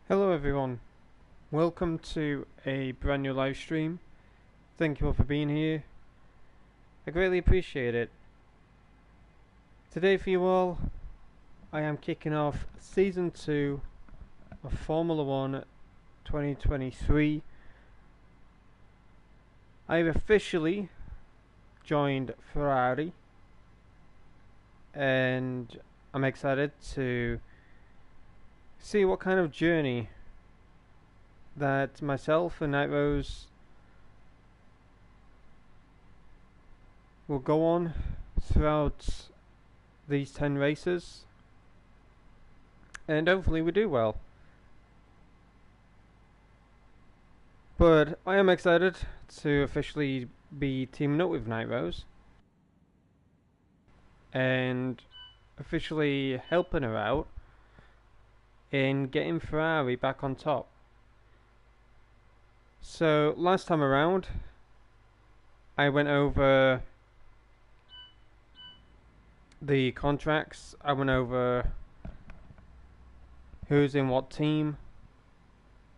Hello everyone, welcome to a brand new live stream. Thank you all for being here. I greatly appreciate it. Today for you all, I am kicking off Season 2 of Formula 1 2023. I have officially joined Ferrari and I'm excited to see what kind of journey that myself and NightRose will go on throughout these 10 races, and hopefully we do well. But I am excited to officially be teaming up with NightRose and officially helping her out in getting Ferrari back on top. So last time around I went over the contracts, I went over who's in what team,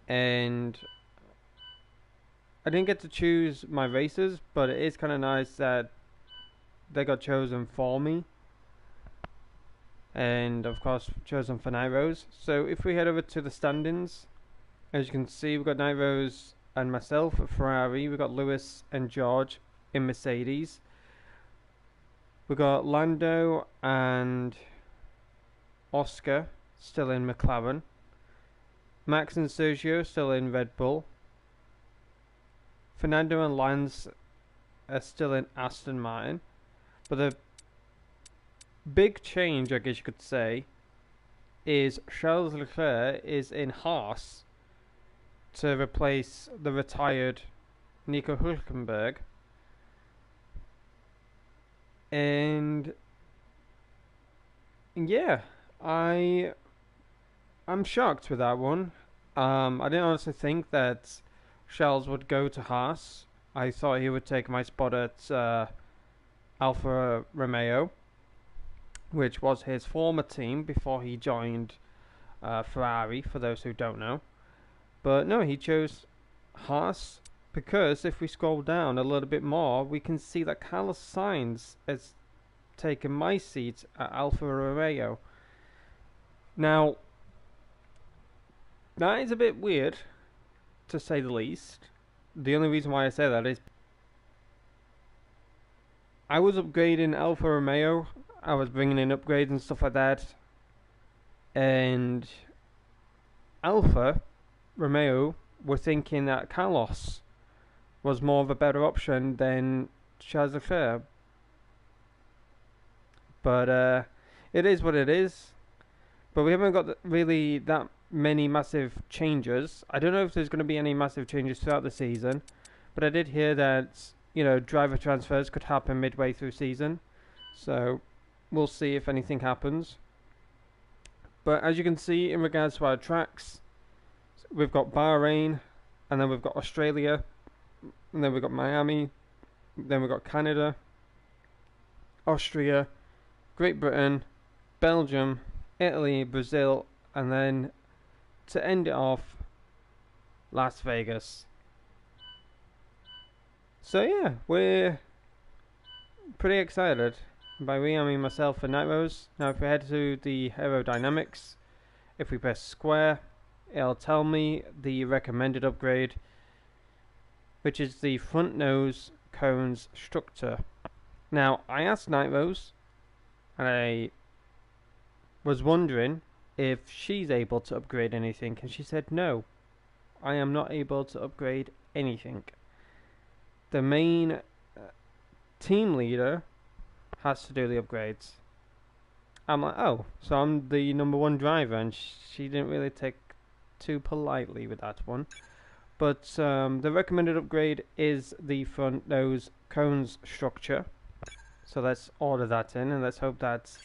and I didn't get to choose my races, but it is kind of nice that they got chosen for me, and of course chosen for NightRose. So if we head over to the standings, as you can see, we've got NightRose and myself at Ferrari, we've got Lewis and George in Mercedes, we've got Lando and Oscar still in McLaren, Max and Sergio still in Red Bull, Fernando and Lance are still in Aston Martin. But the big change, I guess you could say, is Charles Leclerc is in Haas to replace the retired Nico Hülkenberg. And yeah, I'm shocked with that one. I didn't honestly think that Charles would go to Haas. I thought he would take my spot at Alfa Romeo, which was his former team before he joined Ferrari, for those who don't know. But no, he chose Haas because if we scroll down a little bit more, we can see that Carlos Sainz has taken my seat at Alfa Romeo. Now, that is a bit weird, to say the least. The only reason why I say that is I was upgrading Alfa Romeo. I was bringing in upgrades and stuff like that, and Alfa Romeo were thinking that Carlos was more of a better option than Charles Leclerc. But it is what it is. But we haven't got really that many massive changes. I don't know if there's going to be any massive changes throughout the season, but I did hear that driver transfers could happen midway through season. So we'll see if anything happens. But as you can see, in regards to our tracks, we've got Bahrain, and then we've got Australia, and then we've got Miami, then we've got Canada, Austria, Great Britain, Belgium, Italy, Brazil, and then to end it off, Las Vegas. So yeah, we're pretty excited. By we, I mean myself and NightRose. Now if we head to the aerodynamics, if we press square, it'll tell me the recommended upgrade, which is the front nose cones structure. Now I asked NightRose, and I was wondering if she's able to upgrade anything, and she said no, I am not able to upgrade anything. The main team leader has to do the upgrades. I'm like, oh, so I'm the number one driver, and she didn't really take too politely with that one. But the recommended upgrade is the front nose cones structure. So let's order that in, and let's hope that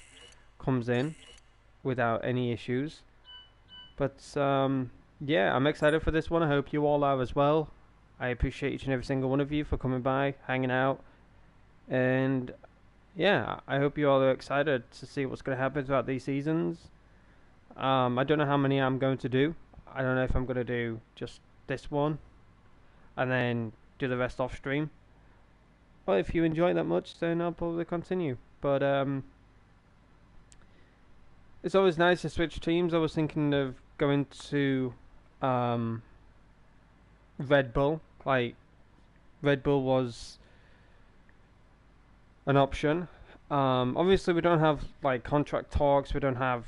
comes in without any issues. But yeah, I'm excited for this one. I hope you all are as well. I appreciate each and every single one of you for coming by, hanging out, and yeah, I hope you all are excited to see what's going to happen throughout these seasons. I don't know how many I'm going to do. I don't know if I'm going to do just this one and then do the rest off stream. Well, if you enjoy it that much, then I'll probably continue. But it's always nice to switch teams. I was thinking of going to Red Bull. Like, Red Bull was an option. Obviously, we don't have like contract talks. We don't have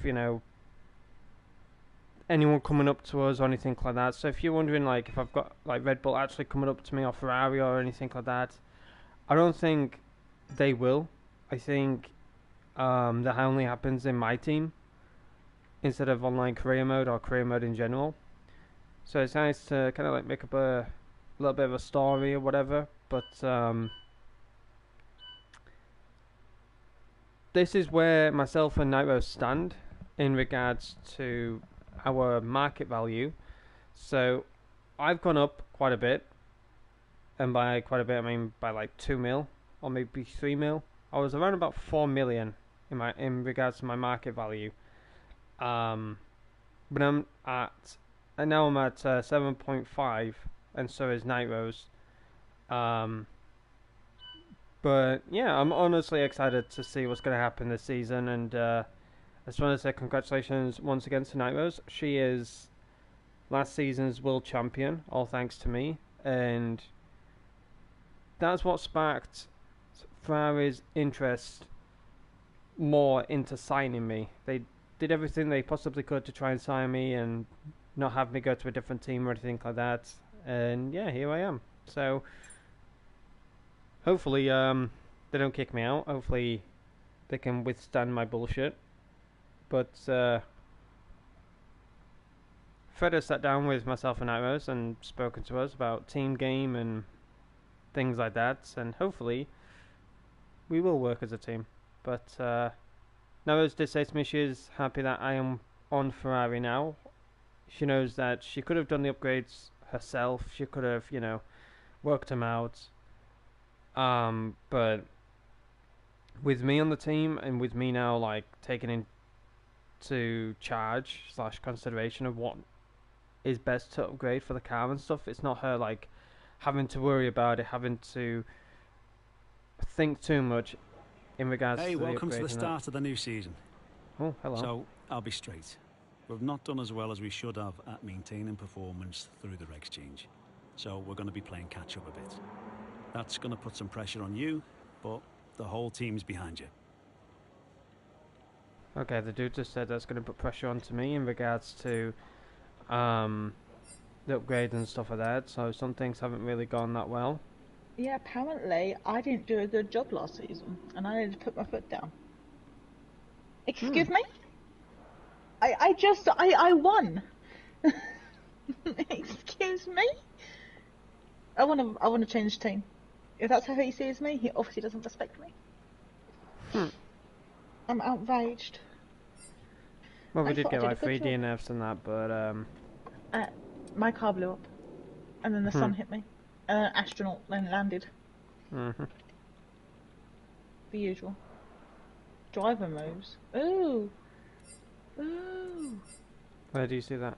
anyone coming up to us or anything like that. So if you're wondering like if I've got like Red Bull actually coming up to me or Ferrari or anything like that, I don't think they will. I think that only happens in my team instead of online career mode or career mode in general. So it's nice to kind of like make up a little bit of a story or whatever. But this is where myself and NightRose stand in regards to our market value. So I've gone up quite a bit, and by quite a bit I mean by like 2 mil or maybe 3 mil. I was around about 4 million in regards to my market value, but I'm at and now I'm at 7.5, and so is NightRose. But yeah, I'm honestly excited to see what's going to happen this season, and I just want to say congratulations once again to NightRose. She is last season's world champion, all thanks to me, and that's what sparked Ferrari's interest more into signing me. They did everything they possibly could to try and sign me and not have me go to a different team or anything like that. And yeah, here I am. So hopefully they don't kick me out. Hopefully they can withstand my bullshit. But Fred has sat down with myself and NightRose and spoken to us about team game and things like that, and hopefully we will work as a team. But NightRose did say to me she is happy that I am on Ferrari now. She knows that she could have done the upgrades herself. She could have, worked them out. But with me on the team and with me now, like, taking into charge / consideration of what is best to upgrade for the car and stuff, it's not her, like, having to worry about it, having to think too much in regards to the welcome to the start of the new season. Oh, hello. So, I'll be straight. We've not done as well as we should have at maintaining performance through the regs change. So we're going to be playing catch up a bit. That's going to put some pressure on you, but the whole team's behind you. Okay, the dude just said that's going to put pressure onto me in regards to the upgrade and stuff like that. So some things haven't really gone that well. Yeah, apparently I didn't do a good job last season, and I needed to put my foot down. Excuse me? I won. Excuse me? I want to change team. If that's how he sees me, he obviously doesn't respect me. I'm outraged. Well, we did get like 3 DNFs and that, but my car blew up, and then the sun hit me, and an astronaut then landed. The usual. Driver moves. Ooh. Ooh. Where do you see that?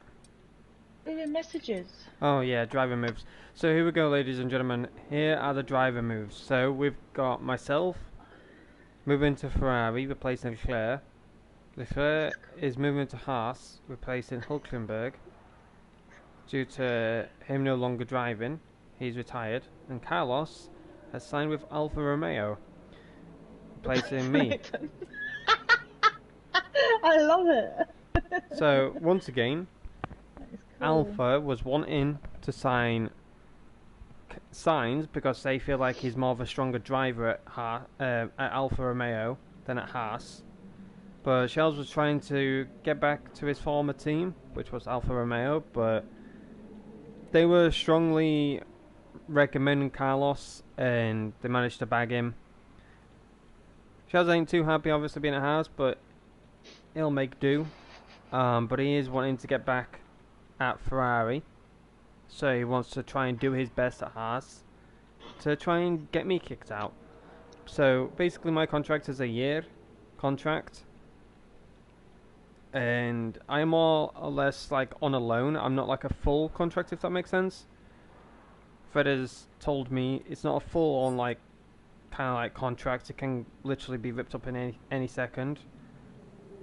Ooh, in messages. Oh yeah, driver moves. So here we go, ladies and gentlemen. Here are the driver moves. So we've got myself moving to Ferrari, replacing Leclerc. Leclerc is moving to Haas, replacing Hülkenberg. Due to him no longer driving, he's retired. And Carlos has signed with Alfa Romeo, replacing me. I love it. So once again, Cool. Alfa was wanting to sign Sainz because they feel like he's more of a stronger driver at Alfa Romeo than at Haas. But Shells was trying to get back to his former team, which was Alfa Romeo, but they were strongly recommending Carlos, and they managed to bag him. Shells ain't too happy, obviously, being at Haas, but he'll make do. But he is wanting to get back at Ferrari, so he wants to try and do his best at Haas to try and get me kicked out. So basically my contract is a year contract, and I'm more or less like on a loan. I'm not like a full contract, if that makes sense. Fred has told me it's not a full on like kind of like contract. It can literally be ripped up in any second.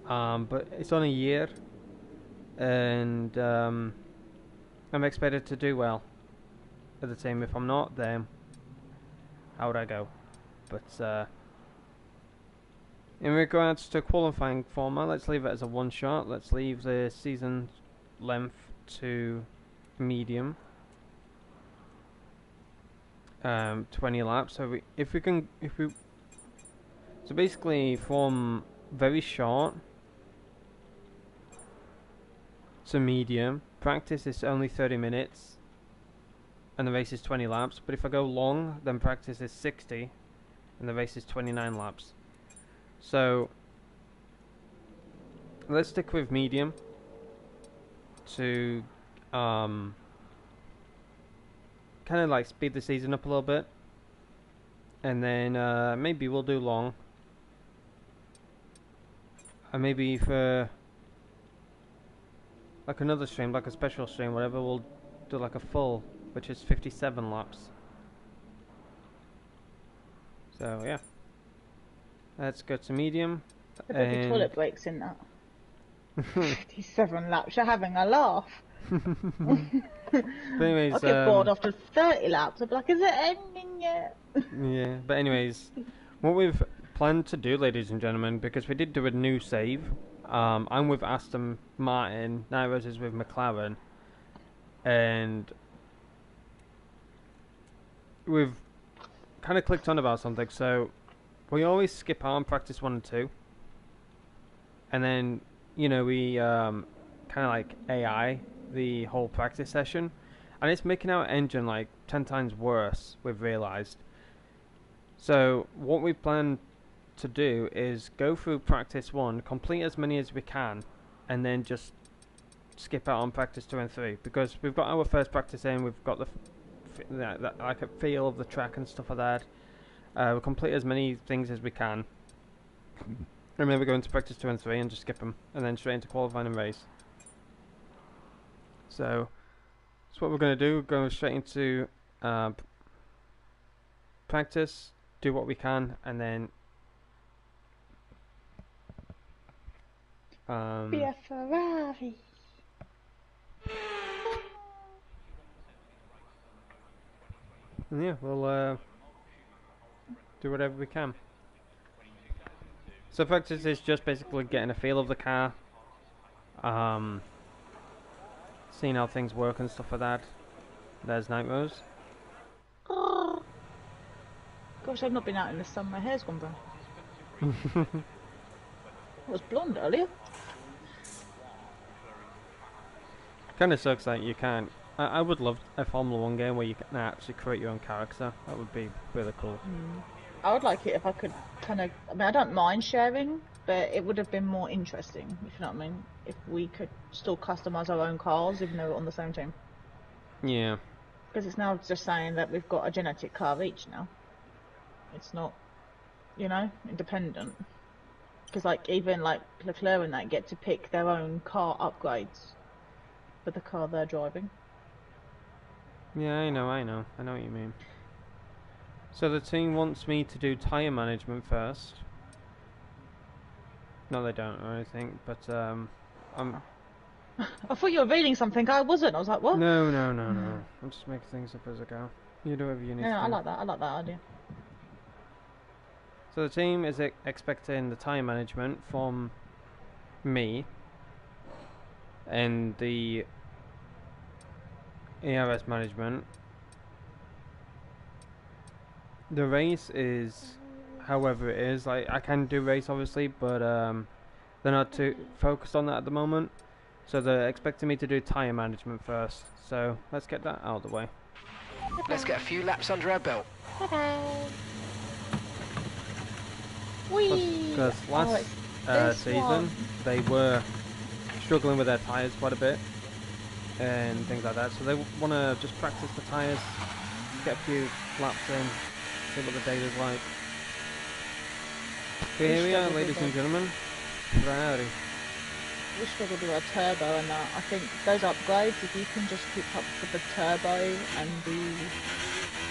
But it's on a year, and I'm expected to do well at the team. If I'm not, then how would I go? But in regards to qualifying format, let's leave it as a one shot. Let's leave the season length to medium. 20 laps. So so basically from very short to medium, practice is only 30 minutes, and the race is 20 laps. But if I go long, then practice is 60, and the race is 29 laps. So let's stick with medium to kind of like speed the season up a little bit, and then maybe we'll do long, and maybe for like another stream, like a special stream, whatever, we'll do like a full, which is 57 laps. So yeah, let's go to medium. There could be toilet breaks in that. 57 laps, you're having a laugh. But anyways, I'll get bored after 30 laps. I'll be like, is it ending yet? Yeah, but anyways, what we've planned to do, ladies and gentlemen, because we did do a new save. I'm with Aston Martin, NightRose is with McLaren, and we've kind of clicked on about something. So we always skip on practice 1 and 2, and then we kind of like AI the whole practice session, and it's making our engine like 10 times worse, we've realized. So what we plan to do is go through practice 1, complete as many as we can, and then just skip out on practice 2 and 3, because we've got our first practice in, we've got that like a feel of the track and stuff like that. We'll complete as many things as we can, and then we go into practice 2 and 3 and just skip them, and then straight into qualifying and race. So that's what we're going to do. Go straight into practice, do what we can, and then be a Ferrari. And yeah, we'll do whatever we can. So practice is just basically getting a feel of the car, seeing how things work and stuff like that. There's NightRose. Gosh, I've not been out in the sun. My hair's gone brown. It was blonde earlier. Kind of sucks that you can't. I would love a Formula 1 game where you can actually create your own character. That would be really cool. I would like it if I could kind of... I mean, I don't mind sharing, but it would have been more interesting, if you know what I mean, if we could still customise our own cars, even though we're on the same team. Yeah. Because it's now just saying that we've got a genetic car each now. It's not, independent. Because, like, even, like, Leclerc and that get to pick their own car upgrades for the car they're driving. Yeah, I know what you mean. So the team wants me to do tyre management first. No, they don't or anything, but I'm... I thought you were reading something, I wasn't. I was like, what? No. I'm just making things up as I go. You do whatever you need to do. I like that idea. So the team is expecting the tyre management from me, and the ERS management. The race is however it is. Like, I can do race obviously, but they're not too focused on that at the moment. So they're expecting me to do tyre management first. So let's get that out of the way. Let's get a few laps under our belt. Because last season they were struggling with their tyres quite a bit and things like that. So they want to just practice the tyres, get a few laps in, see what the data's like. Okay, here we are, ladies and gentlemen. Ferrari. we struggle with our turbo and that. I think those upgrades, if you can just keep up with the turbo and the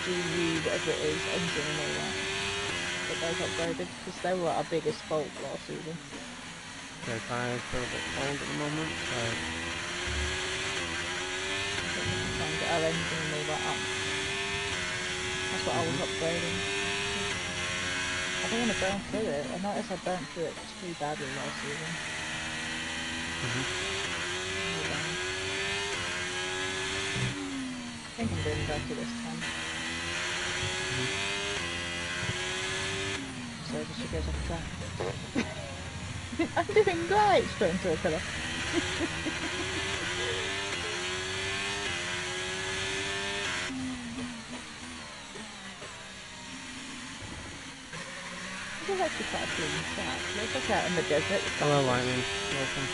GU, whatever it is, engine and all that, get those upgraded, because they were our biggest fault last season. The tyres are a bit cold at the moment, so I think we can try and get our engine and all that up. That's what I was upgrading. I don't want to burn through it. I noticed I burnt through it too badly last season. I think I'm doing better this time. So she goes off track. I'm doing great! Straight into a pillar. This is actually quite a clean track. It's like out in the desert. hello Lightning, welcome.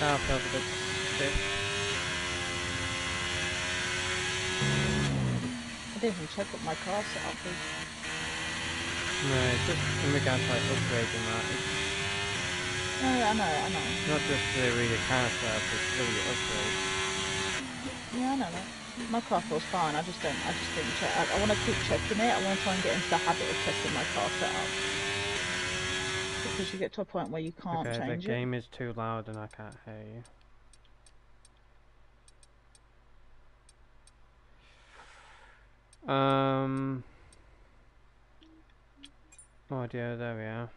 Car feels a bit stiff. I didn't even check what my car setup is. No, it's just in regards to like upgrading that. It's No, I know. not just the really car setup, it's really upgrade. Yeah, I know that. My car feels fine. I just didn't check. I want to keep checking it. I want to try and get into the habit of checking my car setup. Because you get to a point where you can't Okay, the change it. game is too loud and I can't hear you. Audio, there we are.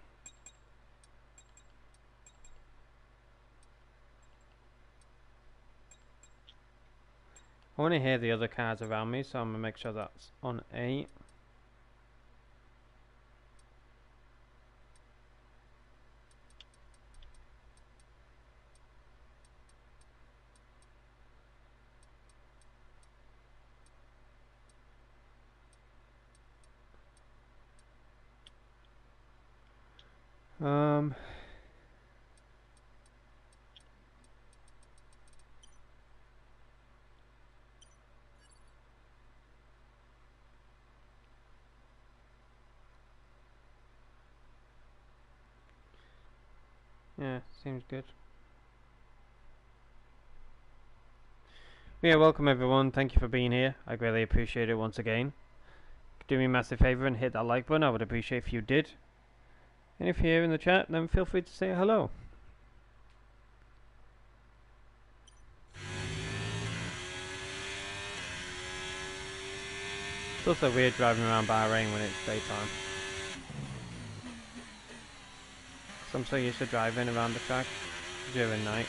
I want to hear the other cars around me, so I'm going to make sure that's on 8. Yeah, seems good. Yeah, welcome everyone. Thank you for being here. I greatly appreciate it once again. Do me a massive favour and hit that like button. I would appreciate if you did. And if you're here in the chat, then feel free to say hello. It's also weird driving around Bahrain when it's daytime. So I'm so used to driving around the track during night.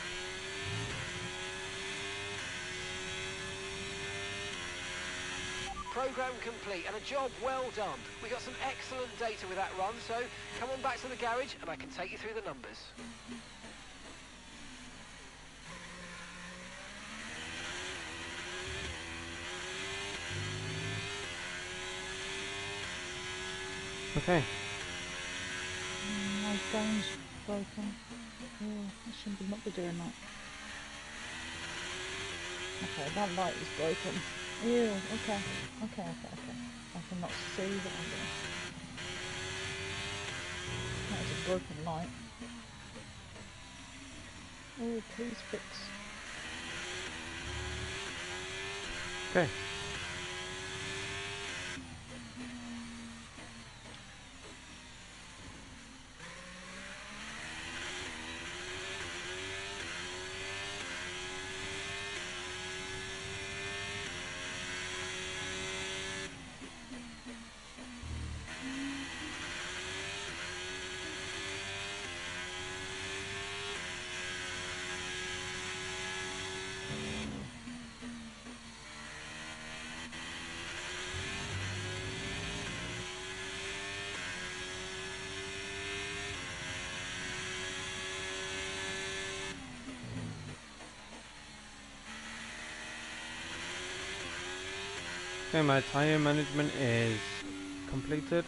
Program complete and a job well done. We got some excellent data with that run, so come on back to the garage and I can take you through the numbers. Okay. My game's broken. Oh, I shouldn't not be doing that. Okay, that light is broken. Ew, okay. I cannot see what I'm doing. That is a broken light. Oh, please fix. Okay. Okay, my tire management is completed.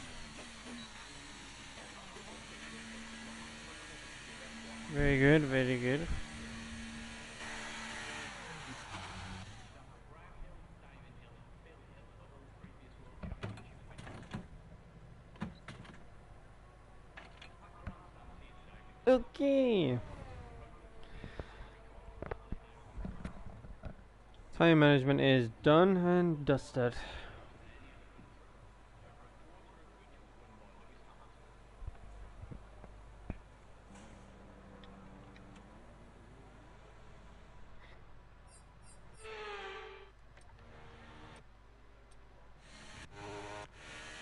Very good, very good. Okay. Tire management is done and dusted.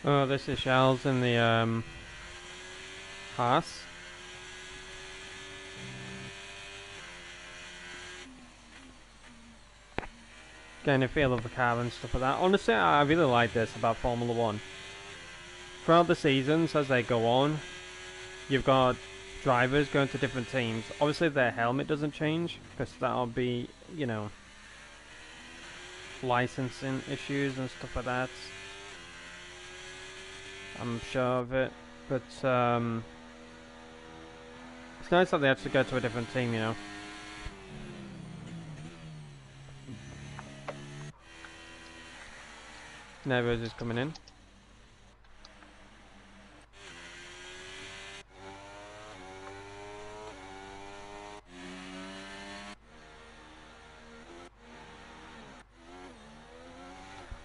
Oh, this is shells in the Haas. Getting a feel of the car and stuff like that. Honestly, I really like this about Formula 1. Throughout the seasons, as they go on, you've got drivers going to different teams. Obviously, their helmet doesn't change, because that'll be, you know, licensing issues and stuff like that. I'm sure of it. But, it's nice that they actually go to a different team, you know. NightRose is coming in.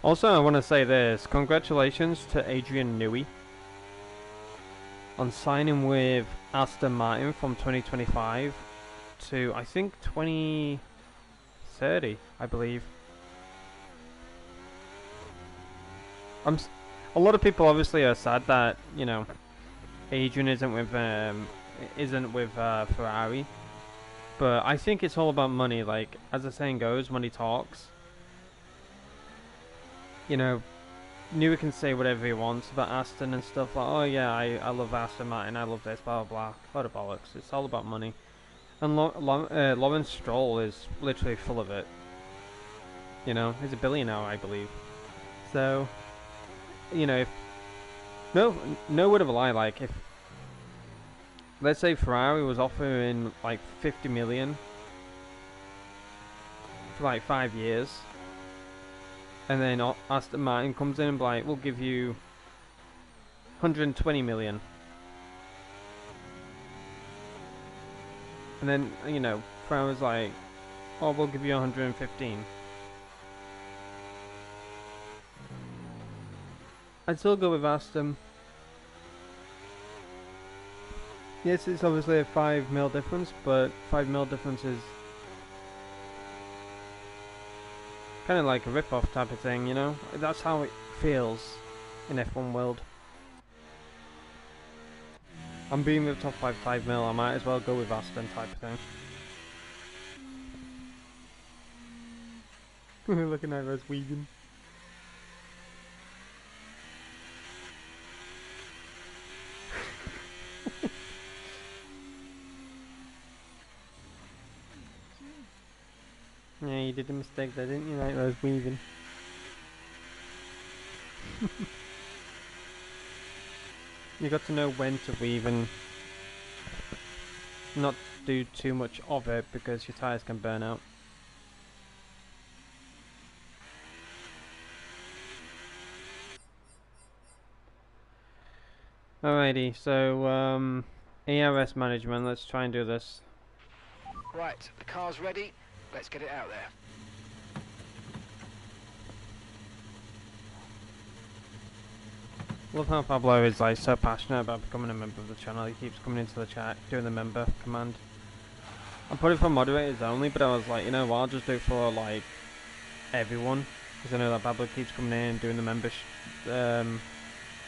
Also, I want to say this. Congratulations to Adrian Newey on signing with Aston Martin from 2025 to, I think, 2030, I believe. A lot of people obviously are sad that, you know, Adrian isn't with Ferrari, but I think it's all about money. Like, as the saying goes, money talks. You know, Newey can say whatever he wants about Aston and stuff, like, oh yeah, I love Aston Martin, I love this, blah blah blah, what a bollocks. It's all about money. And Lawrence Stroll is literally full of it. You know, he's a billionaire, I believe. So, you know, if no word of a lie, like, if let's say Ferrari was offering like 50 million for like 5 years, and then Aston Martin comes in and be like, we'll give you 120 million. And then, you know, Ferrari's like, oh, we'll give you 115. I'd still go with Aston. Yes, it's obviously a 5 mil difference, but 5 mil difference is kind of like a rip-off type of thing, you know? That's how it feels in F1 world. I'm being with top 5 mil, I might as well go with Aston type of thing. Look at NightRose weaving. Yeah, you did a mistake there, didn't you? NightRose weaving. You got to know when to weave and not do too much of it because your tires can burn out. Alrighty, so ARS management, let's try and do this. Right, the car's ready. Let's get it out there. Love how Pablo is like so passionate about becoming a member of the channel. He keeps coming into the chat, doing the member command. I put it for moderators only, but I was like, you know what, I'll just do it for like everyone, because I know that Pablo keeps coming in and doing the members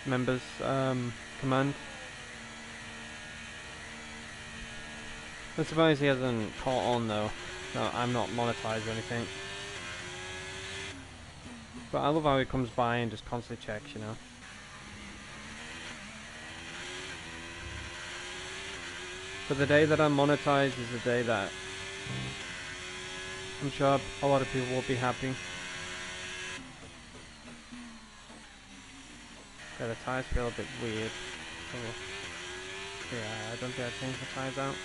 command. I'm surprised he hasn't caught on though. No, I'm not monetized or anything. But I love how he comes by and just constantly checks, you know. But the day that I'm monetized is the day that I'm sure a lot of people will be happy. Yeah, the tires feel a bit weird. So, yeah, I don't think I changed the tires out.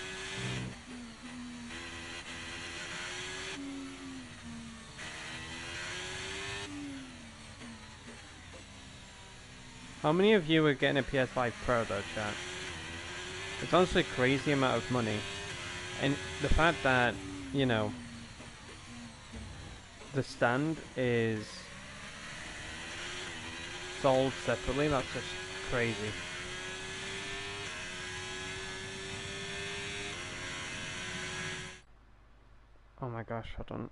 How many of you are getting a PS5 Pro though, chat? It's honestly a crazy amount of money. And the fact that, you know, the stand is sold separately, that's just crazy. Oh my gosh, hold on.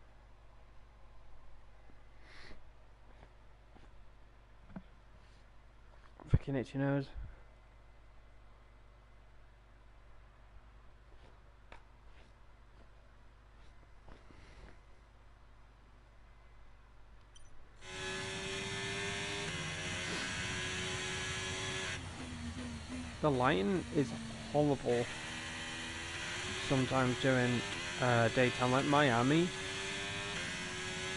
Freaking itchy nose. The lighting is horrible sometimes during daytime, like Miami.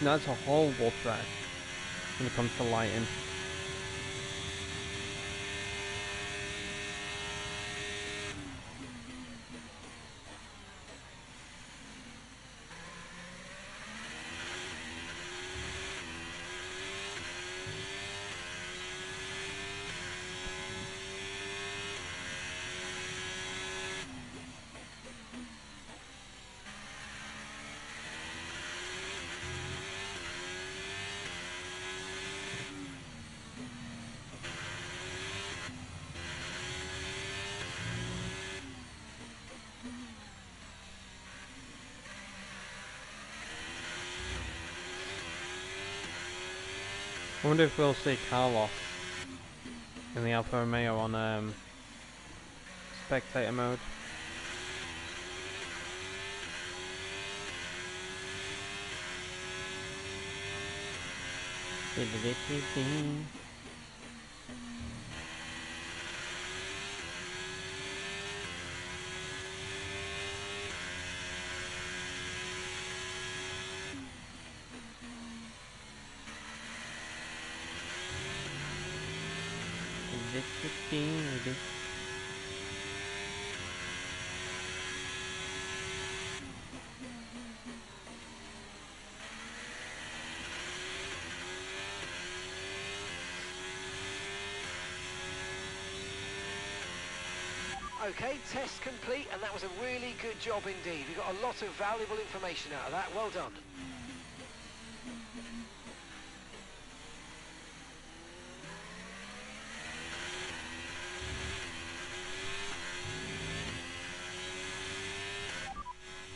That's a horrible track when it comes to lighting. I wonder if we'll see Carlos in the Alfa Romeo on spectator mode. Okay, test complete, and that was a really good job indeed. We got a lot of valuable information out of that. Well done.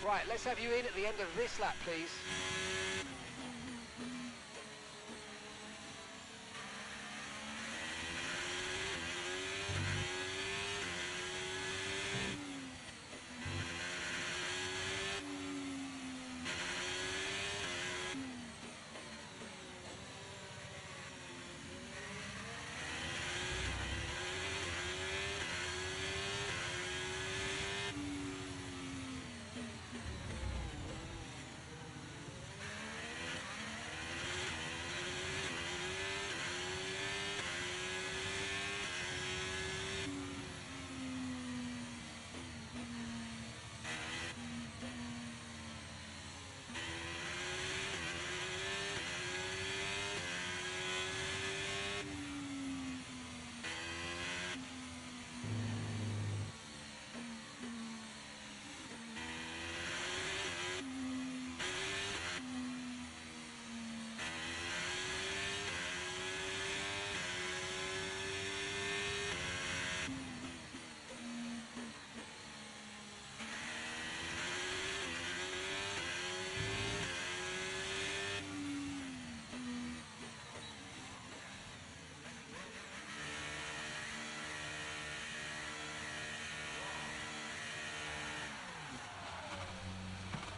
Right, let's have you in at the end of this lap, please.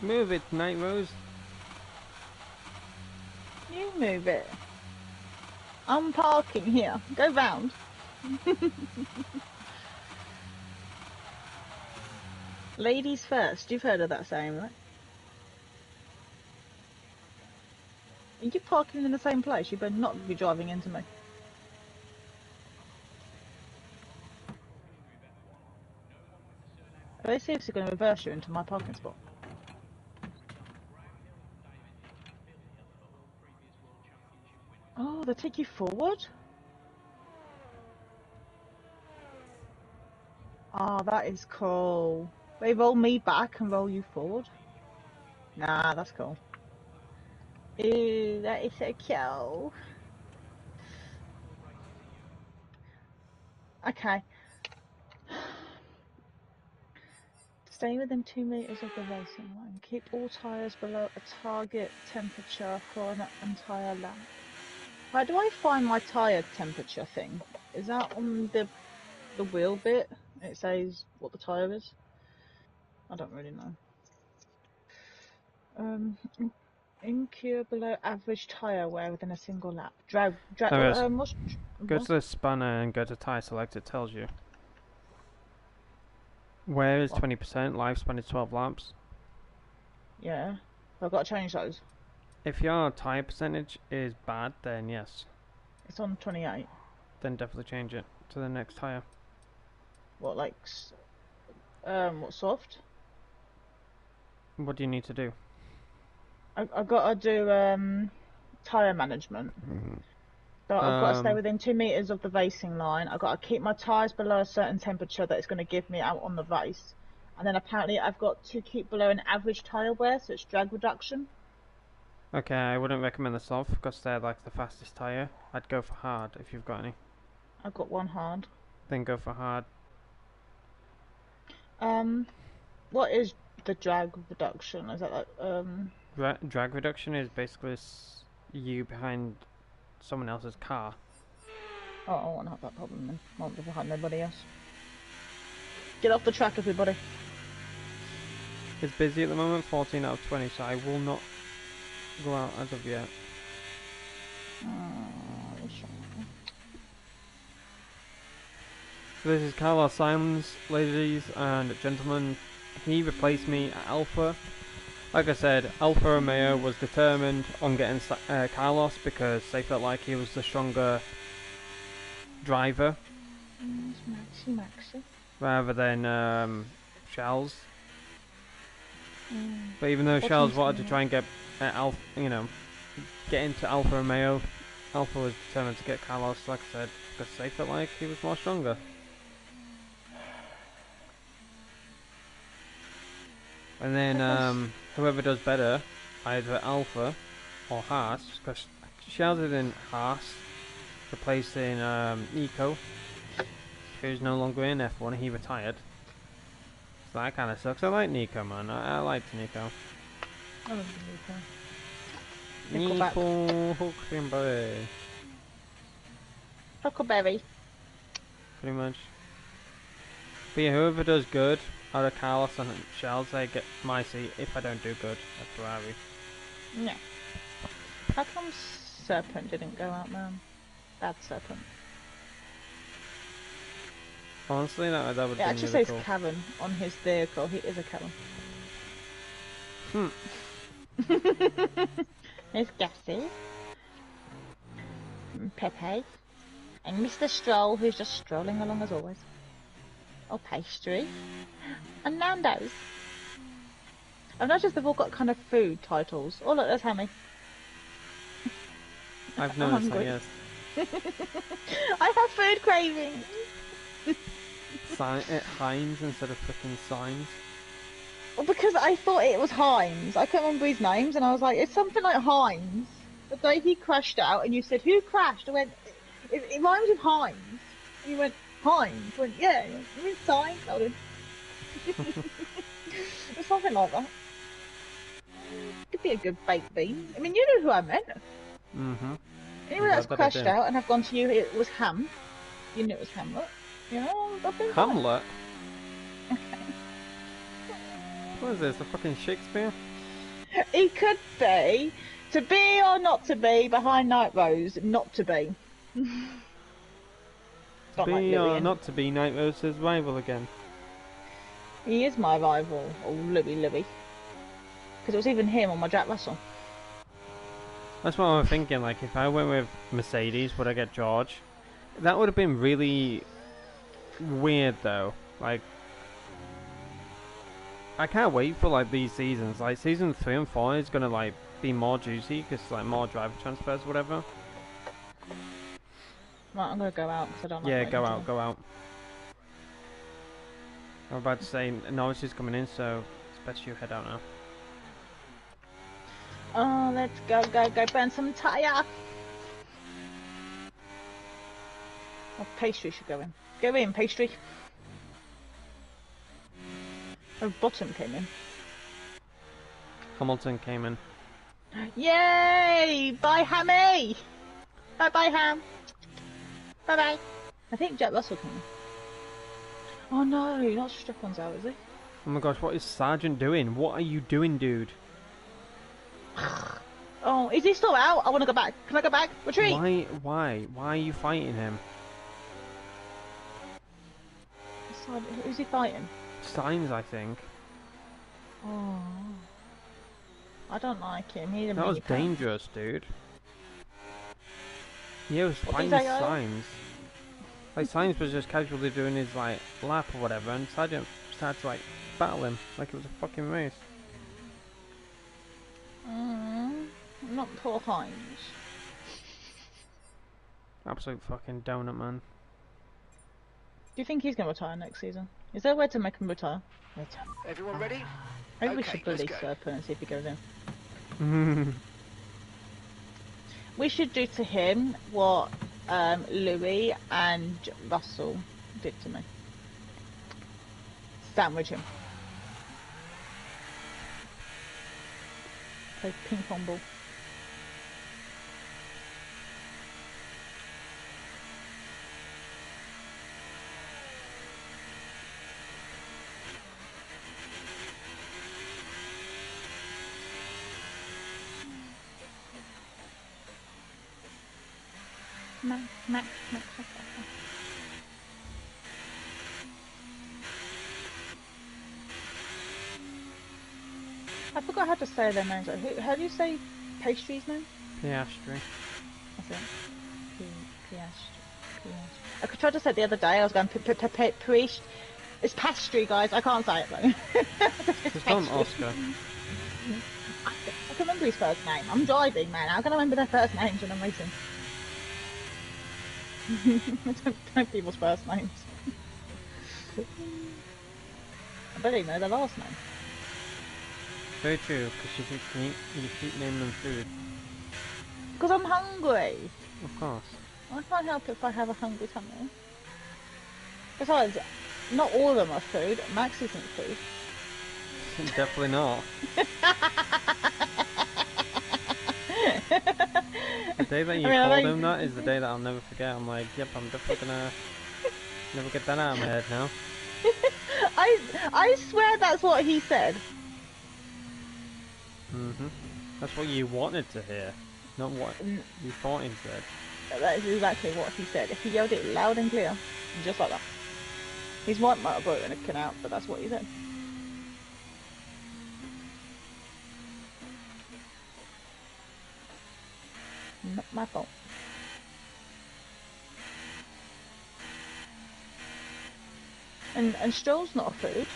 Move it, NightRose. You move it. I'm parking here. Go round. Ladies first. You've heard of that saying, right? Are you parking in the same place? You better not be driving into me. Are they seriously going to reverse you into my parking spot? Oh, they take you forward? Oh, that is cool. They roll me back and roll you forward. Nah, that's cool. Ooh, that is so cool. Okay. Stay within 2 meters of the racing line. Keep all tires below a target temperature for an entire lap. Where do I find my tire temperature thing? Is that on the wheel bit? It says what the tire is. I don't really know. Incur below average tire wear within a single lap. Drag. What's, Go to the spanner and go to tire select. It tells you. Wear is 20%. Lifespan is 12 laps. Yeah. I've got to change those. If your tire percentage is bad, then yes. It's on 28. Then definitely change it to the next tire. What, like, what, soft? What do you need to do? I got to do tire management. So I've got to stay within 2 meters of the racing line. I've got to keep my tires below a certain temperature that it's going to give me out on the race. And then apparently I've got to keep below an average tire wear, so it's drag reduction. Okay, I wouldn't recommend the soft because they're like the fastest tire. I'd go for hard if you've got any. I've got one hard. Then go for hard. What is the drag reduction? Is that like drag reduction is basically you behind someone else's car. Oh, I won't have that problem then. I won't be behind nobody else. Get off the track, everybody. It's busy at the moment, 14 out of 20, so I will not go out as of yet. So this is Carlos Simons, ladies and gentlemen. He replaced me at Alpha. Like I said, Alfa Romeo was determined on getting Carlos because they felt like he was the stronger driver rather than Charles. But even though Charles wanted to try and get get into Alfa Romeo, Alfa was determined to get Carlos, like I said, because they felt like he was more stronger. And then whoever does better, either Alpha or Haas, because Charles is in Haas, replacing Nico, who's no longer in F1, he retired. So that kind of sucks. I like Nico, man. I liked Nico. I love Nico. Nico Huckleberry. Huckleberry. Pretty much. But yeah, whoever does good out of Carlos and Charles, they get my seat if I don't do good at Ferrari. Yeah. How come Serpent didn't go out, man? Bad Serpent. Honestly, that would be it actually really says cool. Karen on his vehicle. He is a Karen. There's Gassy. Pepe. And Mr. Stroll, who's just strolling along as always. Oh, Pastry. And Nando's. I've noticed they've all got kind of food titles. Oh, look, there's Hammy. I've noticed that, yes. I have food cravings. Heinz instead of freaking Signs. Well, because I thought it was Heinz. I couldn't remember his names, and I was like, it's something like Heinz. The day he crashed out, and you said, who crashed? I went, it rhymes with Heinz. And you went, Heinz? I went, yeah. You mean Signs? I went, it's something like that. Could be a good baked bean. I mean, you know who I meant. Mm-hmm. Anyone that's crashed out and have gone to you, it was Ham. You knew it was Hamlet. You know, Hamlet? Okay. What is this, a fucking Shakespeare? He could be. To be or not to be, behind NightRose, not to be. To be or not to be, NightRose's rival again. He is my rival, oh Louie. Because it was even him on my Jack Russell. That's what I'm thinking, like, if I went with Mercedes, would I get George? That would have been really weird, though. Like, I can't wait for, like, these seasons. Like, season 3 and 4 is gonna, like, be more juicy, because, like, more driver transfers, whatever. Right, I'm gonna go out, because I don't like Yeah, go out. I'm about to say Norwich is coming in, so it's better you head out now. Oh, let's go, burn some tyre! Oh, pastry should go in. Go in, pastry. Oh, bottom came in. Hamilton came in. Yay! Bye, Hammy! Bye, Ham. Bye. I think Jack Russell came in. Oh no, not Strickon's out, is he? Oh my gosh, what is Sergeant doing? What are you doing, dude? Oh, is he still out? I want to go back. Can I go back? Retreat! Why are you fighting him? Who's he fighting? Signs, I think. Oh. I don't like him. He's a That was mini pal. dangerous, dude. Yeah, he was What fighting did he say, Signs. Like, Signs was just casually doing his, like, lap or whatever, and Sergeant started to, like, battle him like it was a fucking race. Not poor Hines. Absolute fucking donut, man. Do you think he's going to retire next season? Is there a way to make him retire? Everyone ready? Maybe we Okay, should let's release go. Serpent and see if he goes in. We should do to him what Louis and Russell did to me. Sandwich him. Play ping pong ball. Max. I forgot how to say their names. How do you say pastry's name? Piastri. That's it. Piastri. I could try to say it the other day. I was going priest. It's pastry, guys. I can't say it though. Just call him Oscar. I can remember his first name. I'm driving, man. How can I remember their first names when I'm racing? I don't know people's first names. I don't even know their last name. Very true, because you keep naming them food. Because I'm hungry. Of course. I can't help it if I have a hungry tummy. Besides, not all of them are food. Max isn't food. Definitely not. The day that you called him that is the day that I'll never forget. I'm like, yep, I'm definitely gonna never get that out of my head now. I swear that's what he said. That's what you wanted to hear, not what you thought he said. That is exactly what he said. He yelled it loud and clear, just like that. His mic might have broken and come out, but that's what he said. Not my fault. And Stroll's not a food.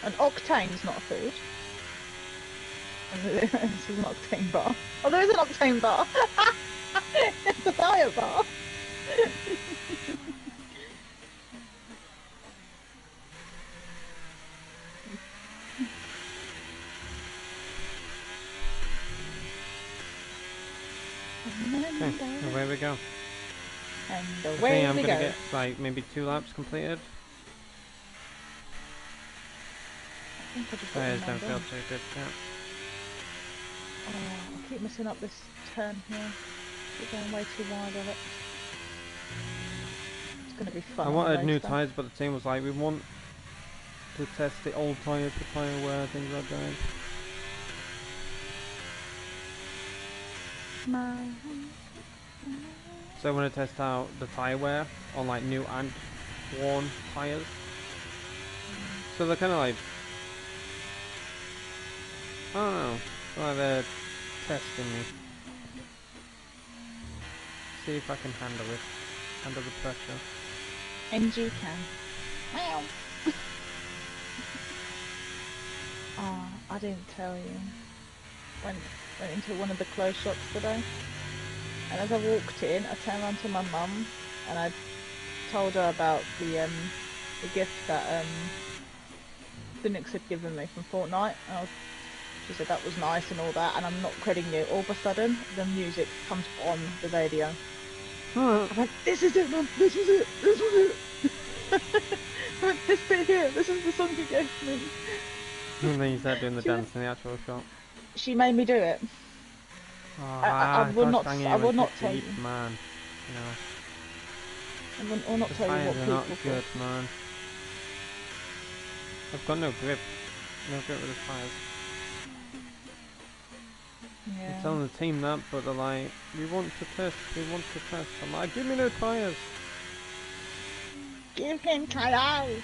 And Octane's not a food. And this is an Octane bar. Oh, there is an Octane bar! It's a diet bar! Okay, away we go. And I away think I'm we gonna go. get like maybe 2 laps completed. I think I just got Tires them don't all feel done. too good. Yeah. Oh, I keep messing up this turn here. Keep going way too wide of it. It's gonna be fun. I on wanted the new race day. tyres, but the team was like, we want to test the old tyres for tyre wear, things like that. So I want to test out the tyre wear on like new and worn tyres. So they're kind of like, I don't know, like they're testing me. See if I can handle it, handle the pressure. And you can. Meow. Oh, I didn't tell you. Went into one of the clothes shops today, and as I walked in, I turned around to my mum, and I told her about the the gift that Phoenix had given me from Fortnite. She said that was nice and all that, and I'm not crediting you. All of a sudden, the music comes on the radio. I'm like, this is it, Mum. This was it. This was it. I went, this bit here. This is the song you gave me. And then you start doing the She dance in the actual shot. She made me do it. I will gosh not. dang it, I you will went not too tell deep, you. man. You know, I will not the tell you tyres what are people not thought. good, man. I've got no grip. No grip with the tyres. Yeah. I'm telling the team that, but they're like, we want to test, we want to test. I'm like, give me no tyres. Give him tires.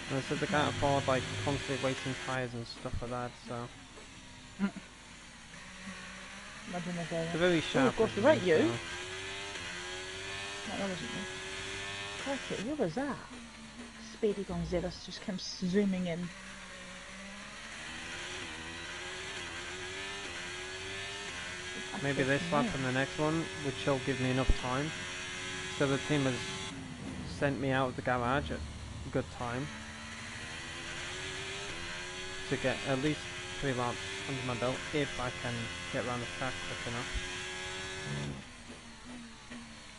And I said they can't afford like constantly wasting tyres and stuff like that, so. Imagine if they They're very sharp. Oh gosh, was reviews, that you? so. No, that wasn't me. Crikey, who was that? Speedy Gonzalez just came zooming in. Maybe this lap and the next one, which will give me enough time. So the team has sent me out of the garage at a good time to get at least 3 laps under my belt if I can get around the track quick enough.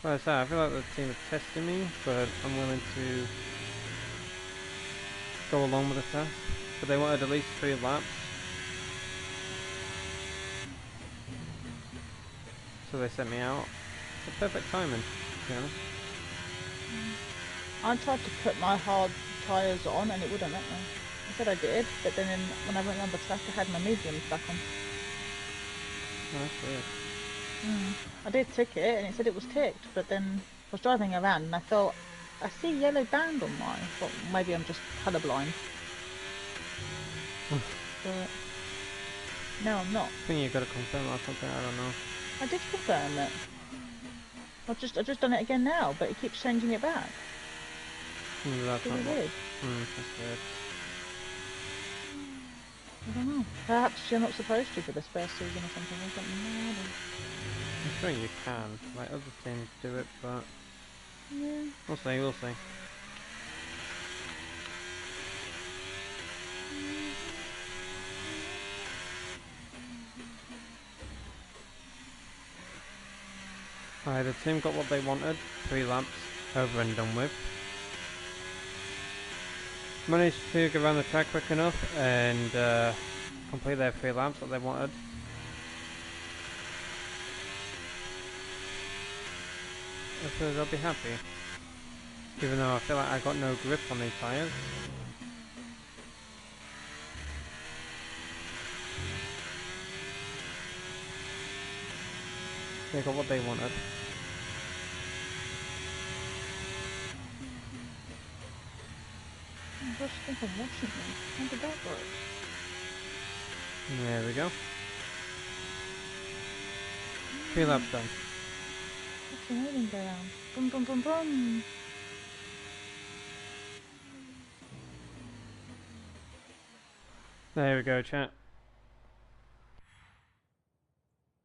Well, I say, I feel like the team is testing me, but I'm willing to go along with the test. But they wanted at least 3 laps. So they sent me out. The perfect timing, to be honest. I tried to put my hard tyres on and it wouldn't let me. I said I did, but then when I went around the track I had my mediums back on. Oh, that's weird. I did tick it and it said it was ticked, but then I was driving around and I thought, I see a yellow band on mine. Well, maybe I'm just colourblind. But no, I'm not. I think you've got to confirm or something, I don't know. I did confirm it. I've just done it again now, but it keeps changing it back. That's Really not what. weird. That's weird. I don't know. Perhaps you're not supposed to for this first season or something. I don't know. I'm sure you can. Like other teams do it, but Yeah. we'll see. We'll see. Alright, the team got what they wanted. 3 laps over and done with. Managed to get around the track quick enough and complete their 3 laps that they wanted. I suppose I'll be happy. Even though I feel like I got no grip on these tyres. They got what they wanted. I just think I'm watching them. How did that work? There we go. 3 laps done. What's the waiting go down? Brum brum brum brum. There we go, chat.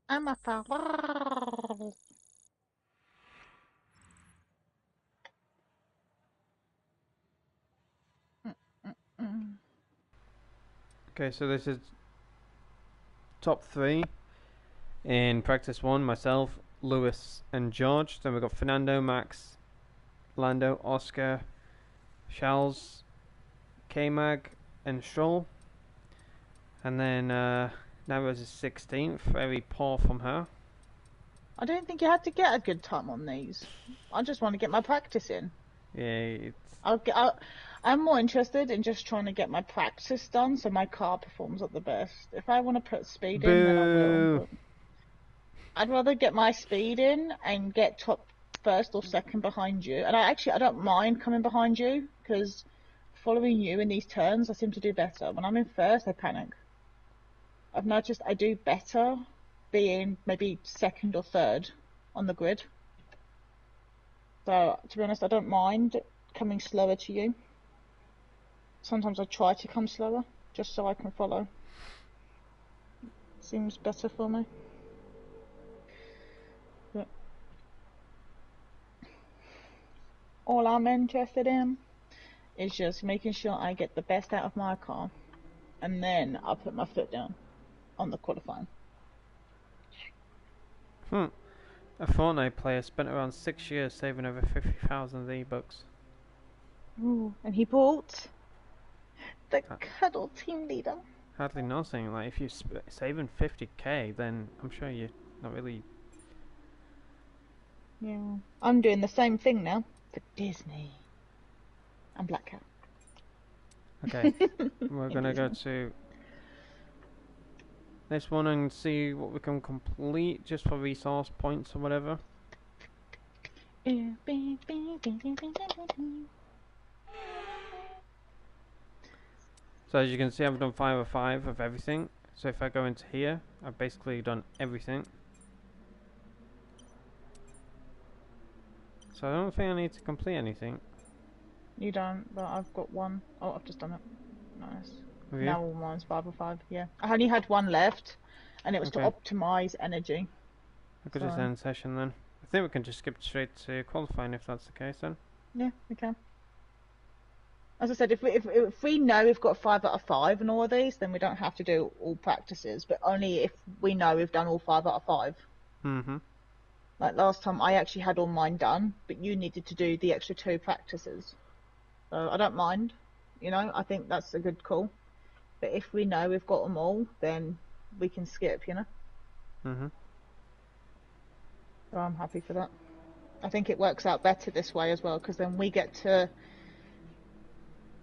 I'm a Ferrari. Okay, so this is top 3 in practice 1. Myself, Lewis, and George. Then we've got Fernando, Max, Lando, Oscar, Charles, K-Mag, and Stroll. And then NightRose is 16th. Very poor from her. I don't think you had to get a good time on these. I just want to get my practice in. Yeah, I'm more interested in just trying to get my practice done so my car performs at the best. If I want to put speed in, then I will. But I'd rather get my speed in and get top first or second behind you. And I don't mind coming behind you because following you in these turns, I seem to do better. When I'm in first, I panic. I've noticed I do better being maybe second or third on the grid. So, to be honest, I don't mind coming slower to you. Sometimes I try to come slower, just so I can follow. Seems better for me. But all I'm interested in is just making sure I get the best out of my car, and then I'll put my foot down on the qualifying. A Fortnite player spent around 6 years saving over 50,000 V-Bucks. Ooh, and he bought the Uh, cuddle team leader. Hardly nothing. Like, if you're saving 50k, then I'm sure you're not really... Yeah, I'm doing the same thing now for Disney. I'm Black Cat. Okay, we're gonna go to this one and see what we can complete just for resource points or whatever. So as you can see, I've done 5 of 5 of everything. So if I go into here, I've basically done everything. So I don't think I need to complete anything. You don't, but I've got one. Oh, I've just done it. Nice. Have you? Now all mine's 5 of 5, yeah. I only had one left, and it was to Okay. optimise energy. I could just end session then. I think we can just skip straight to qualifying if that's the case then. Yeah, we can. As I said, if we know we've got 5 out of 5 in all of these, then we don't have to do all practices, but only if we know we've done all 5 out of 5. Mm-hmm. Like last time, I actually had all mine done, but you needed to do the extra 2 practices. So I don't mind, you know, I think that's a good call. But if we know we've got them all, then we can skip, you know. Mm-hmm. So I'm happy for that. I think it works out better this way as well, because then we get to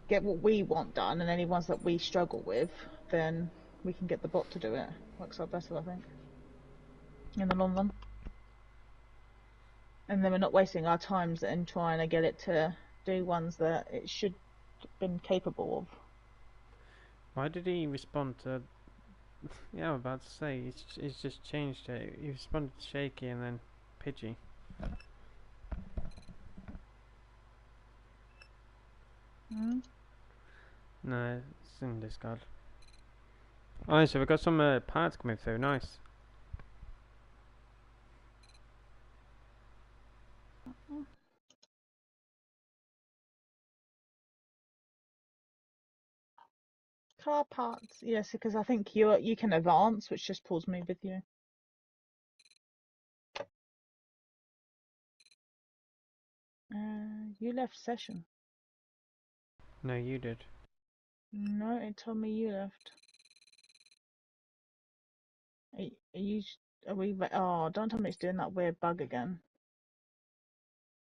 get what we want done, and any ones that we struggle with, then we can get the bot to do it. Works out better, I think, in the long run. And then we're not wasting our times in trying to get it to do ones that it should have been capable of. Why did he respond to... Yeah, I was about to say, he's just changed it. He responded to shaky and then Pidgey. Mm. No, it's in discard. Oh, so we've got some parts coming through, nice. Car parts, yes, because I think you can advance, which just pulls me with you. You left session. No, you did. No, it told me you left. Are we? Oh, don't tell me it's doing that weird bug again.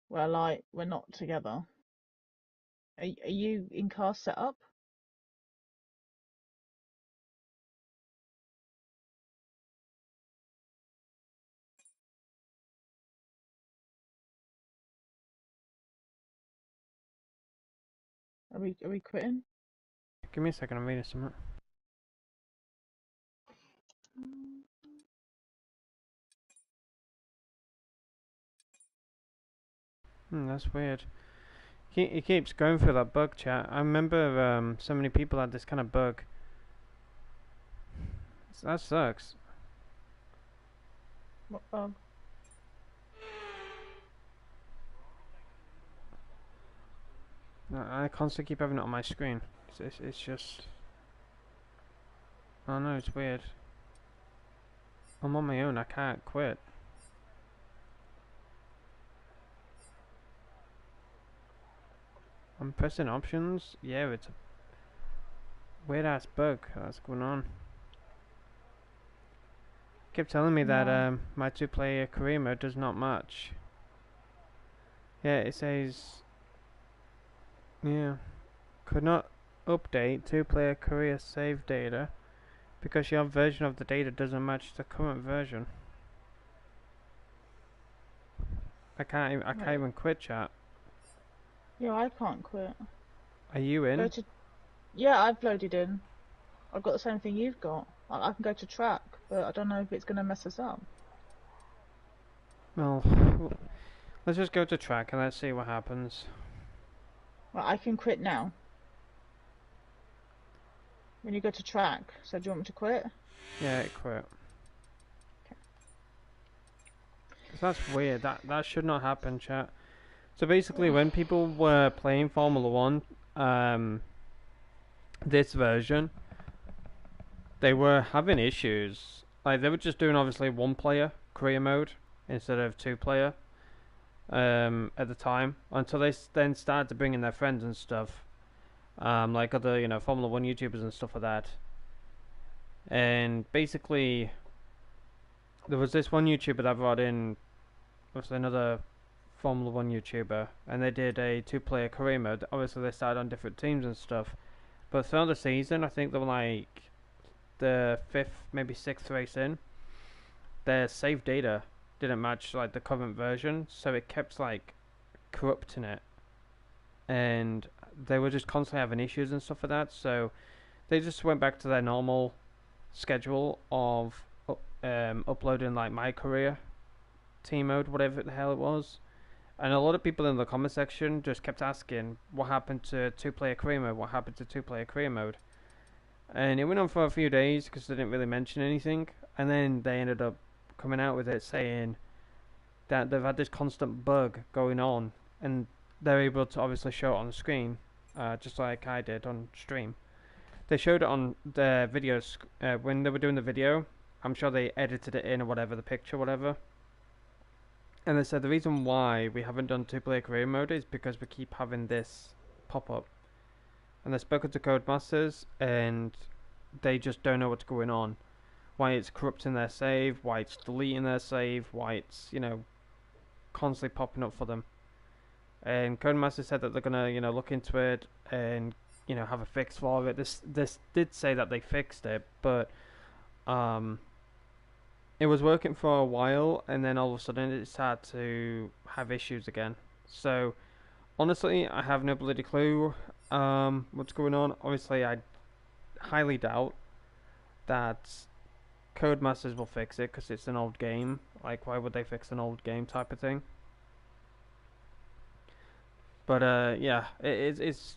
Well, like we're not together. Are you in car setup? Are we quitting? Give me a second, I'm reading something. That's weird. He keeps going through that bug, chat. I remember so many people had this kind of bug. That sucks. What bug? I constantly keep having it on my screen. It's just... Oh no, it's weird. I'm on my own, I can't quit. I'm pressing options. Yeah, it's a weird ass bug that's going on. Kept telling me that my 2-player career mode does not match. Yeah, it says... Yeah. Could not update 2-player career save data because your version of the data doesn't match the current version. I can't even quit, chat. Yeah, I can't quit. Are you in? Yeah, I've loaded in. I've got the same thing you've got. I can go to track, but I don't know if it's going to mess us up. Well, let's just go to track and let's see what happens. Right, I can quit now. When you go to track, so do you want me to quit? Yeah, it quit. Okay. That's weird. That should not happen, chat. So basically, when people were playing Formula One, this version, they were having issues. Like they were just doing obviously one player career mode instead of two player. At the time, until they then started to bring in their friends and stuff, like other Formula One YouTubers and stuff like that. And basically, there was this one YouTuber that brought in, obviously another Formula One YouTuber, and they did a two-player career mode. Obviously, they started on different teams and stuff, but throughout the season, I think they were like the fifth, maybe sixth race in. Their save data didn't match like the current version, so it kept like corrupting it, and they were just constantly having issues and stuff like that. So they just went back to their normal schedule of uploading like my career team mode, whatever the hell it was. And a lot of people in the comment section just kept asking what happened to two-player career mode, what happened to two-player career mode. And it went on for a few days because they didn't really mention anything, and then they ended up coming out with it saying that they've had this constant bug going on, and they're able to obviously show it on the screen, just like I did on stream. They showed it on their videos when they were doing the video. I'm sure they edited it in or whatever, the picture, whatever. And they said the reason why we haven't done two-player career mode is because we keep having this pop up. And they've spoken to Codemasters, and they just don't know what's going on. Why it's corrupting their save, why it's deleting their save, why it's, constantly popping up for them. And Codemasters said that they're gonna, look into it and, have a fix for it. This did say that they fixed it, but it was working for a while, and then all of a sudden it started to have issues again. So honestly, I have no bloody clue what's going on. Obviously, I highly doubt that Codemasters will fix it because it's an old game. Like, why would they fix an old game type of thing? But yeah, it's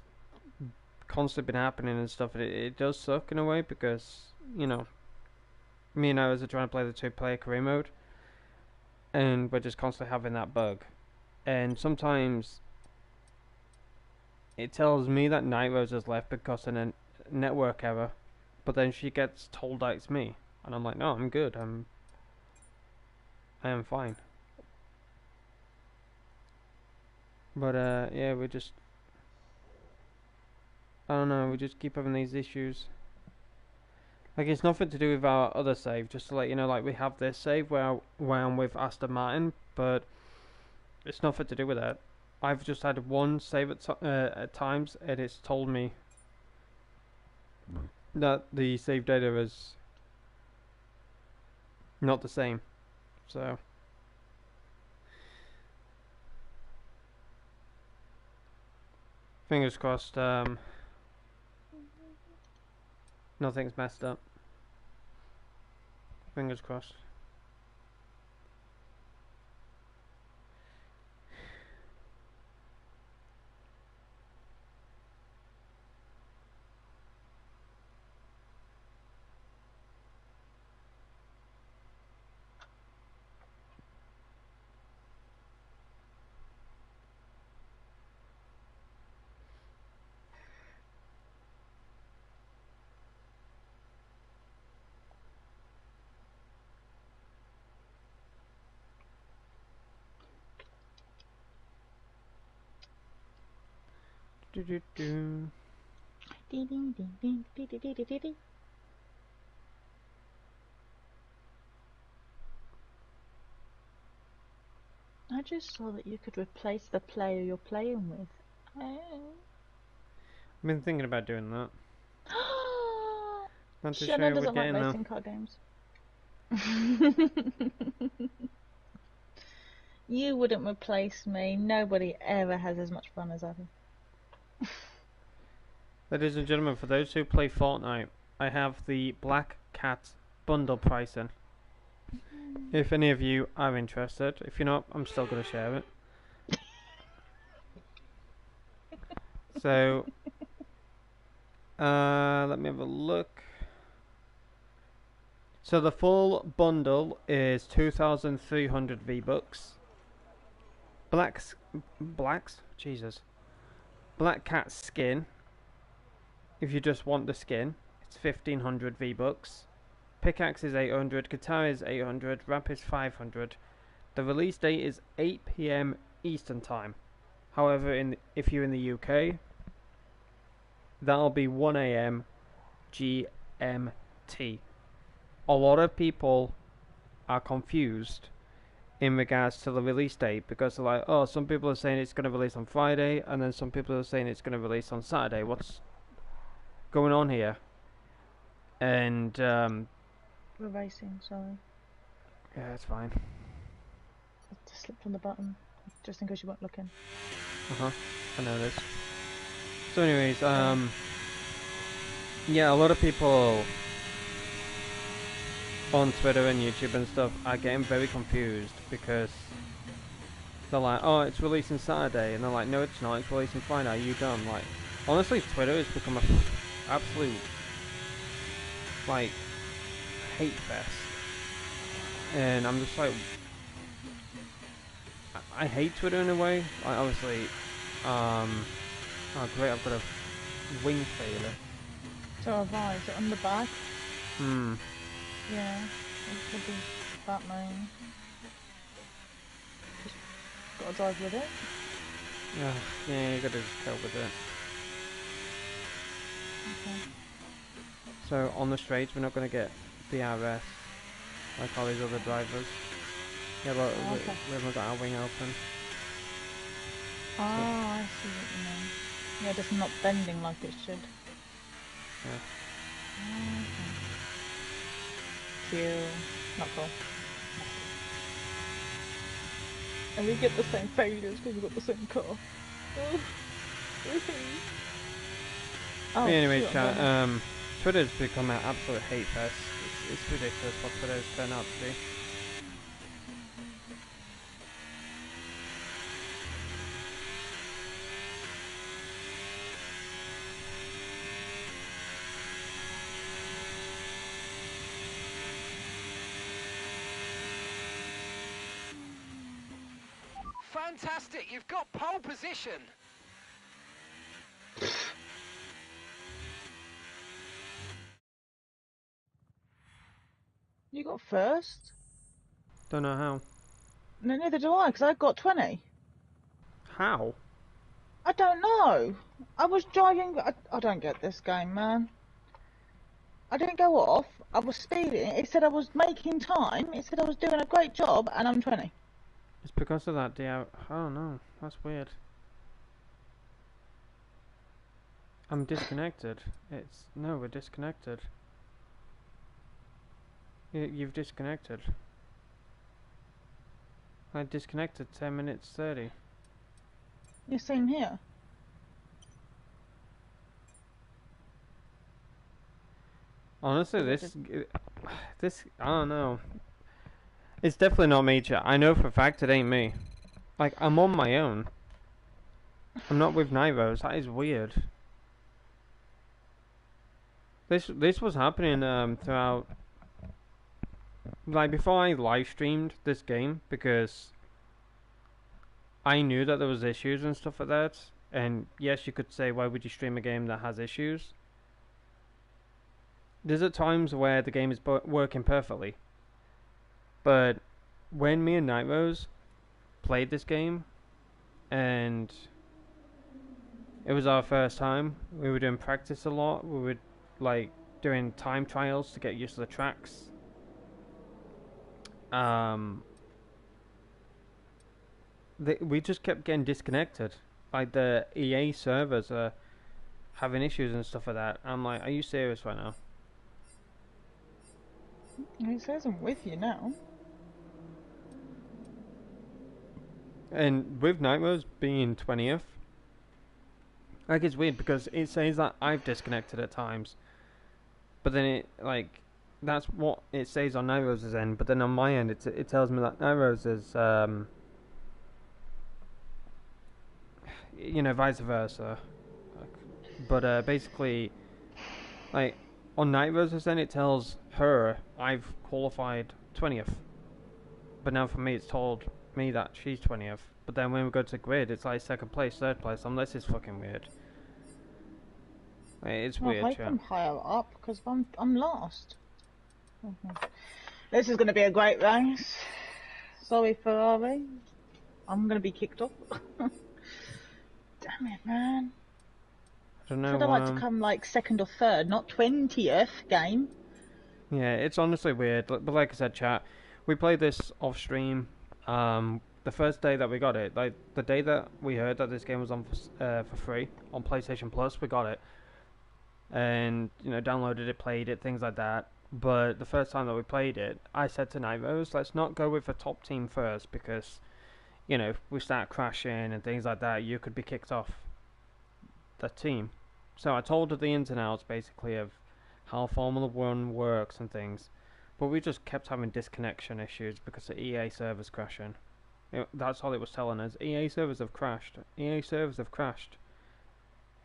constantly been happening and stuff. It does suck in a way because me and Oz are trying to play the two-player career mode, and we're just constantly having that bug. And sometimes it tells me that NightRose has left because of a network error, but then she gets told that it's me, and I'm like, no, I'm good. I am fine. But yeah, I don't know, we just keep having these issues. Like, it's nothing to do with our other save, just to let you know, like, we have this save where I'm with Aston Martin, but it's nothing to do with that. I've just had one save at times, and it's told me that the save data is not the same. So fingers crossed, nothing's messed up. Fingers crossed. Do. Ding ding ding ding ding ding ding ding ding. I just saw that you could replace the player you're playing with. I've been thinking about doing that. Not too sure Shannon we're doesn't like getting there. racing car games. You wouldn't replace me. Nobody ever has as much fun as I do. Ladies and gentlemen, for those who play Fortnite, I have the Black Cat bundle pricing. If any of you are interested, if you're not, I'm still going to share it. So, let me have a look. So the full bundle is 2,300 V-Bucks. Black cat skin. If you just want the skin, it's 1500 V-Bucks. Pickaxe is 800, guitar is 800, wrap is 500. The release date is 8 PM Eastern Time. However, if you're in the UK, that'll be 1 AM GMT. A lot of people are confused in regards to the release date because they're like, oh, some people are saying it's going to release on Friday, and then some people are saying it's going to release on Saturday. What's going on here? And We're racing, sorry. yeah, it's fine. I just slipped on the button, just in case you weren't looking. I know this. So anyways, yeah, a lot of people on Twitter and YouTube and stuff are getting very confused because they're like, oh, it's releasing Saturday, and they're like, no, it's not, it's releasing Friday, are you done? Like, honestly, Twitter has become a absolute, like, hate fest. And I'm just like, I hate Twitter in a way. Like, obviously, oh great, I've got a wing failure. So have I. Is it on the back? Yeah. It could be that main. Just gotta drive with it. Yeah, you gotta just go with it. Okay. So on the straights, we're not gonna get DRS like all these other drivers. Yeah, but Okay. we haven't got our wing open. Oh, I see what you mean. Yeah, just not bending like it should. Yeah. Okay. Cute. Not cool. And we get the same failures because we've got the same car. Oh, Anyway, shoot, chat, Twitter's become an absolute hate fest. It's ridiculous what Twitter's turned out to be. Fantastic, you've got pole position. You got first? Don't know how. No, neither do I, because I got 20. How? I don't know. I was driving. I don't get this game, man. I didn't go off. I was speeding. It said I was making time. It said I was doing a great job, and I'm 20. It's because of that I don't know. That's weird. I'm disconnected. No, we're disconnected. You've disconnected. I disconnected 10 minutes 30. You're same here. Honestly, this, I don't know. It's definitely not me, chat. I know for a fact it ain't me. Like, I'm on my own. I'm not with NightRose. That is weird. This was happening throughout. Like, before I live streamed this game, because I knew that there was issues and stuff like that. And yes, you could say, why would you stream a game that has issues? There's at times where the game is working perfectly. But when me and NightRose played this game, and it was our first time, we were doing practice a lot. We were like doing time trials to get used to the tracks. We just kept getting disconnected. Like, the EA servers are having issues and stuff like that. I'm like, are you serious right now? It says I'm with you now. And with NightRose being 20th, like, it's weird because it says that I've disconnected at times, but then it, like, that's what it says on NightRose's end, but then on my end it tells me that NightRose is you know, vice versa. But basically, like, on NightRose's end it tells her I've qualified 20th, but now for me it's told me that she's 20th. But then when we go to the grid, it's like second place, third place. This is fucking weird. It's Well, I weird, hope chat. I'm higher up because I'm last. This is going to be a great race. Sorry, Ferrari. I'm going to be kicked off. Damn it, man. I don't know. Should I like to come like second or third, not 20th game? Yeah, it's honestly weird. But like I said, chat, we played this off stream. The first day that we got it, like the day that we heard that this game was on for free on PlayStation Plus, we got it, and downloaded it, played it, things like that. But the first time that we played it, I said to NightRose, let's not go with the top team first because, if we start crashing and things like that, you could be kicked off the team. So I told her the ins and outs basically of how Formula 1 works and things, but we just kept having disconnection issues because the EA servers crashing. That's all it was telling us. EA servers have crashed. EA servers have crashed.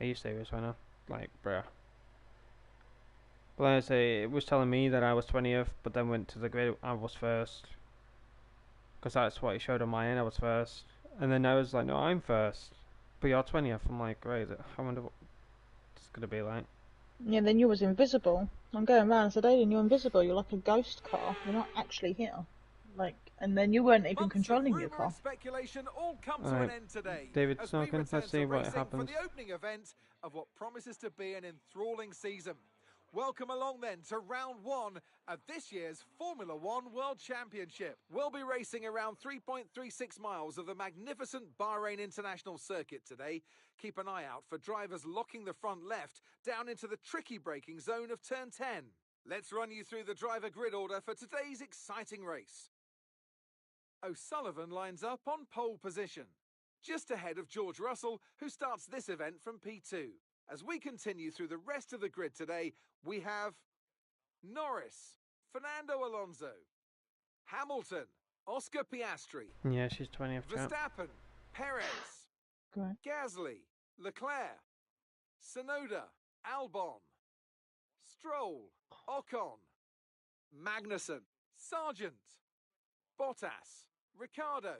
Are you serious right now? Like, bruh. But like I say, it was telling me that I was 20th, but then went to the grid, I was first. Because that's what it showed on my end, I was first. And then I was like, no, I'm first. But you're 20th. I'm like, great, I wonder what it's going to be like. Yeah, then you was invisible. I'm going around and said, Aidan, you're invisible. You're like a ghost car. You're not actually here. And then you weren't even controlling your car. Speculation all come to Alright, an end today. David as we Snowden, return let's see to what racing happens. for the opening event of what promises to be an enthralling season. Welcome along then to round one of this year's Formula One World Championship. We'll be racing around 3.36 miles of the magnificent Bahrain International Circuit today. Keep an eye out for drivers locking the front left down into the tricky braking zone of turn 10. Let's run you through the driver grid order for today's exciting race. O'Sullivan lines up on pole position, just ahead of George Russell, who starts this event from P2. As we continue through the rest of the grid today, we have Norris, Fernando Alonso, Hamilton, Oscar Piastri, Yeah, she's 20th, chat. Verstappen, Perez, Great. Gasly, Leclerc, Sonoda, Albon, Stroll, Ocon, Magnussen, Sargent, Bottas, Ricciardo,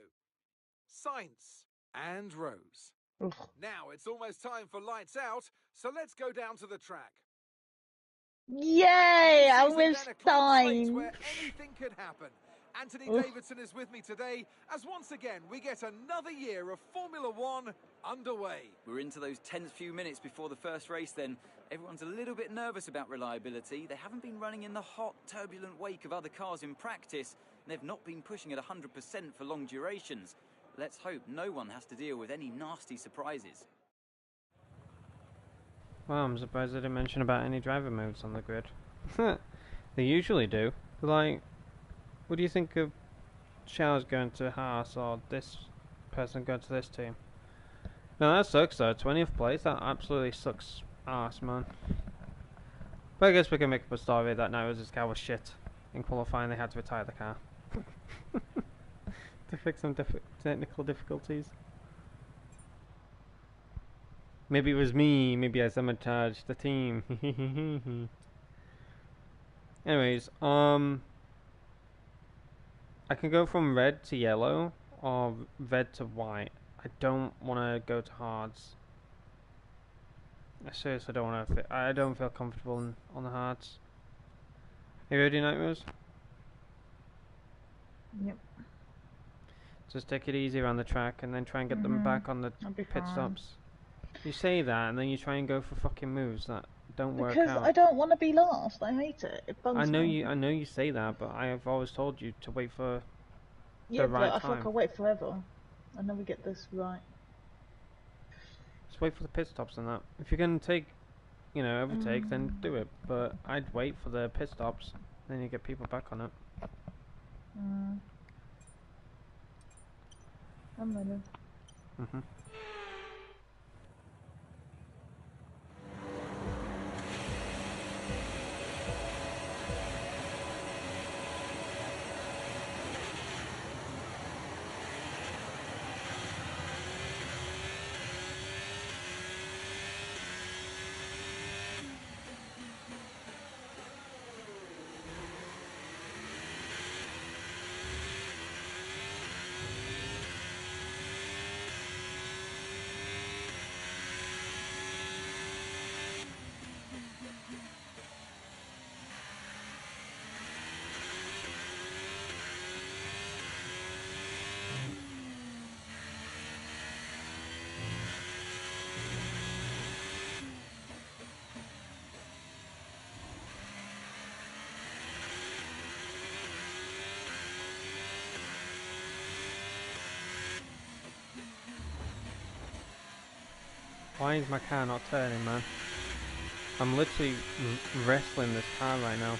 Sainz, and Rose. Ugh. Now it's almost time for lights out, so let's go down to the track. Yay! I'm Season with then a close race Stein. where anything could happen. Anthony Ugh. Davidson is with me today as once again we get another year of Formula One underway. We're into those tense few minutes before the first race then. Everyone's a little bit nervous about reliability. They haven't been running in the hot, turbulent wake of other cars in practice, and they've not been pushing at 100% for long durations. Let's hope no one has to deal with any nasty surprises. Well, I'm surprised they didn't mention about any driver moves on the grid. They usually do. Like, what do you think of Charles going to Haas or this person going to this team? No, that sucks though. 20th place, that absolutely sucks ass, man. But I guess we can make up a story that NightRose's car was shit. In qualifying, they had to retire the car. To fix some technical difficulties. Maybe it was me, maybe I sabotaged the team. Anyways, I can go from red to yellow or red to white. I don't want to go to hards. I seriously don't want to. I don't feel comfortable on the hards. Are you ready, NightRose? Yep. Just take it easy around the track and then try and get them back on the I'll be pit fine. stops. You say that and then you try and go for fucking moves that don't work Because out. I don't want to be last. I hate it. It bugs I know me. I know you say that, but I have always told you to wait for Yeah, the but right I feel like time. I'll wait forever. I never get this right. Just wait for the pit stops and that. If you're gonna take, overtake, then do it. But I'd wait for the pit stops, then you get people back on it. I'm ready. Mhm. Why is my car not turning, man? I'm literally wrestling this car right now.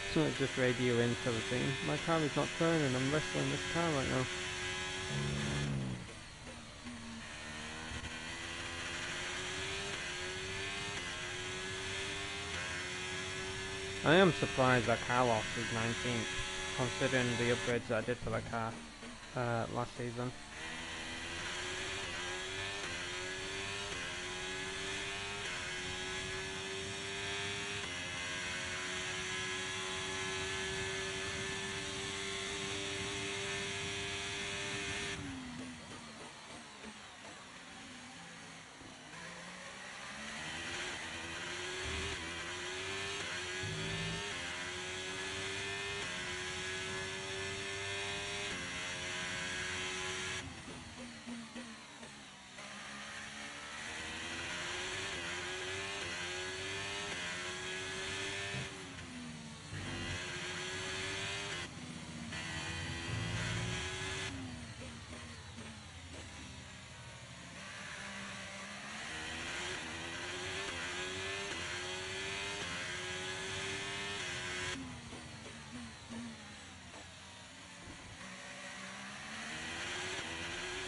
It's not just radio into the thing. My car is not turning. I'm wrestling this car right now. I am surprised that Carlos is 19th, considering the upgrades that I did for that car last season.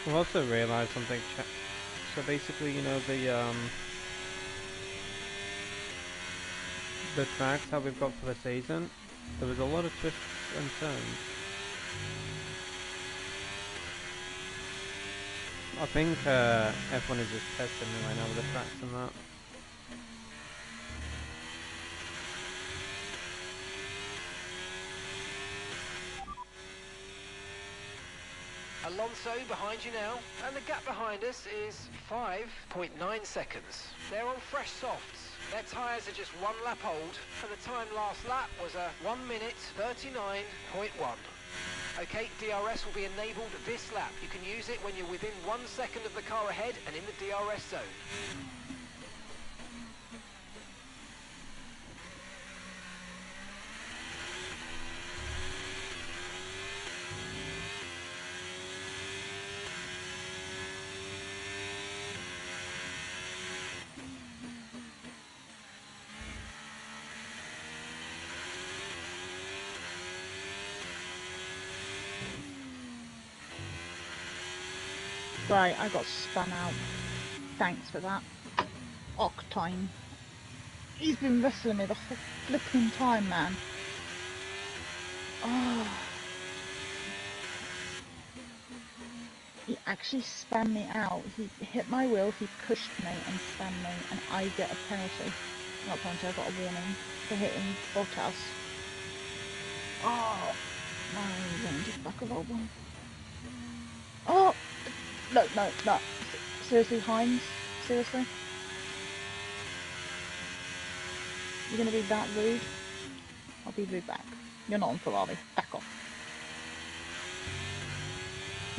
I've also realised something. So basically, you know, the tracks that we've got for the season, there was a lot of twists and turns. I think F1 is just testing me right now with the tracks and that. Alonso behind you now, and the gap behind us is 5.9 seconds. They're on fresh softs. Their tyres are just one lap old, and the time last lap was a 1 minute 39.1. Okay, DRS will be enabled this lap. You can use it when you're within 1 second of the car ahead and in the DRS zone. Right, I got spun out. Thanks for that. Octane. He's been wrestling me the whole flipping time, man. Oh. He actually spun me out. He hit my wheel, he pushed me and spun me, and I get a penalty. Not a penalty, I got a warning for hitting Bottas. Oh, no, he's going to back of old one. Oh! No. Seriously, Hines? Seriously? You're going to be that rude? I'll be rude back. You're not on Ferrari. Back off.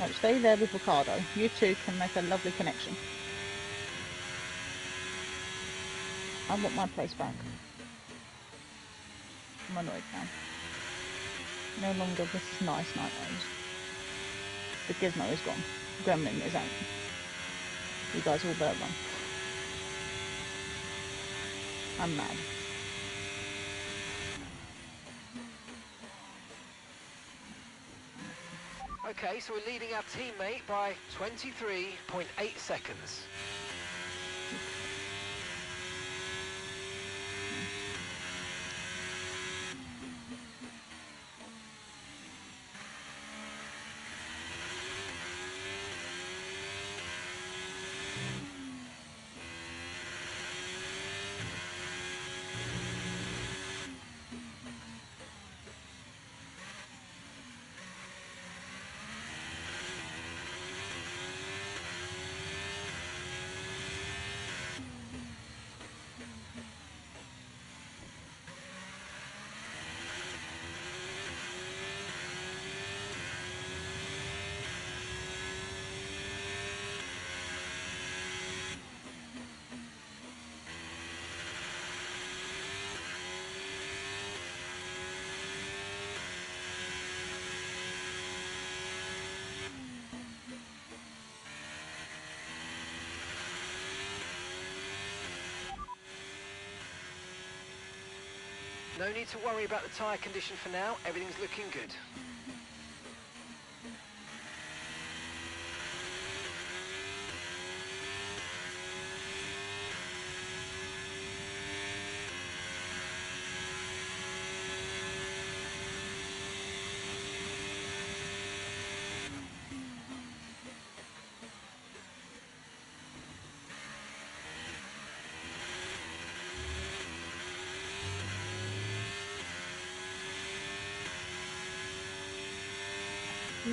No, stay there with Ricardo. You two can make a lovely connection. I want my place back. I'm annoyed now. No longer this is nice NightRose. The gizmo is gone. Gremlin is out. You guys all better run. I'm mad. Okay, so we're leading our teammate by 23.8 seconds. No need to worry about the tyre condition for now. Everything's looking good.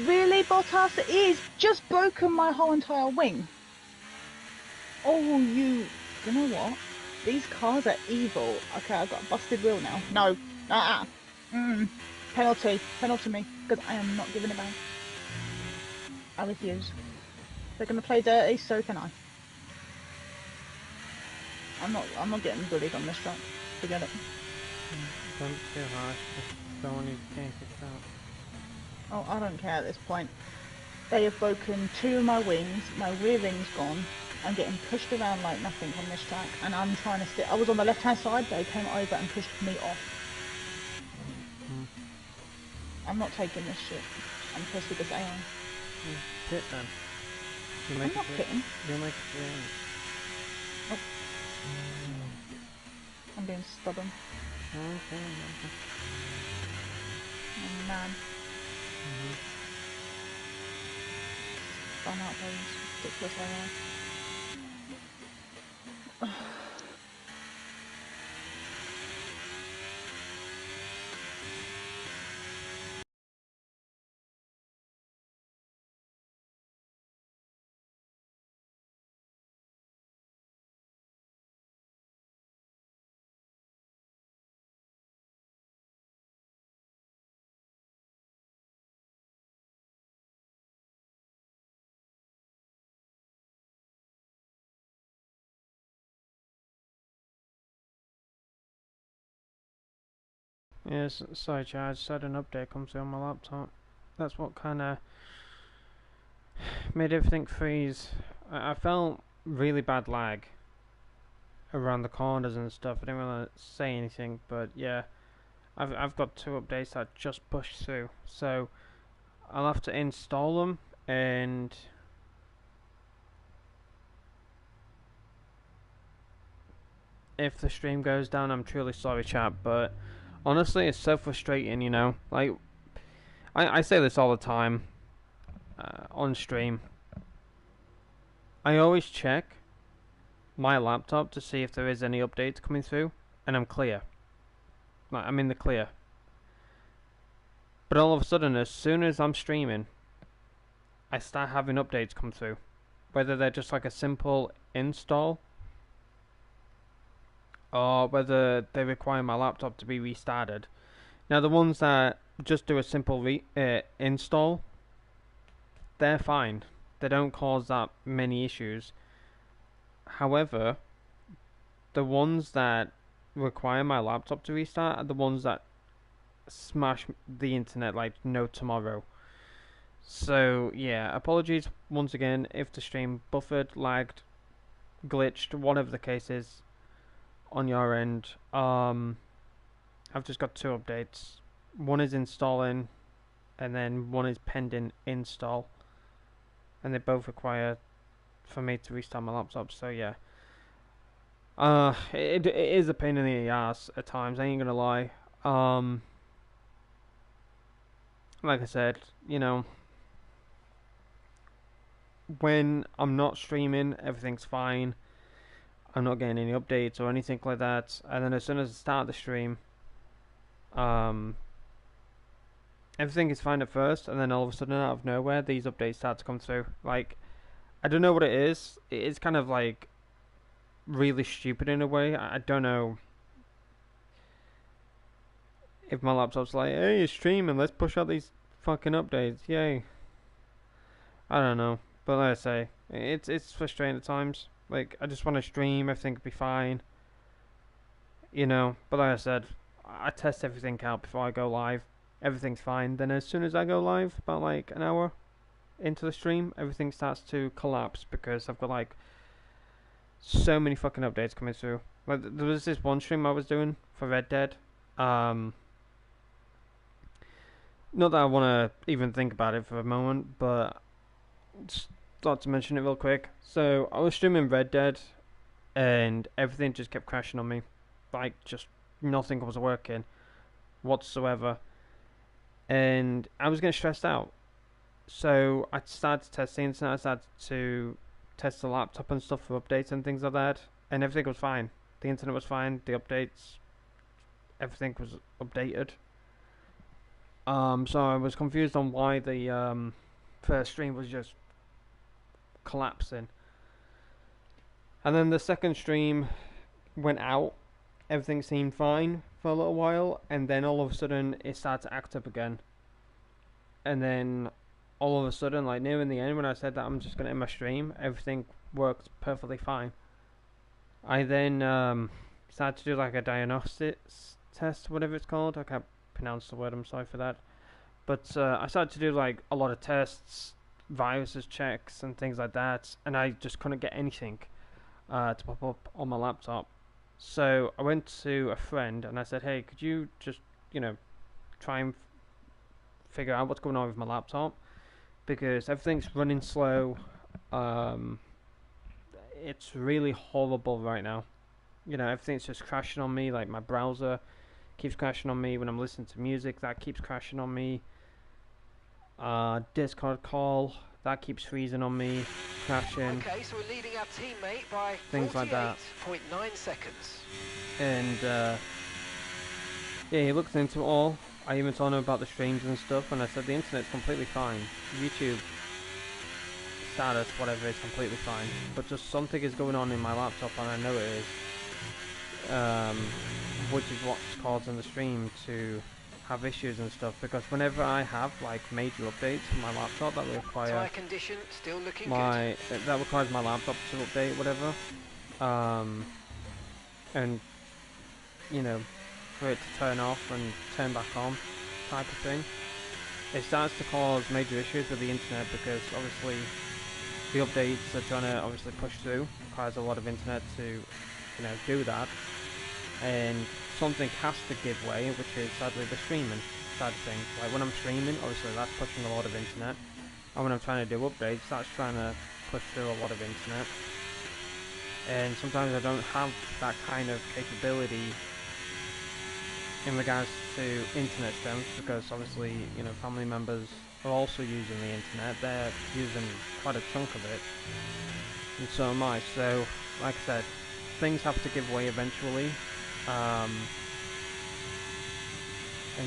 Really, Bottas? He's just broken my whole entire wing. Oh, you know what? These cars are evil. Okay, I've got a busted wheel now. No. Penalty me, because I am not giving it back. I refuse. They're gonna play dirty, so can I. I'm not getting bullied on this track. Forget it. Don't feel harsh. Just don't want you to get kicked out. Oh, I don't care at this point. They have broken 2 of my wings. My rear wing's gone. I'm getting pushed around like nothing on this track, and I'm trying to stick. I was on the left-hand side. They came over and pushed me off. I'm not taking this shit. I'm pissed with this AI. Pit then. I'm not pitting. You'll make it to the end. Nope. I'm being stubborn. Okay. Oh man. Spun out those ridiculous AI. Yes, sorry, Chad. I just had an update come through on my laptop. That's what kind of made everything freeze. I felt really bad lag around the corners and stuff. I didn't really say anything, but yeah, I've got 2 updates that just pushed through, so I'll have to install them. And if the stream goes down, I'm truly sorry, chat, but honestly, it's so frustrating, you know. Like, I say this all the time on stream. I always check my laptop to see if there is any updates coming through, and I'm clear. Like, I'm in the clear. But all of a sudden, as soon as I'm streaming, I start having updates come through. Whether they're just like a simple install, or whether they require my laptop to be restarted. Now, the ones that just do a simple install, they're fine. They don't cause that many issues. However, the ones that require my laptop to restart are the ones that smash the internet like no tomorrow. So, yeah, apologies once again if the stream buffered, lagged, glitched, whatever the case is on your end. I've just got 2 updates. One is installing, and then one is pending install, and they both require for me to restart my laptop. So yeah, it is a pain in the ass at times. I ain't gonna lie. Like I said, you know, when I'm not streaming, everything's fine. I'm not getting any updates or anything like that. And then as soon as I start the stream, everything is fine at first, and then all of a sudden, out of nowhere, these updates start to come through. Like, I don't know what it is. It's kind of like really stupid in a way. I don't know if my laptop's like, hey, you're streaming, let's push out these fucking updates, yay. I don't know, but like I say, it's frustrating at times. Like, I just want to stream, everything could be fine, you know. But like I said, I test everything out before I go live. Everything's fine. Then as soon as I go live, about like an hour into the stream, everything starts to collapse because I've got like so many fucking updates coming through. Like, there was this one stream I was doing for Red Dead, Not that I want to even think about it for a moment, but just thought to mention it real quick. So I was streaming Red Dead, and everything just kept crashing on me. Like, just nothing was working whatsoever. And I was getting stressed out. So I started to test the internet. I started to test the laptop and stuff for updates and things like that. And everything was fine. The internet was fine. The updates, everything was updated. So I was confused on why the first stream was just collapsing. And then the second stream went out. Everything seemed fine for a little while, and then all of a sudden it started to act up again. And then all of a sudden, like near in the end, when I said that I'm just gonna end my stream, everything worked perfectly fine. I then started to do like a diagnostics test, whatever it's called. I can't pronounce the word. I'm sorry for that. But I started to do like a lot of tests, viruses checks, and things like that, and I just couldn't get anything to pop up on my laptop. So I went to a friend and I said, "Hey, could you just, try and figure out what's going on with my laptop, because everything's running slow. It's really horrible right now. Everything's just crashing on me. Like my browser keeps crashing on me when I'm listening to music. That keeps crashing on me. Discord call, that keeps freezing on me, crashing. Okay, so we're leading our teammate by things like that. 48.9 seconds. And yeah, he looked into it all. I even told him about the streams and stuff, and I said the internet's completely fine. YouTube status, whatever, is completely fine. But just something is going on in my laptop, and I know it is. Which is what's causing the stream to have issues and stuff, because whenever I have like major updates for my laptop that require tire condition still looking that requires my laptop to update, whatever, and for it to turn off and turn back on type of thing, it starts to cause major issues with the internet, because obviously the updates are trying to obviously push through, requires a lot of internet to do that, and something has to give way, which is sadly the streaming side of things. Like when I'm streaming, obviously that's pushing a lot of internet, and when I'm trying to do updates, that's trying to push through a lot of internet. And sometimes I don't have that kind of capability in regards to internet strength, because obviously family members are also using the internet. They're using quite a chunk of it, and so am I. So like I said, things have to give way eventually. And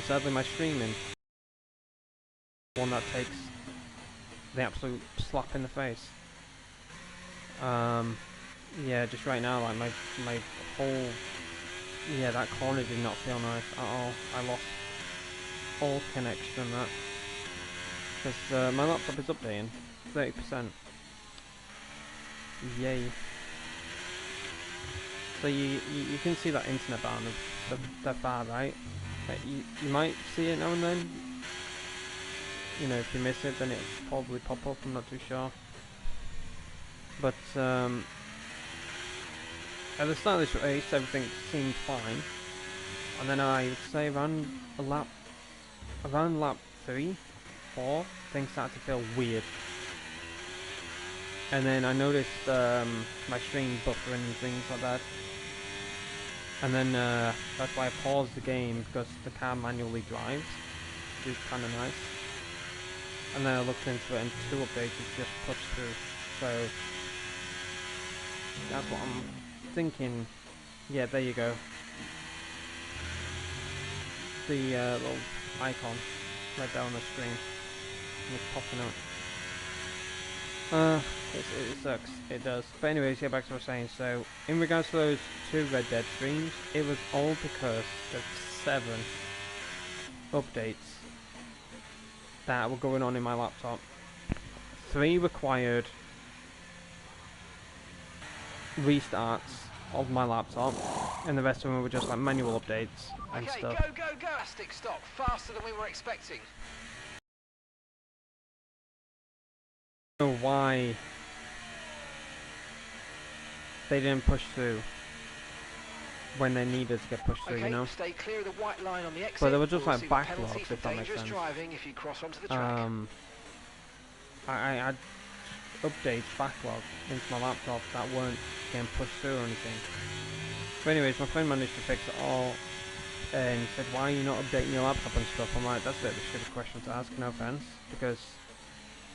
sadly my streaming, one that takes the absolute slap in the face. Yeah, just right now, like my whole, that corner did not feel nice at all. I lost all connection and that, because my laptop is updating 30%. Yay. So you can see that internet bar on the far right. You might see it now and then. If you miss it, then it'll probably pop up. I'm not too sure. But at the start of this race, everything seemed fine, and then I would say around lap 3, 4, things started to feel weird. And then I noticed my stream buffering and things like that. And then that's why I paused the game, because the car manually drives, which is kind of nice. And then I looked into it, and 2 updates just pushed through. So that's what I'm thinking. Yeah, there you go. The little icon right there on the screen, and it's popping up. It sucks, it does. But anyways, yeah, back to what I was saying. So, in regards to those 2 Red Dead streams, it was all because of 7 updates that were going on in my laptop. 3 required restarts of my laptop, and the rest of them were just like manual updates and okay, stuff. go! Elastic stop, faster than we were expecting. I don't know why they didn't push through. when they needed to get pushed through, Okay, you know. stay clear of the white line on the exit. But they were just We'll like receive a penalty backlogs, for if that makes dangerous sense. driving if you cross onto the track. I had updates backlog into my laptop that weren't getting pushed through or anything. But anyways, my friend managed to fix it all, and he said, "Why are you not updating your laptop and stuff?" I'm like, that's a bit of a stupid question to ask, no offense, because,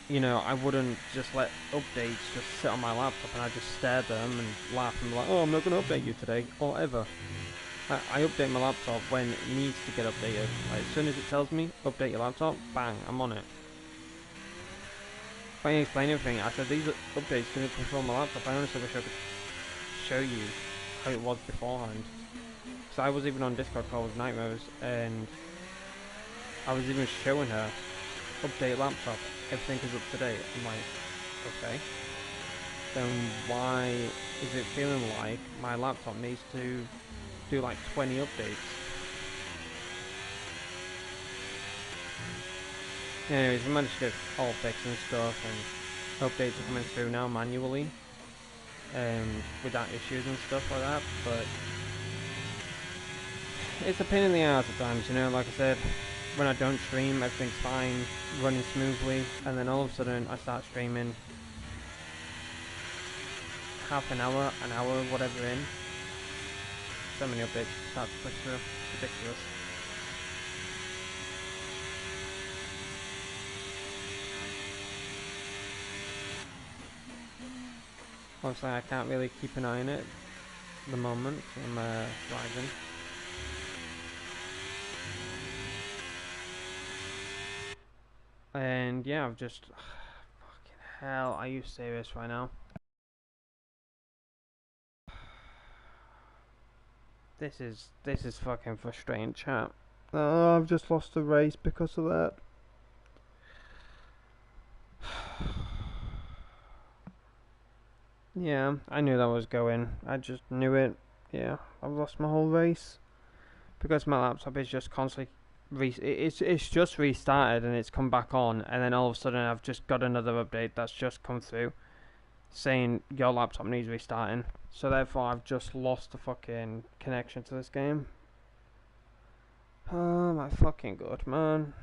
you know, I wouldn't just let updates just sit on my laptop and I just stare at them and laugh and be like, "Oh, I'm not going to update you today," or ever. I update my laptop when it needs to get updated. Like, as soon as it tells me, update your laptop, bang, I'm on it. If I explain everything, I said, these updates didn't come from my laptop. I honestly wish I could show you how it was beforehand. So I was even on Discord call with NightRose, and I was even showing her, update laptop, everything is up to date. I'm like, okay. Then why is it feeling like my laptop needs to do like 20 updates? Anyways, we managed to get all fixed and stuff, and updates are coming through now manually, without issues and stuff like that, but it's a pain in the ass at times, you know. Like I said, when I don't stream, everything's fine, running smoothly, and then all of a sudden I start streaming half an hour, whatever in, so many updates start to push through. It's ridiculous. Obviously I can't really keep an eye on it at the moment, I'm driving. And yeah, I've just, fucking hell, are you serious right now? This is fucking frustrating, chat. Oh, I've just lost the race because of that. Yeah, I knew that was going. I just knew it. Yeah, I've lost my whole race because my laptop is just constantly it's just restarted and it's come back on, and then all of a sudden I've just got another update that's just come through saying your laptop needs restarting. So therefore I've just lost the fucking connection to this game. Oh my fucking god, man.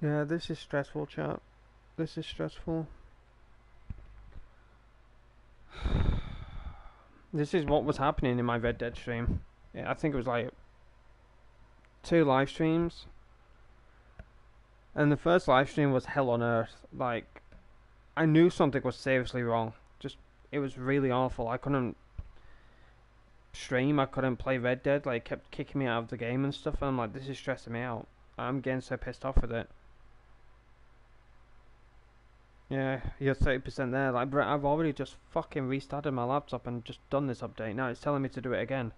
Yeah, this is stressful, chat. This is stressful. This is what was happening in my Red Dead stream. Yeah, I think it was like 2 live streams. And the first live stream was hell on earth. Like, I knew something was seriously wrong. Just, it was really awful. I couldn't stream, I couldn't play Red Dead. Like, it kept kicking me out of the game and stuff. And I'm like, this is stressing me out. I'm getting so pissed off with it. Yeah, you're 30% there. Like, Brett, I've already just fucking restarted my laptop and just done this update. Now it's telling me to do it again.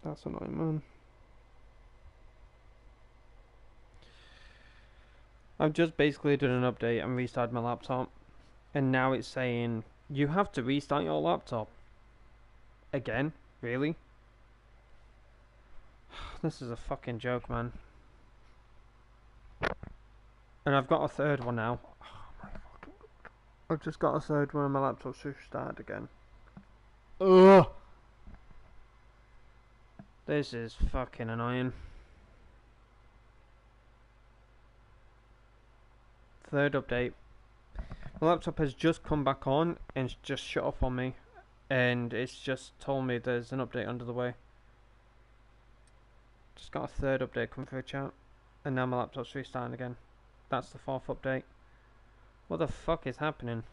That's annoying, man. I've just basically done an update and restarted my laptop. And now it's saying, you have to restart your laptop. Again? Really? This is a fucking joke, man. And I've got a third one now. I've just got a third one and my laptop's restarted again. Ugh! This is fucking annoying. Third update. My laptop has just come back on and it's just shut off on me. And it's just told me there's an update under the way. Just got a third update come through, chat. And now my laptop's restarting again. That's the 4th update. What the fuck is happening?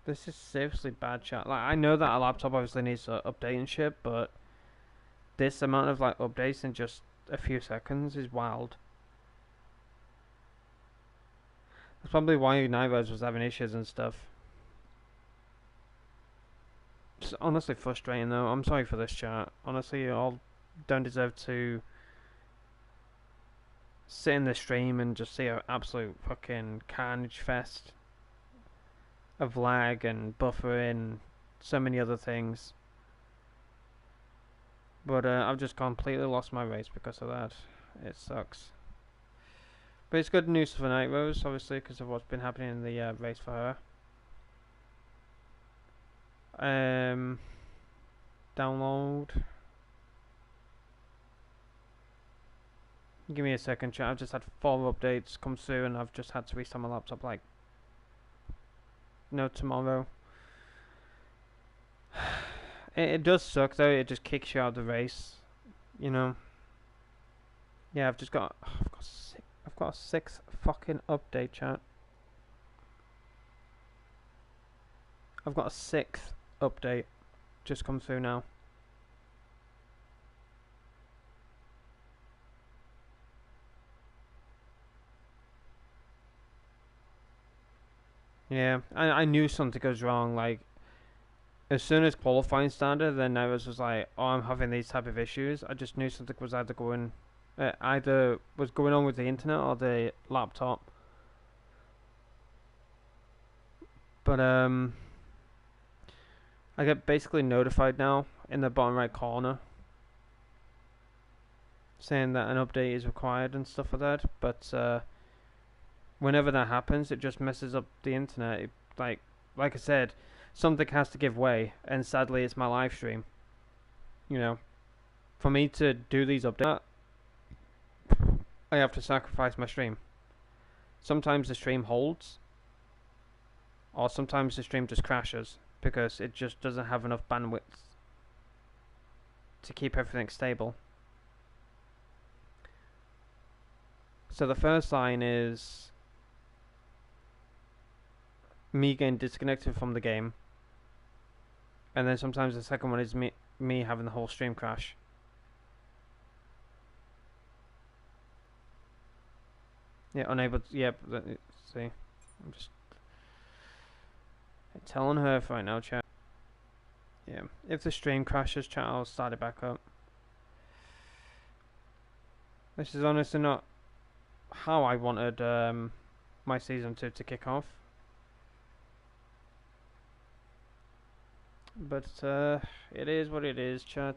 This is seriously bad, chat. Like, I know that a laptop obviously needs to update and shit, but this amount of like updates in just a few seconds is wild. That's probably why NightRose was having issues and stuff. It's honestly frustrating though. I'm sorry for this, chat. Honestly, you all don't deserve to sit in the stream and just see an absolute fucking carnage fest of lag and buffering, so many other things. But I've just completely lost my race because of that. It sucks. But it's good news for NightRose, obviously, because of what's been happening in the race for her. Download. Give me a second, chat. I've just had 4 updates come through and I've just had to restart my laptop like no tomorrow. It does suck though, it just kicks you out of the race, you know. Yeah, I've got a 6th fucking update, chat. I've got a 6th update just come through now. Yeah, I knew something goes wrong. Like, as soon as qualifying started, then NightRose was like, "Oh, I'm having these type of issues." I just knew something was either going on with the internet or the laptop. But I get basically notified now in the bottom right corner, saying that an update is required and stuff like that. But whenever that happens, it just messes up the internet. Like I said, something has to give way, and sadly, it's my live stream. You know, for me to do these updates, I have to sacrifice my stream. Sometimes the stream holds, or sometimes the stream just crashes because it just doesn't have enough bandwidth to keep everything stable. So the first line is me getting disconnected from the game, and then sometimes the second one is me having the whole stream crash. Yeah, unable to, yep, see, I'm just telling her right now, chat. Yeah, if the stream crashes, chat, I'll start it back up. This is honestly not how I wanted my season 2 to kick off. But it is what it is, chat.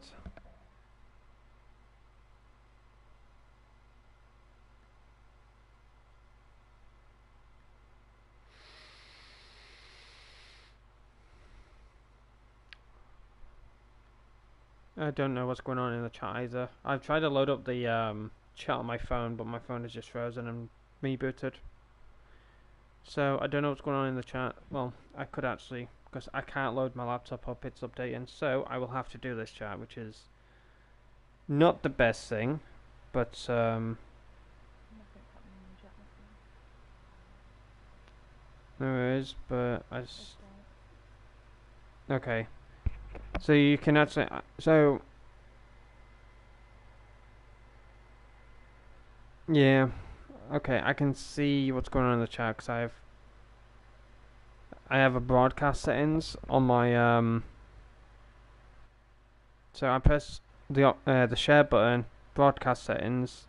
I don't know what's going on in the chat either. I've tried to load up the chat on my phone, but my phone is just frozen and rebooted. So I don't know what's going on in the chat. Well, I could actually, because I can't load my laptop up, it's updating. So I will have to do this chat, which is not the best thing, but there is, but okay. So you can actually, yeah, okay, I can see what's going on in the chat because I have a broadcast settings on my so I press the share button, broadcast settings,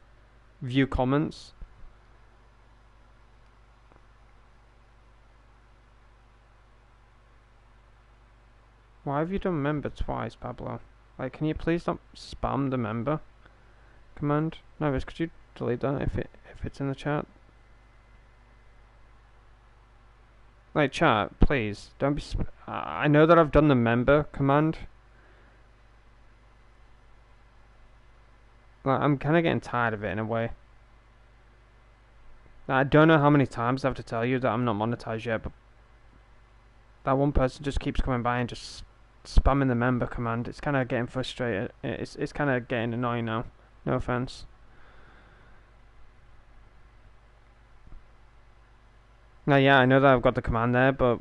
view comments. Why have you done member twice, Pablo? Like, can you please not spam the member command? No, could you delete that if it's in the chat? Like, chat, please don't be. I know that I've done the member command. Like, I'm kind of getting tired of it in a way. I don't know how many times I have to tell you that I'm not monetized yet, but that one person just keeps coming by and just spamming the member command. It's kind of getting frustrated. It's kind of getting annoying now. No offense. Now, yeah, I know that I've got the command there, but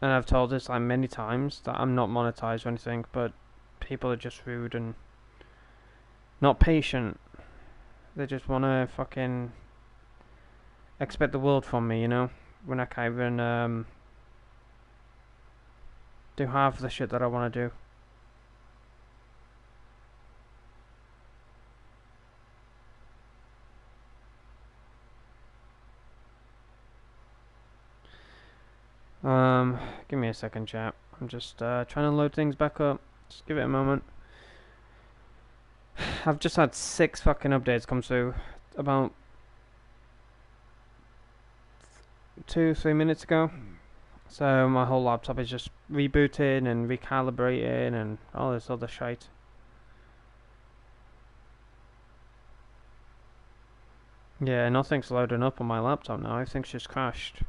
and I've told this like many times that I'm not monetized or anything, but people are just rude and not patient. They just want to fucking expect the world from me, you know, when I can't even do half the shit that I want to do. Give me a second, chat. I'm just trying to load things back up. Just give it a moment. I've just had 6 fucking updates come through about 2-3 minutes ago. So my whole laptop is just rebooting and recalibrating and all this other shite. Yeah, nothing's loading up on my laptop now. Everything's just crashed.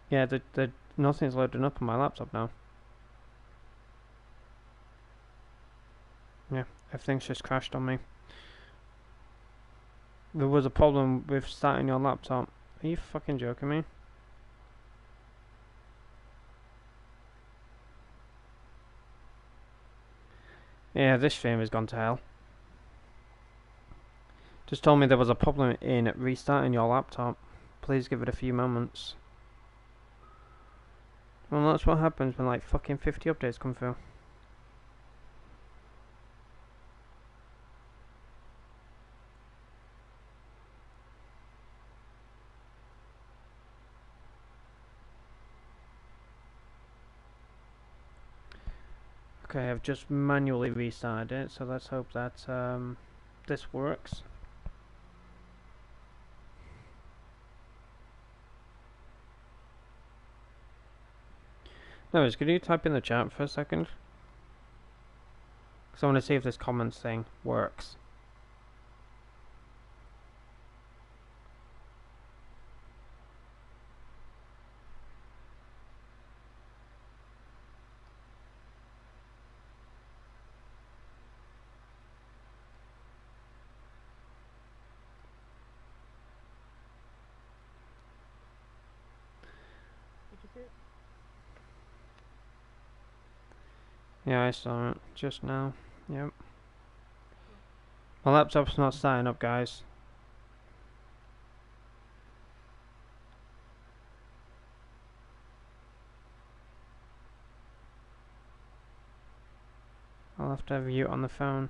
Yeah, nothing's loading up on my laptop now. Yeah, everything's just crashed on me. There was a problem with starting your laptop. Are you fucking joking me? Yeah, this stream has gone to hell. Just told me there was a problem in restarting your laptop. Please give it a few moments. Well, that's what happens when like fucking 50 updates come through. Okay, I've just manually restarted it, so let's hope that this works. No, could you type in the chat for a second? Because I want to see if this comments thing works. Yeah, I saw it just now. Yep. My laptop's not starting up, guys. I'll have to have you on the phone.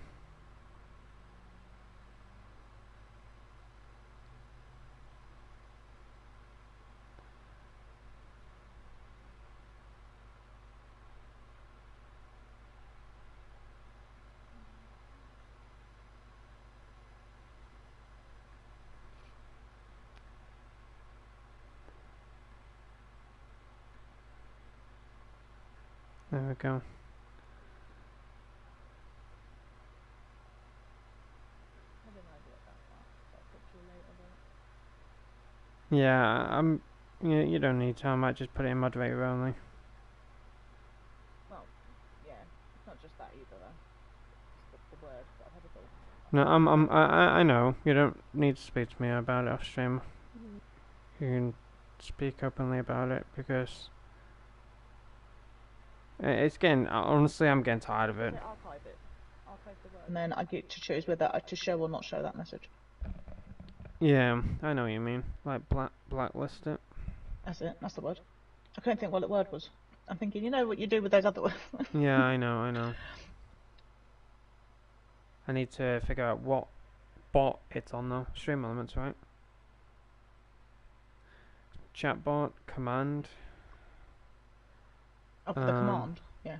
There we go. Yeah, you don't need to. I might just put it in moderator only. Well, yeah, it's not just that either though. It's the word that I've had a thought. No, I know. You don't need to speak to me about it off stream. You can speak openly about it because it's getting. Honestly, I'm getting tired of it. Okay, archive it. Archive the word. And then I get to choose whether to show or not show that message. Yeah, I know what you mean. Like blacklist it. That's it. That's the word. I couldn't think what the word was. I'm thinking, you know what you do with those other words. Yeah, I know. I need to figure out what bot it's on though. Stream Elements, right? Chatbot, command. Oh, for the command, yeah.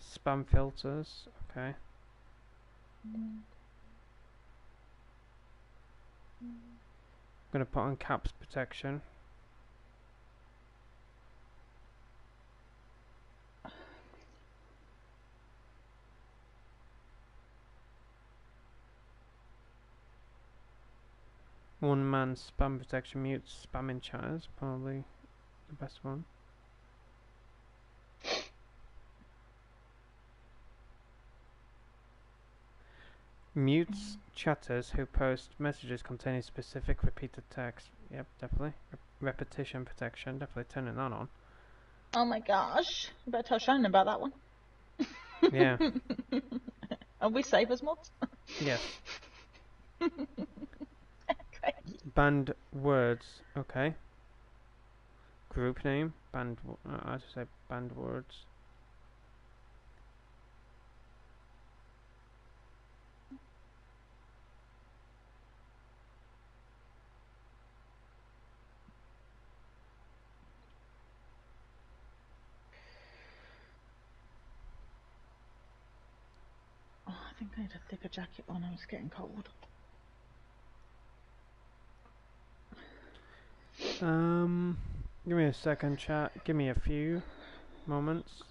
Spam filters, okay. I'm gonna put on caps protection. One man spam protection mutes spamming chatters, probably the best one. Mutes chatters who post messages containing specific repeated text. Yep, definitely. Repetition protection, definitely turning that on. Oh my gosh. You better tell Shannon about that one. Yeah. Are we safe as mods? Yes. Okay. Banned words, okay. Group name, I just say banned words. think I need a thicker jacket on. It's getting cold. Give me a second, chat. Give me a few moments.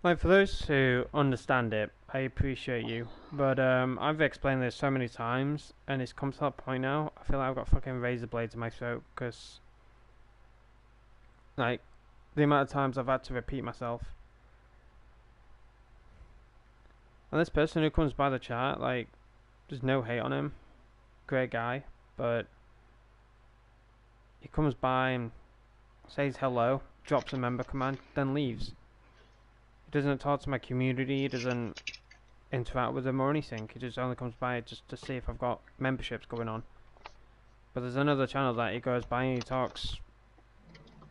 Like, for those who understand it, I appreciate you. But I've explained this so many times, and it's come to that point now. I feel like I've got fucking razor blades in my throat, because, like, the amount of times I've had to repeat myself. And this person who comes by the chat, like, there's no hate on him. Great guy, but he comes by and says hello, drops a member command, then leaves. He doesn't talk to my community, he doesn't interact with them or anything. He just only comes by just to see if I've got memberships going on. But there's another channel that he goes by and he talks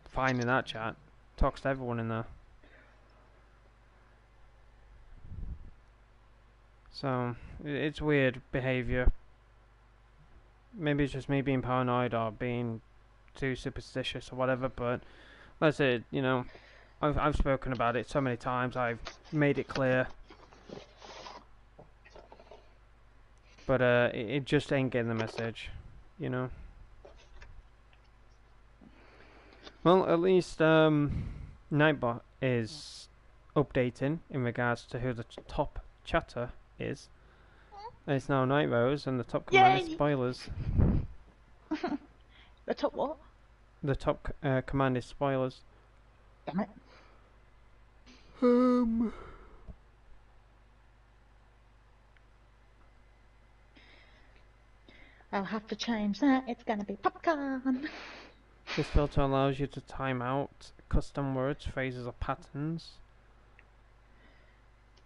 fine in that chat. Talks to everyone in there. So, it's weird behaviour. Maybe it's just me being paranoid or being too superstitious or whatever, but that's it, you know. I've spoken about it so many times, I've made it clear. But it just ain't getting the message, you know. Well, at least Nightbot is updating in regards to who the top chatter is. And it's now NightRose, and the top command is spoilers. The top what? The top command is spoilers. Damn it. I'll have to change that. It's gonna be popcorn. This filter allows you to time out custom words, phrases, or patterns.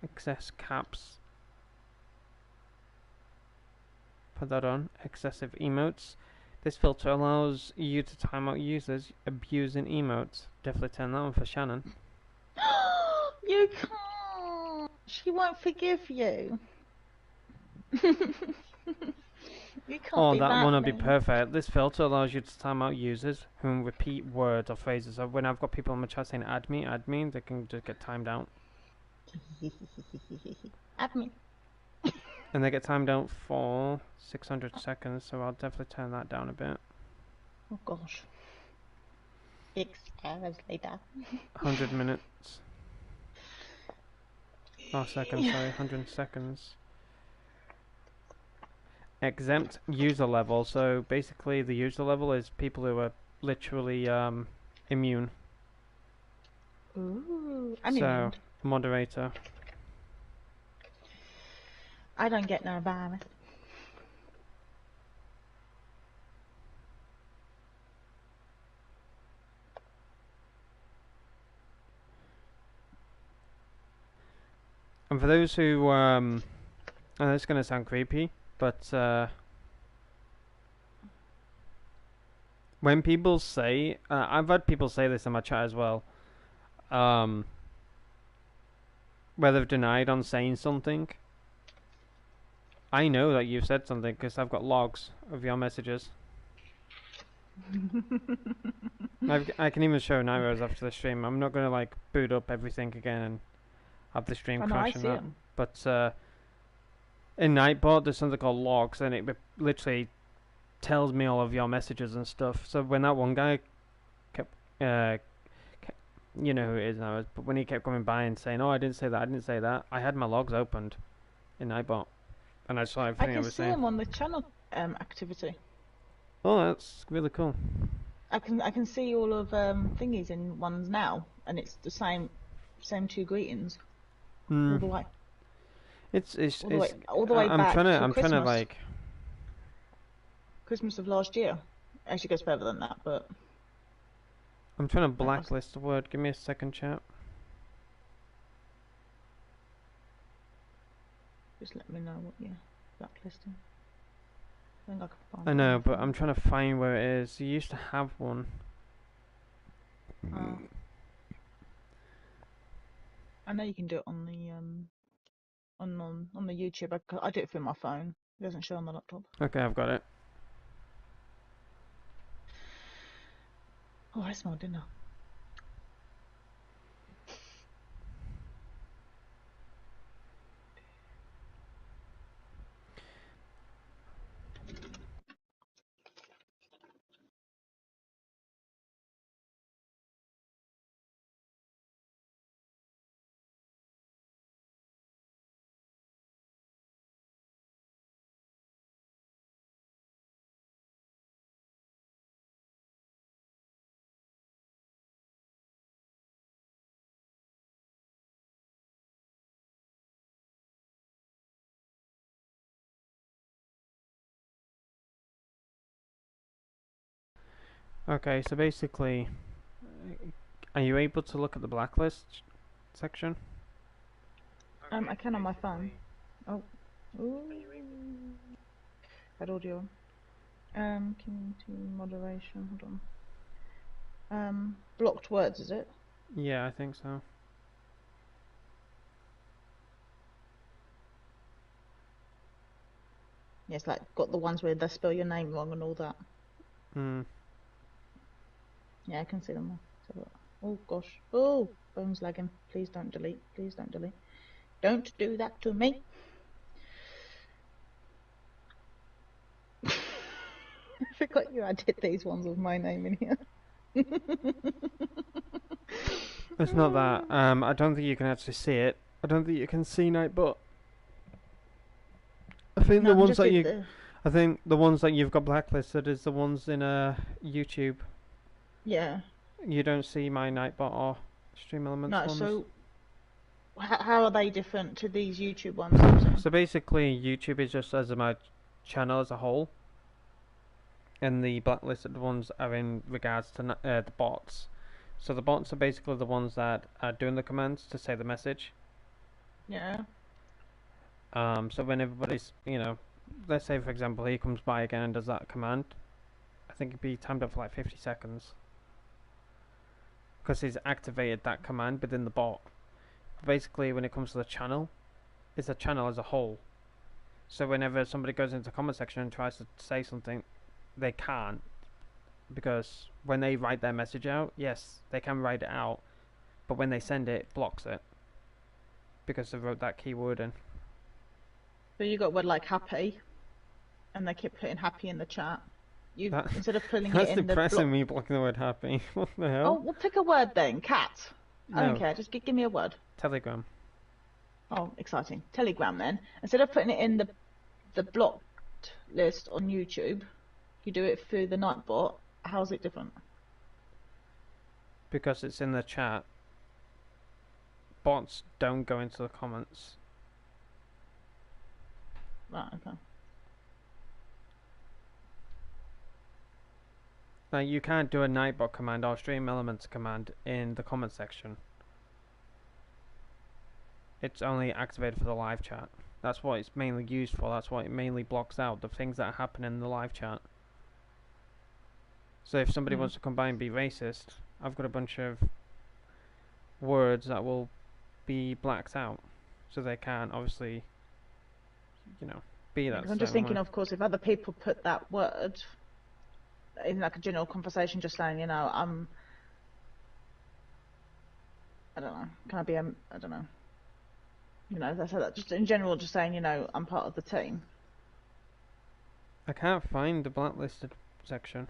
Excess caps. Put that on. Excessive emotes. This filter allows you to time out users abusing emotes. Definitely turn that on for Shannon. You can't. She won't forgive you. You can't Oh, be that one would be mean. perfect. This filter allows you to time out users who repeat words or phrases. So when I've got people in my chat saying add me, they can just get timed out. Add me. And they get timed out for 600 seconds, so I'll definitely turn that down a bit. Oh gosh. 6 hours later. 100 minutes. Oh, seconds, sorry, 100 seconds. Exempt user level, so basically the user level is people who are literally immune. Ooh, I'm so, immune. Moderator. I don't get no virus. And for those who, and it's going to sound creepy, but when people say, I've had people say this in my chat as well, where they've denied on saying something. I know that you've said something because I've got logs of your messages. I can even show NightRose after the stream. I'm not going to like boot up everything again and have the stream crash and that. But in Nightbot there's something called logs, and it literally tells me all of your messages and stuff. So when that one guy kept you know who it is now, but when he kept coming by and saying, "Oh, I didn't say that," I had my logs opened in Nightbot, and I saw everything I was saying. I can see him on the channel activity. Oh, that's really cool. I can see all of thingies in ones now, and it's the same two greetings all the way. It's all the way back. I'm trying to like Christmas of last year. Actually goes further than that, but I'm trying to blacklist the word. Give me a second, chat. Just let me know what you're blacklisting. I think I can find I know, but I'm trying to find where it is. You used to have one. I know you can do it on the on the YouTube. I do it through my phone. It doesn't show on the laptop. Okay, I've got it. Oh, I smell dinner. Okay, so basically, are you able to look at the blacklist section? I can on my phone. Oh. Ooh. Had audio on. Community moderation. Hold on. Blocked words, is it? Yeah, I think so. Yeah, it's like got the ones where they spell your name wrong and all that. Hmm. Yeah, I can see them all. Oh gosh. Oh, phone's lagging. Please don't delete. Please don't delete. Don't do that to me. I forgot you added these ones with my name in here. It's not that. I don't think you can actually see it. I don't think you can see Nightbot. I think No, the I ones just that did you, the... I think the ones that you've got blacklisted is the ones in YouTube. Yeah. You don't see my Nightbot or Stream Elements No, ones. so how are they different to these YouTube ones? So basically, YouTube is just as my channel as a whole, and the blacklisted ones are in regards to the bots. So the bots are basically the ones that are doing the commands to say the message. Yeah. So when everybody's, let's say for example he comes by again and does that command, I think it'd be timed up for like 50 seconds. Because he's activated that command within the bot. But basically when it comes to the channel, it's a channel as a whole. So whenever somebody goes into the comment section and tries to say something, they can't. Because when they write their message out, yes, they can write it out. But when they send it, it blocks it. Because they wrote that keyword in. So you got word like happy, and they keep putting happy in the chat. You instead of putting it That's in the depressing, me blocking the word happy. What the hell? Oh, well, pick a word then. Cat. I don't No. care. Just give me a word. Telegram. Oh, exciting. Telegram then. Instead of putting it in the blocked list on YouTube, you do it through the Nightbot. How's it different? Because it's in the chat. Bots don't go into the comments. Right, okay. Now you can't do a Nightbot command or Stream Elements command in the comment section. It's only activated for the live chat. That's what it's mainly used for. That's what it mainly blocks out, the things that happen in the live chat. So if somebody wants to come by and be racist, I've got a bunch of words that will be blacked out. So they can't obviously, be that. I'm just thinking, of course, if other people put that word in like a general conversation, just saying, I don't know, can I be I don't know. That's that. Just in general, just saying, I'm part of the team. I can't find the blacklisted section.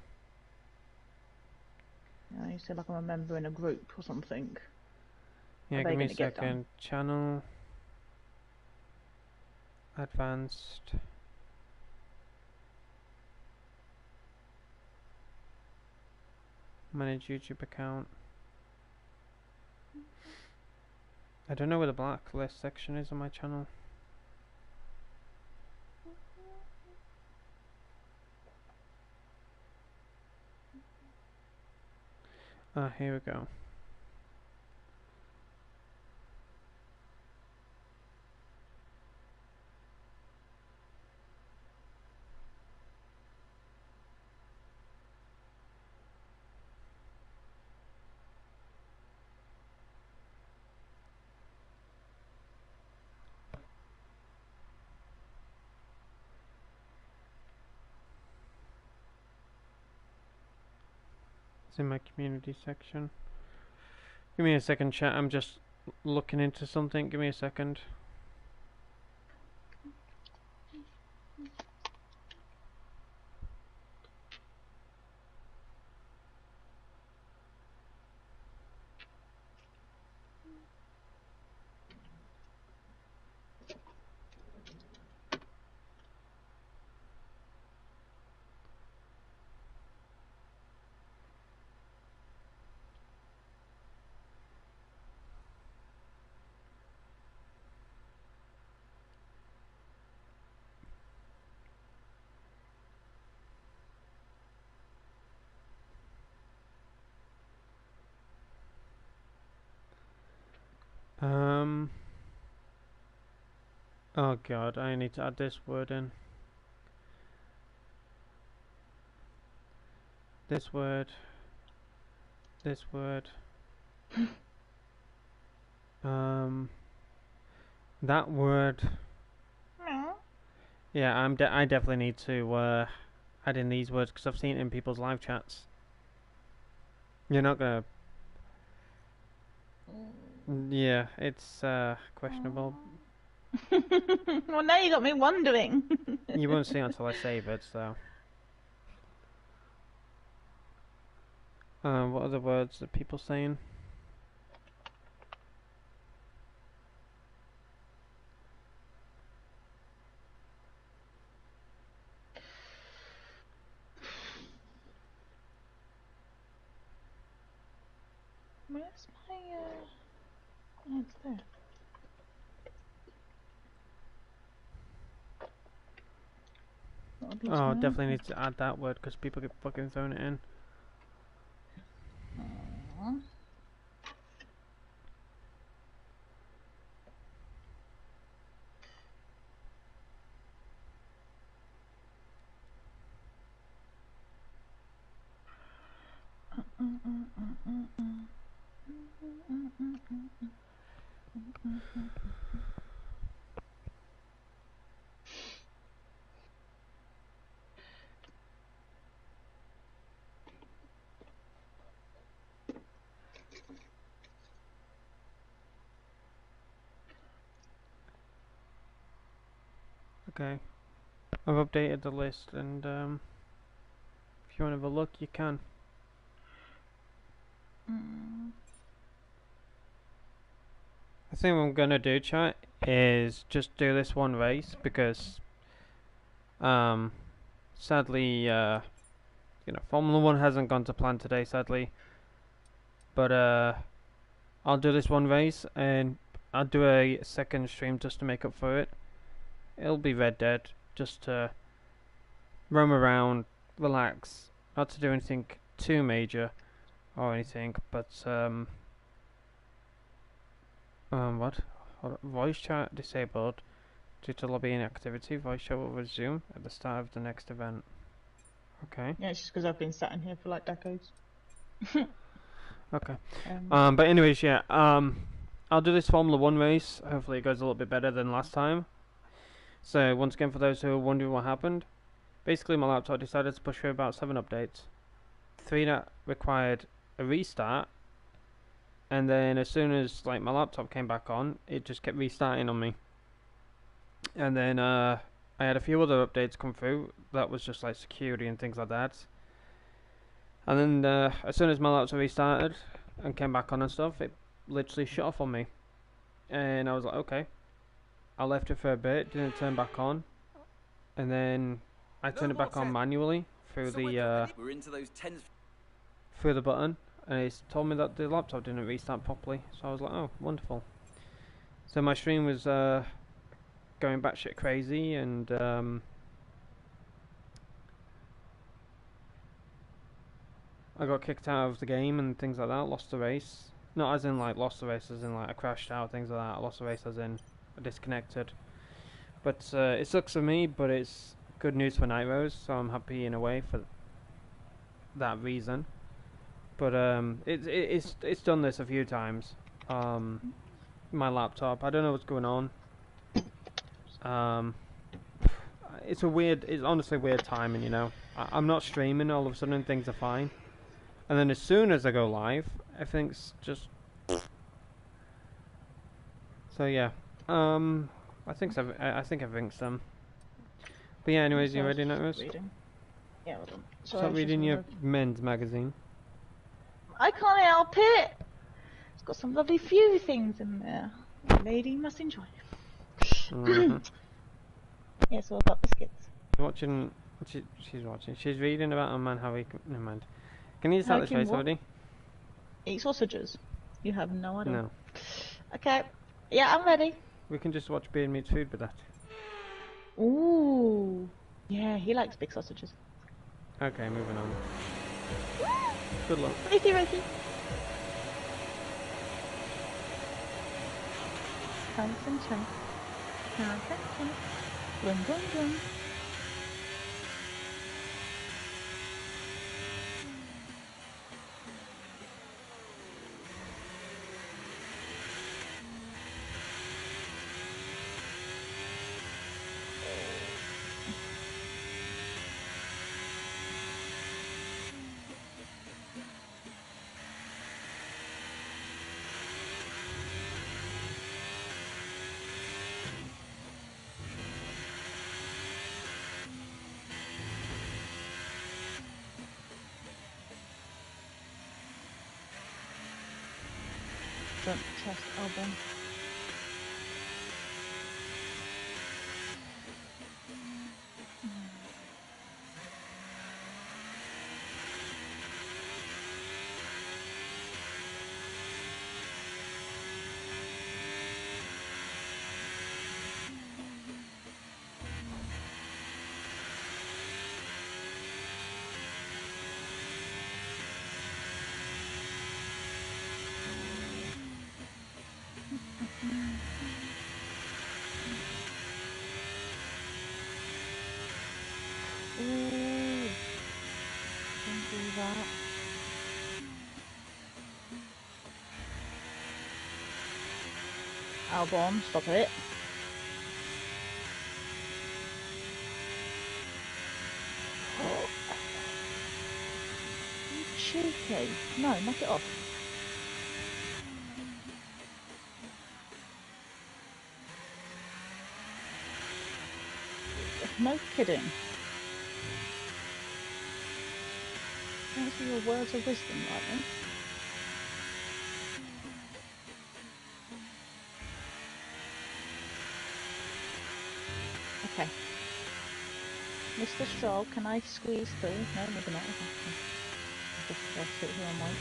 You said like I'm a member in a group or something. Yeah, give me a second. Channel. Advanced. Manage YouTube account. I don't know where the blacklist section is on my channel. Ah, here we go. It's in my community section. Give me a second, chat. I'm just looking into something. Give me a second. Um. Oh god, I need to add this word in. This word. This word. That word. Yeah, I definitely need to add in these words because I've seen it in people's live chats. You're not gonna. Yeah, it's questionable. Well, now you got me wondering. You won't see it until I save it, so. What other words are people saying? Where's my oh, it's there. Oh, definitely need to add that word because people get fucking throwing it in. Okay, I've updated the list, and if you want to have a look, you can. I think what I'm gonna do, chat, is just do this one race because, sadly, Formula One hasn't gone to plan today, sadly. But I'll do this one race, and I'll do a second stream just to make up for it. It'll be Red Dead, just to roam around, relax, not to do anything too major or anything, but what? Voice chat disabled due to lobby inactivity. Voice chat will resume at the start of the next event. Okay. Yeah, it's just because I've been sat in here for like decades. Okay. But anyways, yeah. I'll do this Formula One race. Hopefully, it goes a little bit better than last time. So once again, for those who are wondering what happened, basically my laptop decided to push through about 7 updates. 3 that required a restart, and then as soon as like my laptop came back on, it just kept restarting on me. And then I had a few other updates come through that was just like security and things like that. And then as soon as my laptop restarted and came back on and stuff, it literally shut off on me. And I was like, okay. I left it for a bit, didn't turn back on, and then I turned it back on manually through the through the button, and it told me that the laptop didn't restart properly. So I was like, oh, wonderful. So my stream was going batshit crazy, and I got kicked out of the game and things like that. Lost the race, not as in like lost the race, as in like I crashed out, things like that. I lost the race as in disconnected. But it sucks for me, but it's good news for NightRose, so I'm happy in a way for that reason. But it's done this a few times. My laptop, I don't know what's going on. It's honestly weird timing, you know. I'm not streaming, all of a sudden things are fine, and then as soon as I go live, everything's just. So yeah. I think everything's done. But yeah, anyways, you ready, NightRose? Yeah, hold on. Stop reading your men's magazine. I can't help it. It's got some lovely few things in there. The lady must enjoy. Yeah, so I've got biscuits. Watching. She's watching. She's reading about a man how he. Never mind. Can you start this race already? Eat sausages. You have no idea. No. Okay. Yeah, I'm ready. We can just watch Beer and Meat's Food with that. Ooh. Yeah, he likes big sausages. Okay, moving on. Good luck. Ricky. Concentrate. Concentrate. Vroom, vroom, vroom. Don't trust Albon. Ooh, don't do that. Albon, stop it. You cheeky. No, knock it off. No kidding. Those are your words of wisdom, right then? Okay. Mr. Stroll, can I squeeze through? No, maybe not. Okay. I'll sit here and wait.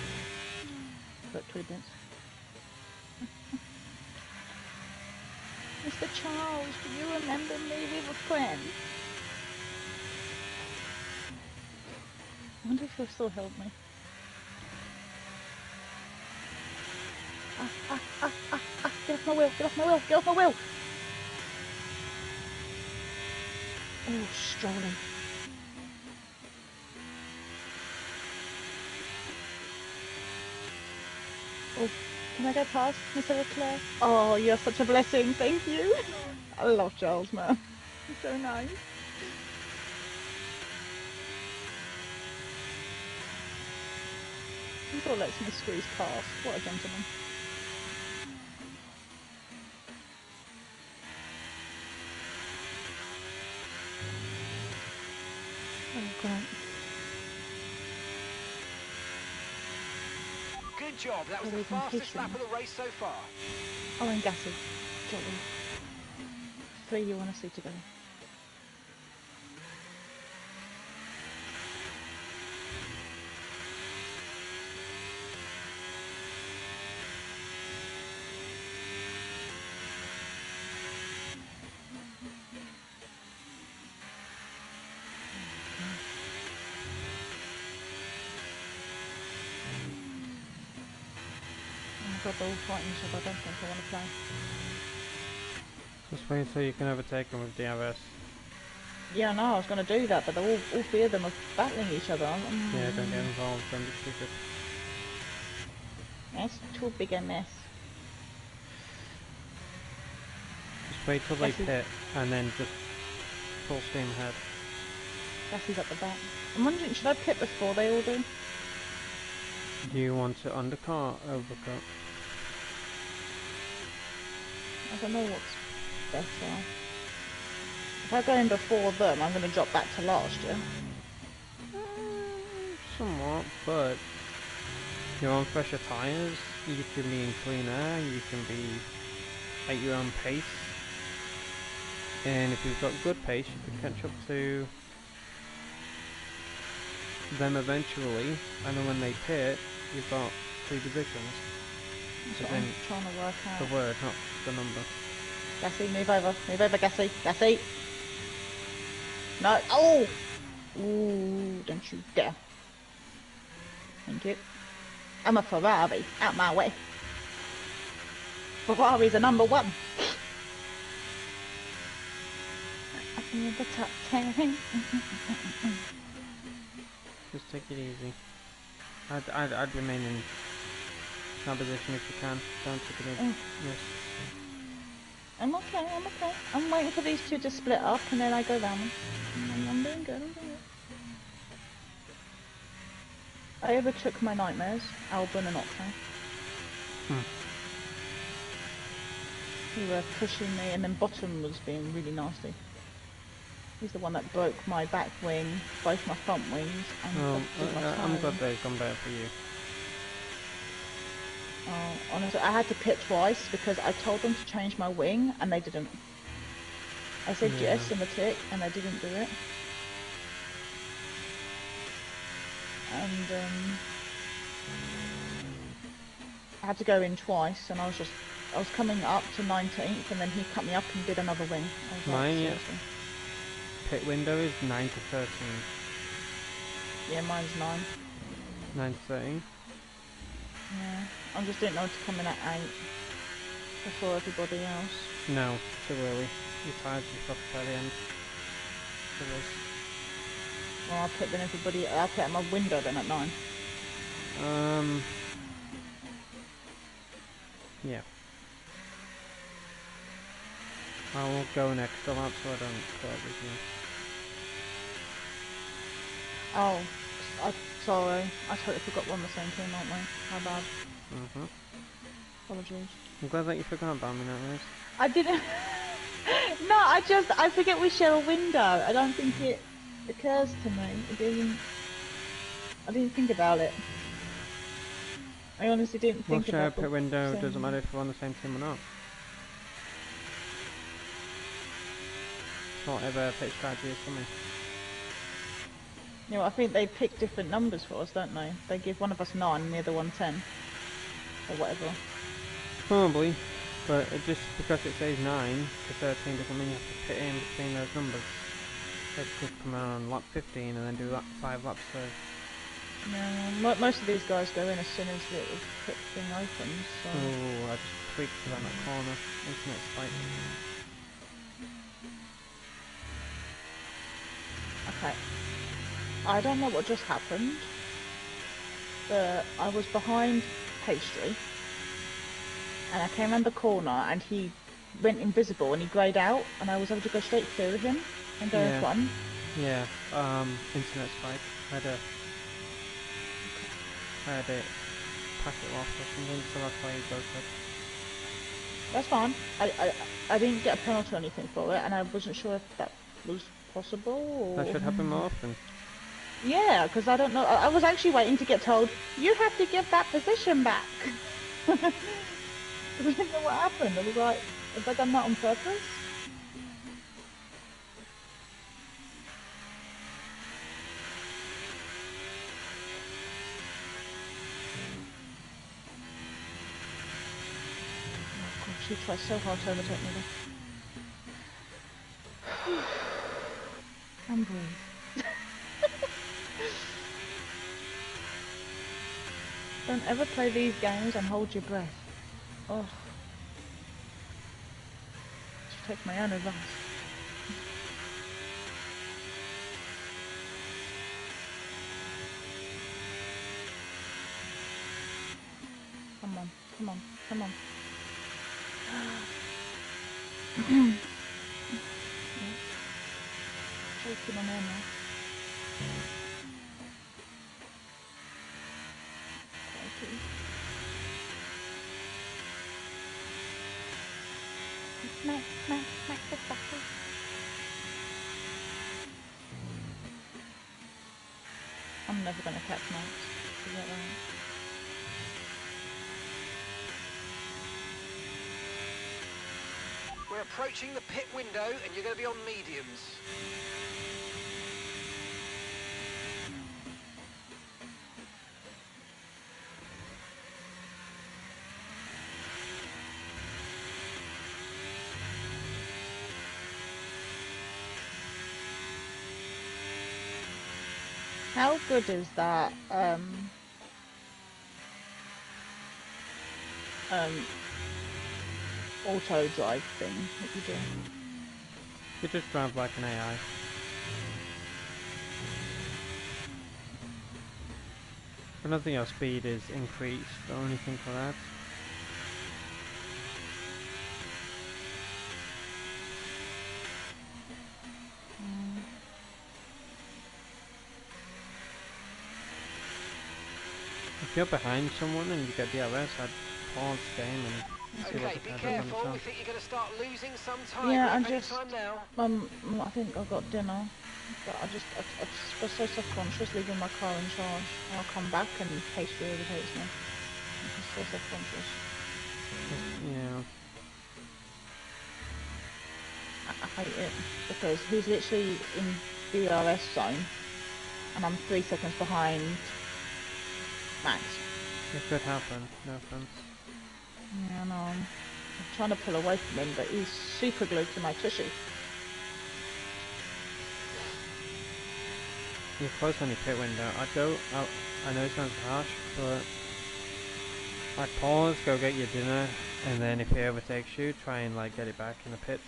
Got 2 minutes. Mr. Charles, do you remember me? We were friends. I wonder if he'll still help me. Get off my wheel, get off my wheel, get off my wheel! Oh, strolling. Oh, can I go past Mr. Leclerc? Oh, you're such a blessing, thank you. I love Charles, man. He's so nice. He still lets me squeeze past. What a gentleman. Oh, great. Good job. That was Oh, the they've been fastest pushing. lap of the race so far. Oh, and Gassy. Jolly. 3 you want to see together. Oh my god, they're all fighting each other. I don't think I want to play. Just wait so you can overtake them with DRS. Yeah, no, I was going to do that, but they're all 3 of them are battling each other. Yeah, don't get involved, don't be stupid. It's too big a mess. Just wait till they Gassy's- pit and then just full steam ahead. Gassy's at the back. I'm wondering, should I pit before they all do? Do you want to undercut or overcut? I don't know what's better. If I go in before them, I'm going to drop back to last, yeah? Somewhat, but you're on fresher tyres, you can be in clean air, you can be at your own pace, and if you've got good pace you can catch up to them eventually, and then when they pit you've got 3 positions. That's As what I'm in trying to work out. the word, not the number. Gassy, move over, Gassy, Gassy! No, oh! Ooh, don't you dare. Thank you. I'm a Ferrari, out my way. Ferraris are number 1. in the top 10. Just take it easy. I'd remain in that position if you can. Don't take any risks. I'm okay, I'm okay. I'm waiting for these two to split up and then I go round them. I'm doing good, I'm doing good. I overtook my nightmares, Albon and Octane. Who were pushing me, and then Bottom was being really nasty. He's the one that broke my back wing, both my front wings, and busted my I'm tyre. glad they've gone better for you. Oh, honestly, I had to pit twice because I told them to change my wing, and they didn't. I said yes in the tick, and they didn't do it. And I had to go in twice, and I was coming up to 19th, and then he cut me up and did another wing. I was like, seriously. Pit window is 9 to 13. Yeah, mine's 9. 9 to 13? Yeah, I just didn't know to come in at 8 before everybody else. No, too early. Your tyres will stop at the end. Well, I'll pit then everybody. I'll pit at my window then at 9. Yeah. I will go an extra lap so I don't go with you. Oh, sorry. I totally forgot we're on the same team, aren't we? My bad. Apologies. I'm glad that you forgot about me, NightRose. I didn't. No, I forget we share a window. I don't think it occurs to me. It didn't. I didn't think about it. I honestly didn't think We'll share a about pit window, same. doesn't matter if we're on the same team or not. It's whatever pit strategy is for me. You know, I think they pick different numbers for us, don't they? They give one of us 9 and the other one 10. Or whatever. Probably, but it just because it says 9 to 13 doesn't mean you have to pit in between those numbers. They could come out on lap 15 and then do that 5 laps first. No, most of these guys go in as soon as the little pit thing opens. So. Oh, I just tweaked around that corner. Internet spike. Okay. I don't know what just happened, but I was behind Pastry, and I came around the corner, and he went invisible, and he greyed out, and I was able to go straight through him and go in front. Yeah, internet spike. I had it packet loss or something, so that's why you go for it. That's fine. I didn't get a penalty or anything for it, and I wasn't sure if that was possible. Or... That should happen more often. Yeah, because I don't know. I was actually waiting to get told, you have to give that position back. I didn't know what happened. I was like, have I done that on purpose? Oh God, she tries so hard to overtake me there. And breathe. Don't ever play these games and hold your breath. Oh. Should take my own advice. Come on, come on, come on. Choking on air now. Smack the sucker. I'm never gonna catch Max. Is that right? We're approaching the pit window and you're going to be on mediums. How good is that auto drive thing that you do? You just drive like an AI. I don't think your speed is increased, the only thing for that. If you're behind someone and you get DRS, I'd pause the game and see what Okay, the be car does on its careful. We own. think you're going to start losing some time. Yeah, Grab I any just, time now. I think I got dinner, but I just got so self-conscious leaving my car in charge. I'll come back and pace really hates me. I'm just so self-conscious. Yeah. I hate it because he's literally in DRS zone, and I'm 3 seconds behind Max. It could happen, no offense. Yeah, I know. I'm trying to pull away from him, but he's super glued to my tushy. You're close on your pit window. I'd go out. I know it sounds harsh, but I'd pause, go get your dinner, and then if he overtakes you, try and like get it back in the pits.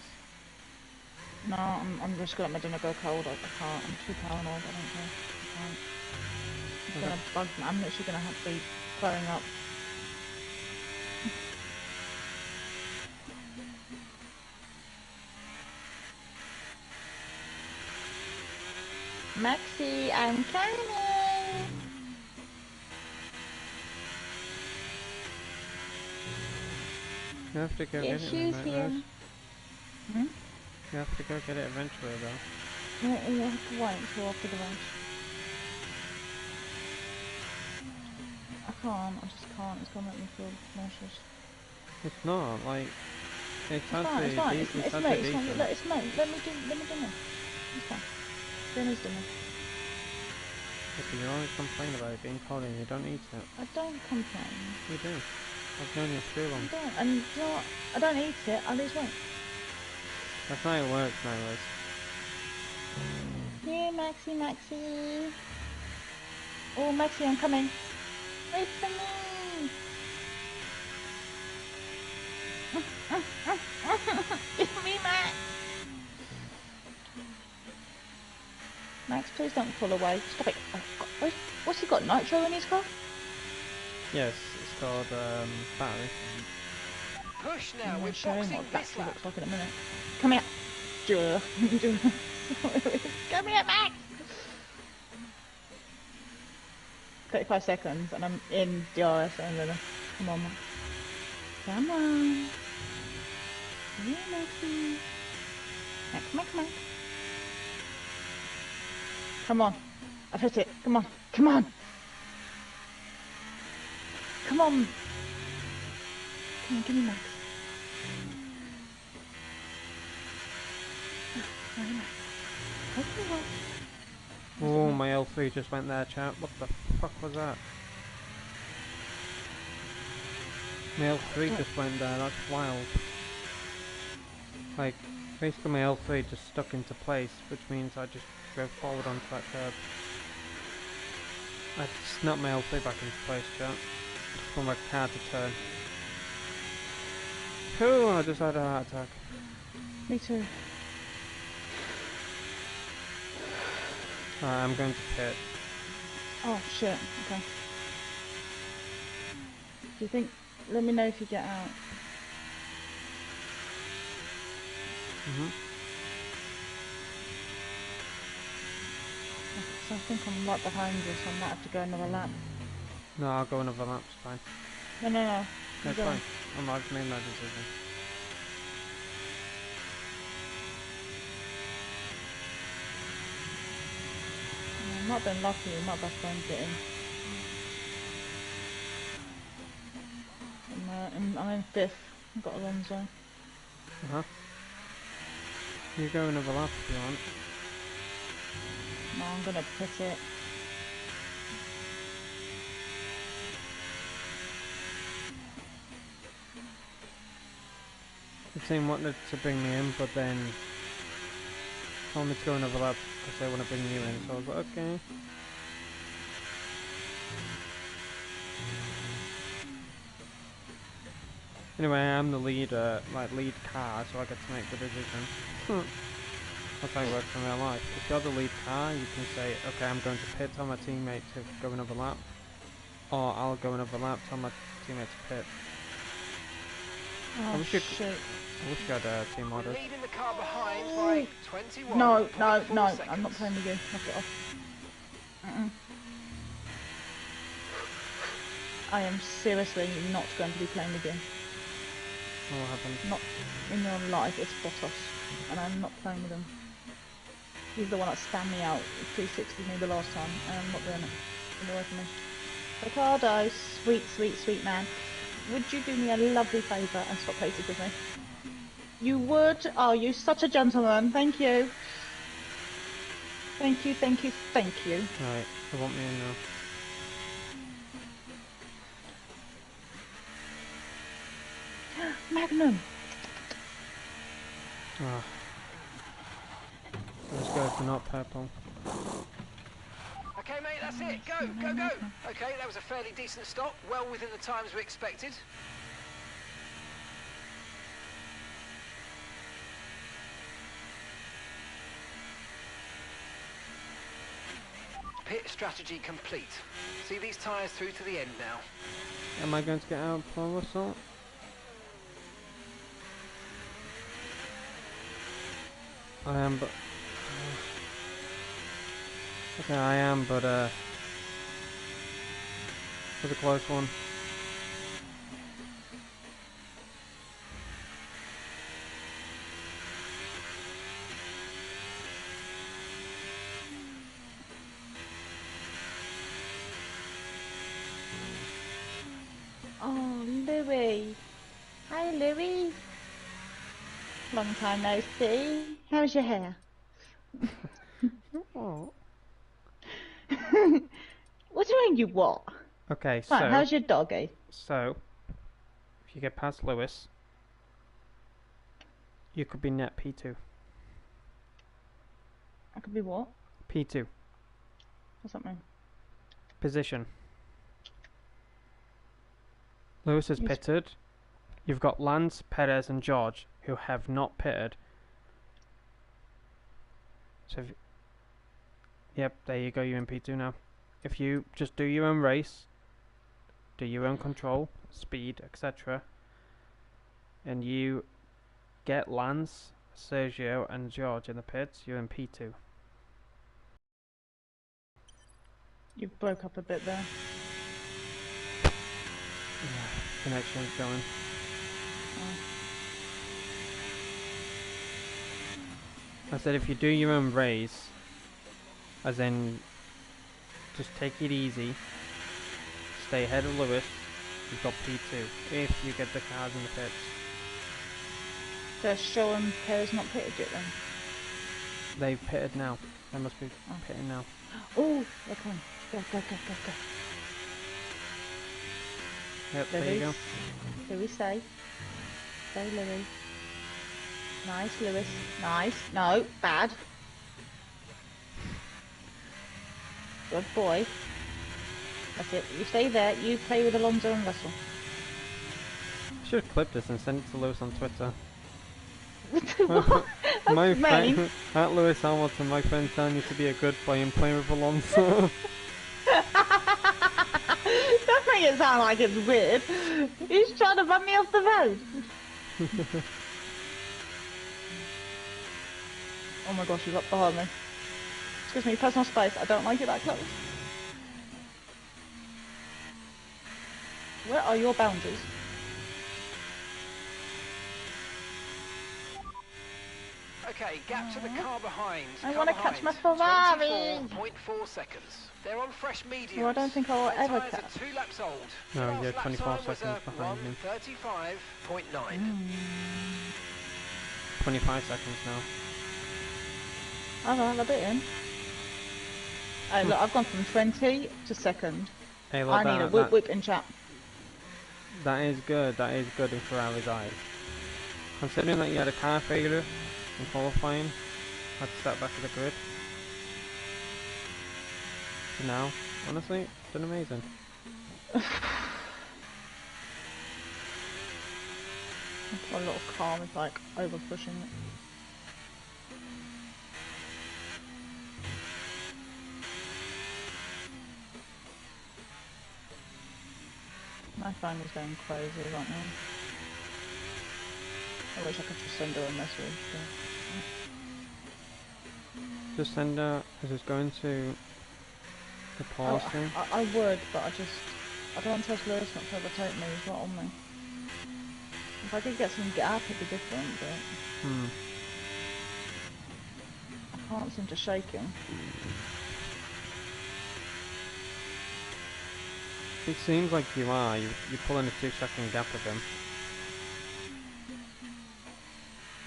No, I'm just gonna let my dinner go cold. I can't. I'm too paranoid. I don't care. I can't. It's Okay. gonna bug me. I'm literally gonna have to be throwing up. Maxie, I'm coming. You have to go Your get it then, shoes here. NightRose. Hmm? You have to go get it eventually though. No, you have to wait until after the race. I can't. I just can't. It's gonna make me feel nauseous. It's not, like, it's It's fine. actually, It's fine. It's it's me. actually It's fine. decent. Look, it's me. Let me do dinner. It's fine. Dinner's dinner. But you always complain about it being cold and you don't eat it. I don't complain. You do. I've known you for too I long. don't. And you know what? I don't eat it. I lose weight. That's how it works, NightRose. Here, Maxie, Maxie. Oh, Maxie, I'm coming. Wait for me. Give me Max. Max, please don't pull away. Stop it. Oh, God. What's he got? Nitro in his car? Yes, it's called, battery. Push now. I'm We're gonna show him boxing what this battery lap. looks like in a minute. Come here. Come here, Max. 35 seconds and I'm in DRS and then come on, Max. Come on. Yeah, Maxie. Max. Come on. I've hit it. Come on. Come on. Come on. Come on, give me Max. Sorry, Max. Okay, well. Oh, my L3 just went there, chat. What the fuck was that? My L3 just went there, that's wild. Like, basically my L3 just stuck into place, which means I just drove forward onto that curb. I snapped my L3 back into place, chat. For my car to turn. Whew, I just had a heart attack. Me too. Alright, I'm going to pit. Oh shit, okay. Do you think, let me know if you get out. So I think I'm right behind you, so I might have to go another lap. No, I'll go another lap, it's fine. No. That's Go on. fine. I've made my decision. I might have been lucky, we might have found it in. I'm in 5th, I've got Alonso. Uh-huh. You go another lap if you want. No, I'm gonna pit it. The team wanted to bring me in, but then told me to go another lap because they want to bring you in, so I was like, okay. Anyway, I'm the lead car, so I get to make the decision. That's how it works in real life. If you're the lead car, you can say, okay, I'm going to pit, tell my teammate to go another lap. Or I'll go another lap, tell my teammate to pit. Oh, I wish you shit. had team We're orders. leading the car behind by 21. No, no, 4 no. seconds. I'm not playing with you. Knock it off. I am seriously not going to be playing with you. What happened? Not in your life. It's Bottas. And I'm not playing with him. He's the one that spammed me out. 360 me the last time. And I'm not doing it. Get away from me. Ricardo, sweet, sweet, sweet man. Would you do me a lovely favour and stop racing with me? You would? Oh, you're such a gentleman. Thank you. Thank you, thank you, thank you. Right, they want me in now. Magnum. Ah. Those guys are not purple. Okay, mate, that's it. Go, go, go. Okay, that was a fairly decent stop. Well within the times we expected. Pit strategy complete. See these tyres through to the end now. Am I going to get out for Russell? I am, but... okay, I am, but, it was a close one. Oh, Louis. Hi, Louis. Long time no see. How's your hair? Oh. What do you mean, you what? Okay, Right, how's your doggy? So, if you get past Lewis, you could be net P2. I could be what? P2. What's that mean? Position. Lewis has Yes. pitted. You've got Lance, Perez and George who have not pitted. So, yep, there you go, you're in P2 now. If you just do your own race, do your own control, speed, etc., and you get Lance, Sergio and George in the pits, you're in P2. You broke up a bit there. Yeah, connection's going. I said if you do your own race, as in just take it easy, stay ahead of Lewis, you've got P2 if you get the cars in the pits. Just show him Perez not pitted yet then. They've pitted now. They must be pitting now. Oh, okay. Go, go, go, go, go. Yep, there you go. Louis, stay. Stay, Louis. Nice, Lewis. Nice. No, bad. Good boy. That's it. You stay there. You play with Alonso and Russell. I should have clipped this and sent it to Lewis on Twitter. What? My That's friend, mean. at Lewis Hamilton, my friend telling you to be a good boy and playing with Alonso. Don't make it sound like it's weird. He's trying to run me off the road. Oh my gosh, he's up behind me. Excuse me, personal space. I don't like it that close. Where are your boundaries? Okay, gap to the car behind. I Car want to catch my behind, Ferrari. 24.4 seconds. They're on fresh mediums. Well, I don't think I'll Their ever tyres catch. are 2 laps old. No, Last you're lap 24 time was seconds a behind him. 1:35.9. 25 seconds now. I'll have a bit in. Hey, look, I've gone from 20 to second. Hey, look, I need a whip whip in chat. that is good. That is good in Ferrari's eyes. Considering that you had a car failure in qualifying, had to step back to the grid. So now, honestly, it's been amazing. My little car is like over pushing it. My phone is going crazy right now. I wish I could just send her a message. Just send her. Is this going to the pause thing? I would, but I don't trust Lewis not to overtake me. He's not on me. If I could get some gap, it'd be different, but I can't seem to shake him. It seems like you are. You're pulling a 2-second gap of him.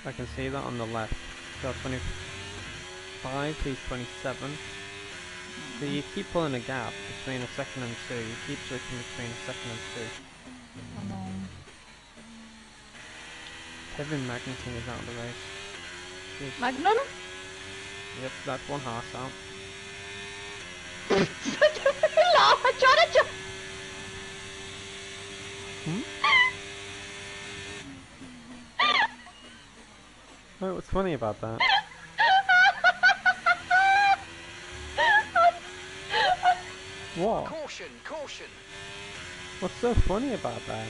I can see that on the left. So 25, he's 27. So you keep pulling a gap between a second and 2. You keep switching between a second and 2. I know. Kevin Magnuson is out of the race. Jeez. Magnum? Yep, that's one horse out. I'm trying to jump. Oh, what's funny about that? What? Caution, caution. What's so funny about that?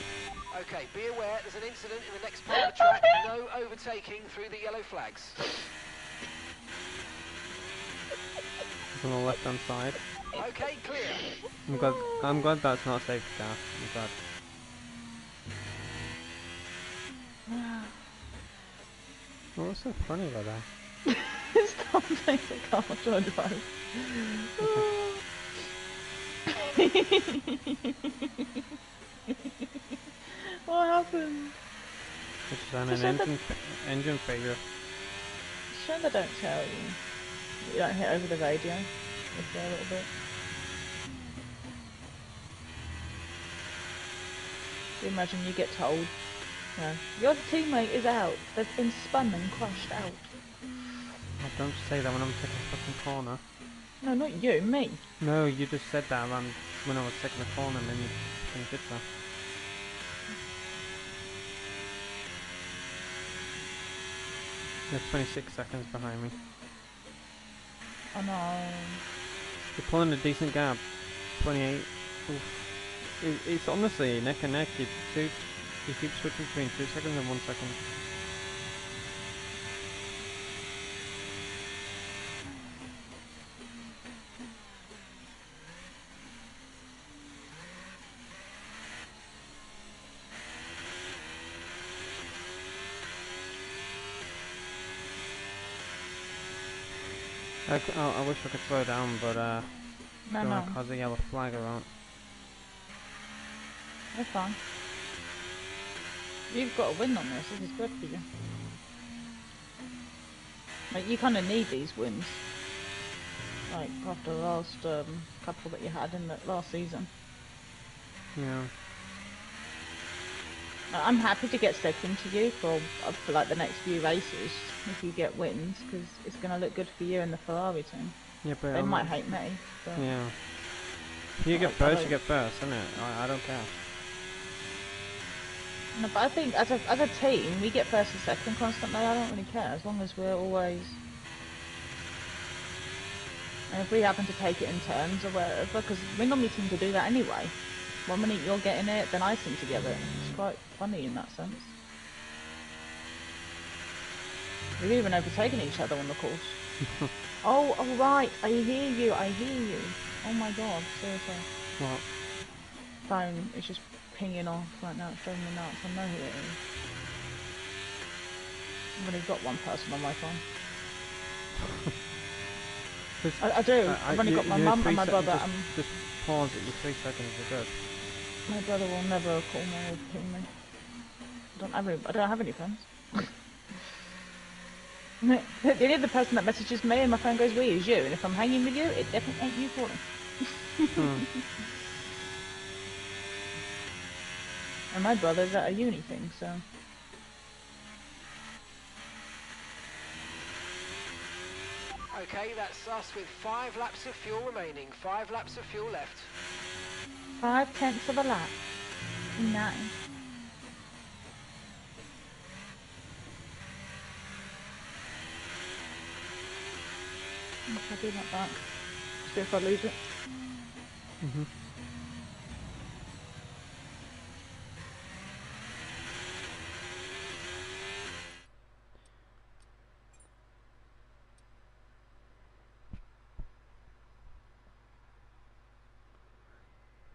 Okay, be aware there's an incident in the next part of the track. No overtaking through the yellow flags. It's on the left hand side. Okay, clear. I'm glad that's not a safety car. I'm glad. What's so funny about that? It's something I can't try to drive. What happened? It's on Just an said engine failure. Sure they don't tell you. You don't hit over the radio. Is there a little bit? You imagine you get told, your teammate is out. They've been spun and crushed out. Oh, don't say that when I'm taking a fucking corner. No, not you, me. No, you just said that around when I was taking a corner and then you fucking did that. You're 26 seconds behind me. Oh no. You're pulling a decent gap. 28. Oof. It's honestly neck and neck. You keep switching between 2 seconds and 1 second. I wish I could slow down, but don't want to cause a yellow flag around. That's fine. You've got a win on this. This is good for you. Like, you kind of need these wins. Like, after the last couple that you had in the last season. Yeah. I'm happy to get second to you for like the next few races if you get wins, because it's going to look good for you and the Ferrari team. Yeah, but they might hate me. But yeah. If you get first, you get first, isn't it? I don't care. No, but I think as a team, we get first and second constantly. I don't really care as long as we're always. And if we happen to take it in turns or whatever, because we normally seem to do that anyway. 1 minute you're getting it, then I seem to get it. It's quite funny in that sense. We've even overtaken each other on the course. Oh right, I hear you, I hear you. Oh my god, seriously. What? Phone is just pinging off right now, it's driving me nuts, I know who it is. I've only got one person on my phone. I do, I've only got my mum and my brother. Just pause it, your 3 seconds are good. My brother will never call me or ping me. I don't have any friends. The only other person that messages me and my phone goes, "We" is you, and if I'm hanging with you, it definitely ain't you calling. And my brother's at a uni thing, so. Okay, that's us with 5 laps of fuel remaining. 5 laps of fuel left. 5/10 of a lap. Nice. I'll do that back. See if I lose it.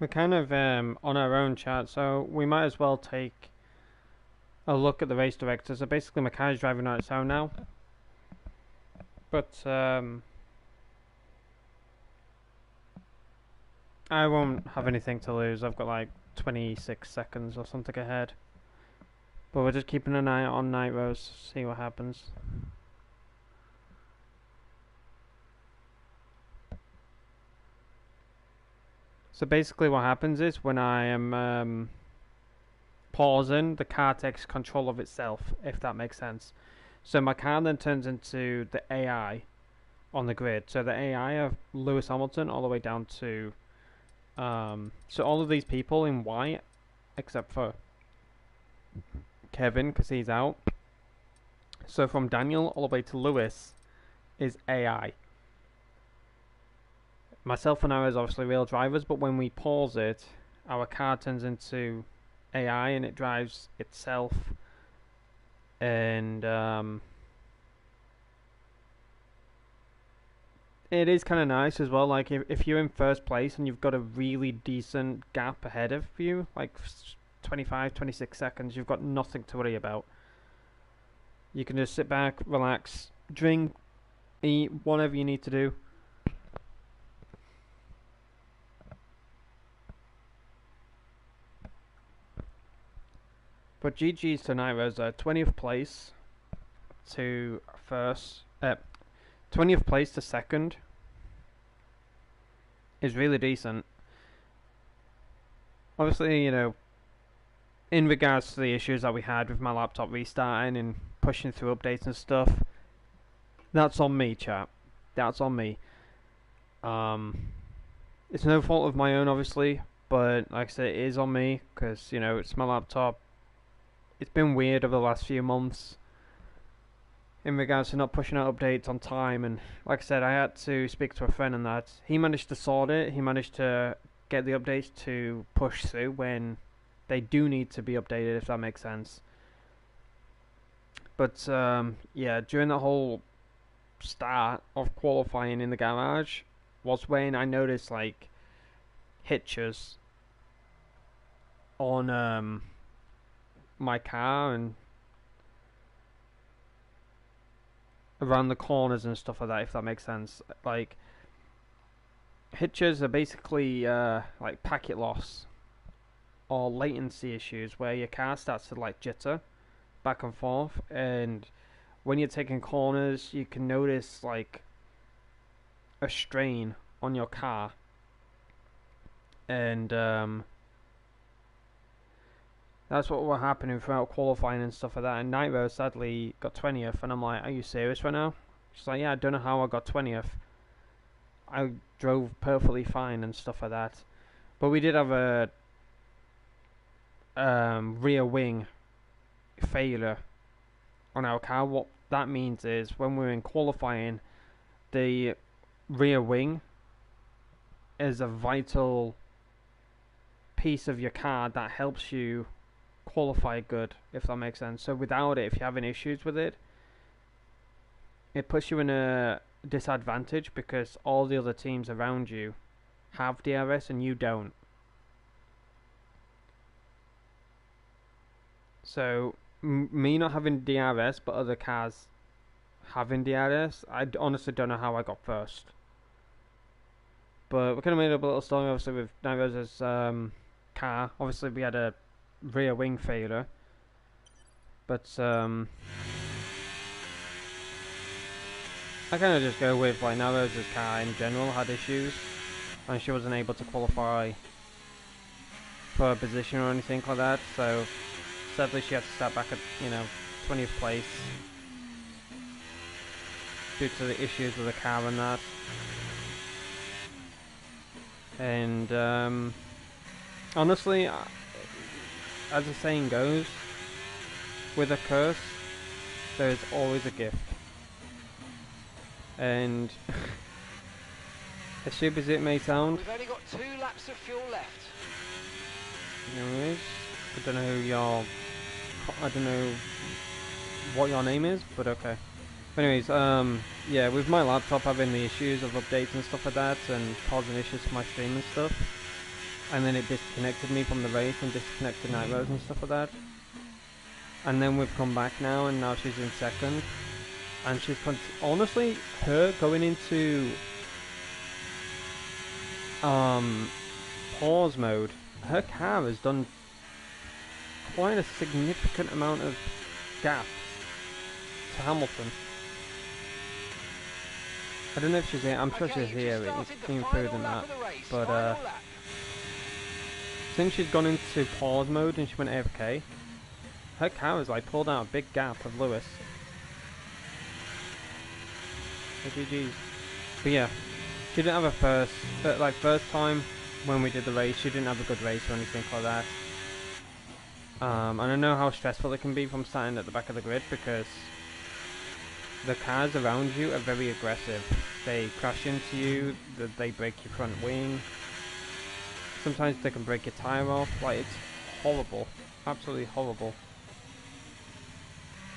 we're kind of on our own chat, so we might as well take a look at the race director. So basically my car is driving on its own now. But I won't have anything to lose. I've got like 26 seconds or something ahead. But we're just keeping an eye on NightRose, see what happens. So basically what happens is when I am pausing, the car takes control of itself, if that makes sense. So my car then turns into the AI on the grid. So the AI of Lewis Hamilton all the way down to so all of these people in white, except for Kevin, because he's out. So from Daniel all the way to Lewis is AI. Myself and I is obviously real drivers, but when we pause it, our car turns into AI and it drives itself. And it is kind of nice as well. Like if you're in first place and you've got a really decent gap ahead of you, like 25, 26 seconds, you've got nothing to worry about. You can just sit back, relax, drink, eat, whatever you need to do. But GG's to NightRose, 20th place to first, 20th place to second is really decent. Obviously, you know, in regards to the issues that we had with my laptop restarting and pushing through updates and stuff, that's on me, chat. That's on me. It's no fault of my own, obviously, but like I said, it is on me because, you know, it's my laptop. It's been weird over the last few months in regards to not pushing out updates on time, and like I said, I had to speak to a friend and that. He managed to sort it. He managed to get the updates to push through when they do need to be updated, if that makes sense. But yeah, during the whole start of qualifying in the garage was when I noticed like hitches on my car and around the corners and stuff like that, if that makes sense. Like hitches are basically like packet loss or latency issues where your car starts to like jitter back and forth, and when you're taking corners you can notice like a strain on your car, and that's what was happening throughout qualifying and stuff like that. And NightRose sadly got 20th, and I'm like, are you serious right now? She's like, yeah, I don't know how I got 20th. I drove perfectly fine and stuff like that. But we did have a rear wing failure on our car. What that means is when we're in qualifying, the rear wing is a vital piece of your car that helps you qualify good, if that makes sense. So without it, if you're having issues with it, it puts you in a disadvantage because all the other teams around you have DRS and you don't. So me not having DRS but other cars having DRS, I honestly don't know how I got first. But we kind of made up a little story obviously with NightRose's car. Obviously we had a rear wing failure, but I kind of just go with like NightRose's car in general had issues and she wasn't able to qualify for a position or anything like that, so sadly she had to start back at, you know, 20th place due to the issues with the car and that. And honestly, as the saying goes, with a curse, there is always a gift. And as stupid as it may sound, We've only got 2 laps of fuel left. anyways, I don't know what your name is, but okay. Anyways, yeah, with my laptop having the issues of updates and stuff like that, and causing issues to my stream and stuff, and then it disconnected me from the race and disconnected NightRose and stuff like that. And then we've come back now, and now she's in second. And she's honestly, her going into pause mode, her car has done quite a significant amount of gap to Hamilton. I don't know if she's here. I'm sure she's here. It's been further than that, but since she's gone into pause mode and she went AFK, her car has like pulled out a big gap of Lewis. GG's. But yeah, she didn't have a first time when we did the race. She didn't have a good race or anything like that. And I know how stressful it can be from starting at the back of the grid, because the cars around you are very aggressive. They crash into you, they break your front wing. Sometimes they can break your tyre off. Like, it's horrible. Absolutely horrible.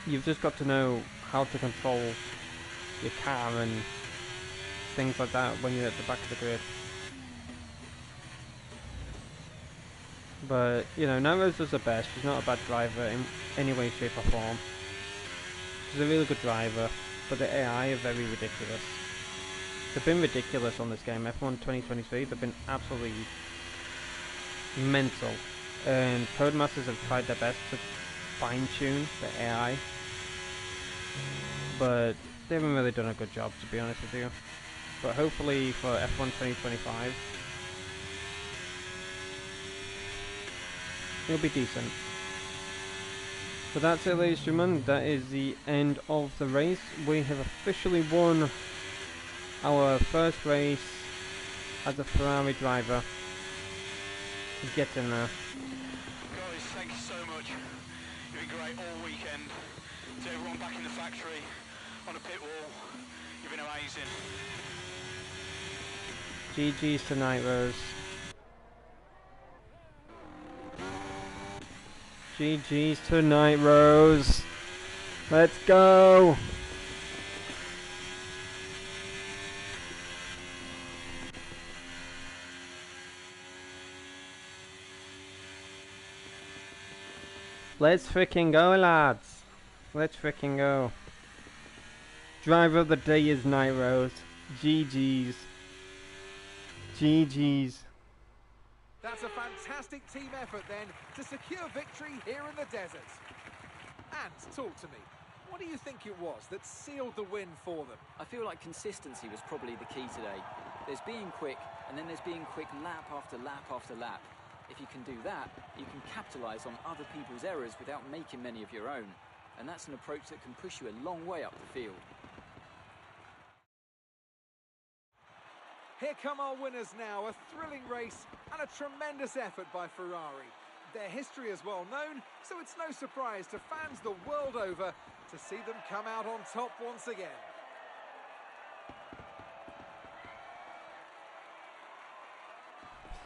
You've just got to know how to control your car and things like that when you're at the back of the grid. But, you know, NightRose does the best. She's not a bad driver in any way, shape or form. She's a really good driver, but the AI are very ridiculous. They've been ridiculous on this game. F1 2023, they've been absolutely mental. And Codemasters have tried their best to fine-tune the AI, but they haven't really done a good job, to be honest with you. But hopefully for F1 2025, it'll be decent. But that's it, ladies and gentlemen. That is the end of the race. We have officially won our first race as a Ferrari driver. Get in there. Guys, thank you so much. You've been great all weekend. To everyone back in the factory, on the pit wall, you've been amazing. GG's to NightRose. GG's to NightRose. Let's go! Let's freaking go, lads. Let's freaking go. Driver of the day is NightRose. GG's. GG's. That's a fantastic team effort then to secure victory here in the desert. And talk to me. What do you think it was that sealed the win for them? I feel like consistency was probably the key today. There's being quick, and then there's being quick lap after lap after lap. If you can do that, you can capitalise on other people's errors without making many of your own. And that's an approach that can push you a long way up the field. Here come our winners now, a thrilling race and a tremendous effort by Ferrari. Their history is well known, so it's no surprise to fans the world over to see them come out on top once again.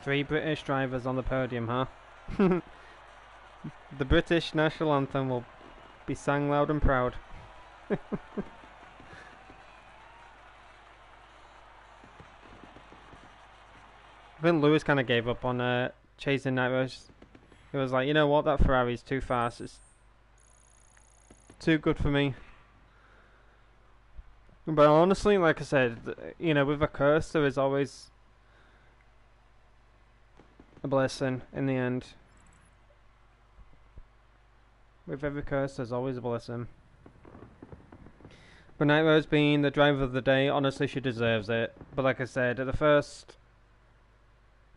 Three British drivers on the podium, huh? The British national anthem will be sang loud and proud. I think Lewis kind of gave up on chasing NightRose. He was like, you know what, that Ferrari's too fast. It's too good for me. But honestly, like I said, you know, with a curse, there is always a blessing in the end. With every curse, there's always a blessing. But NightRose being the driver of the day, honestly, she deserves it. But like I said, at the first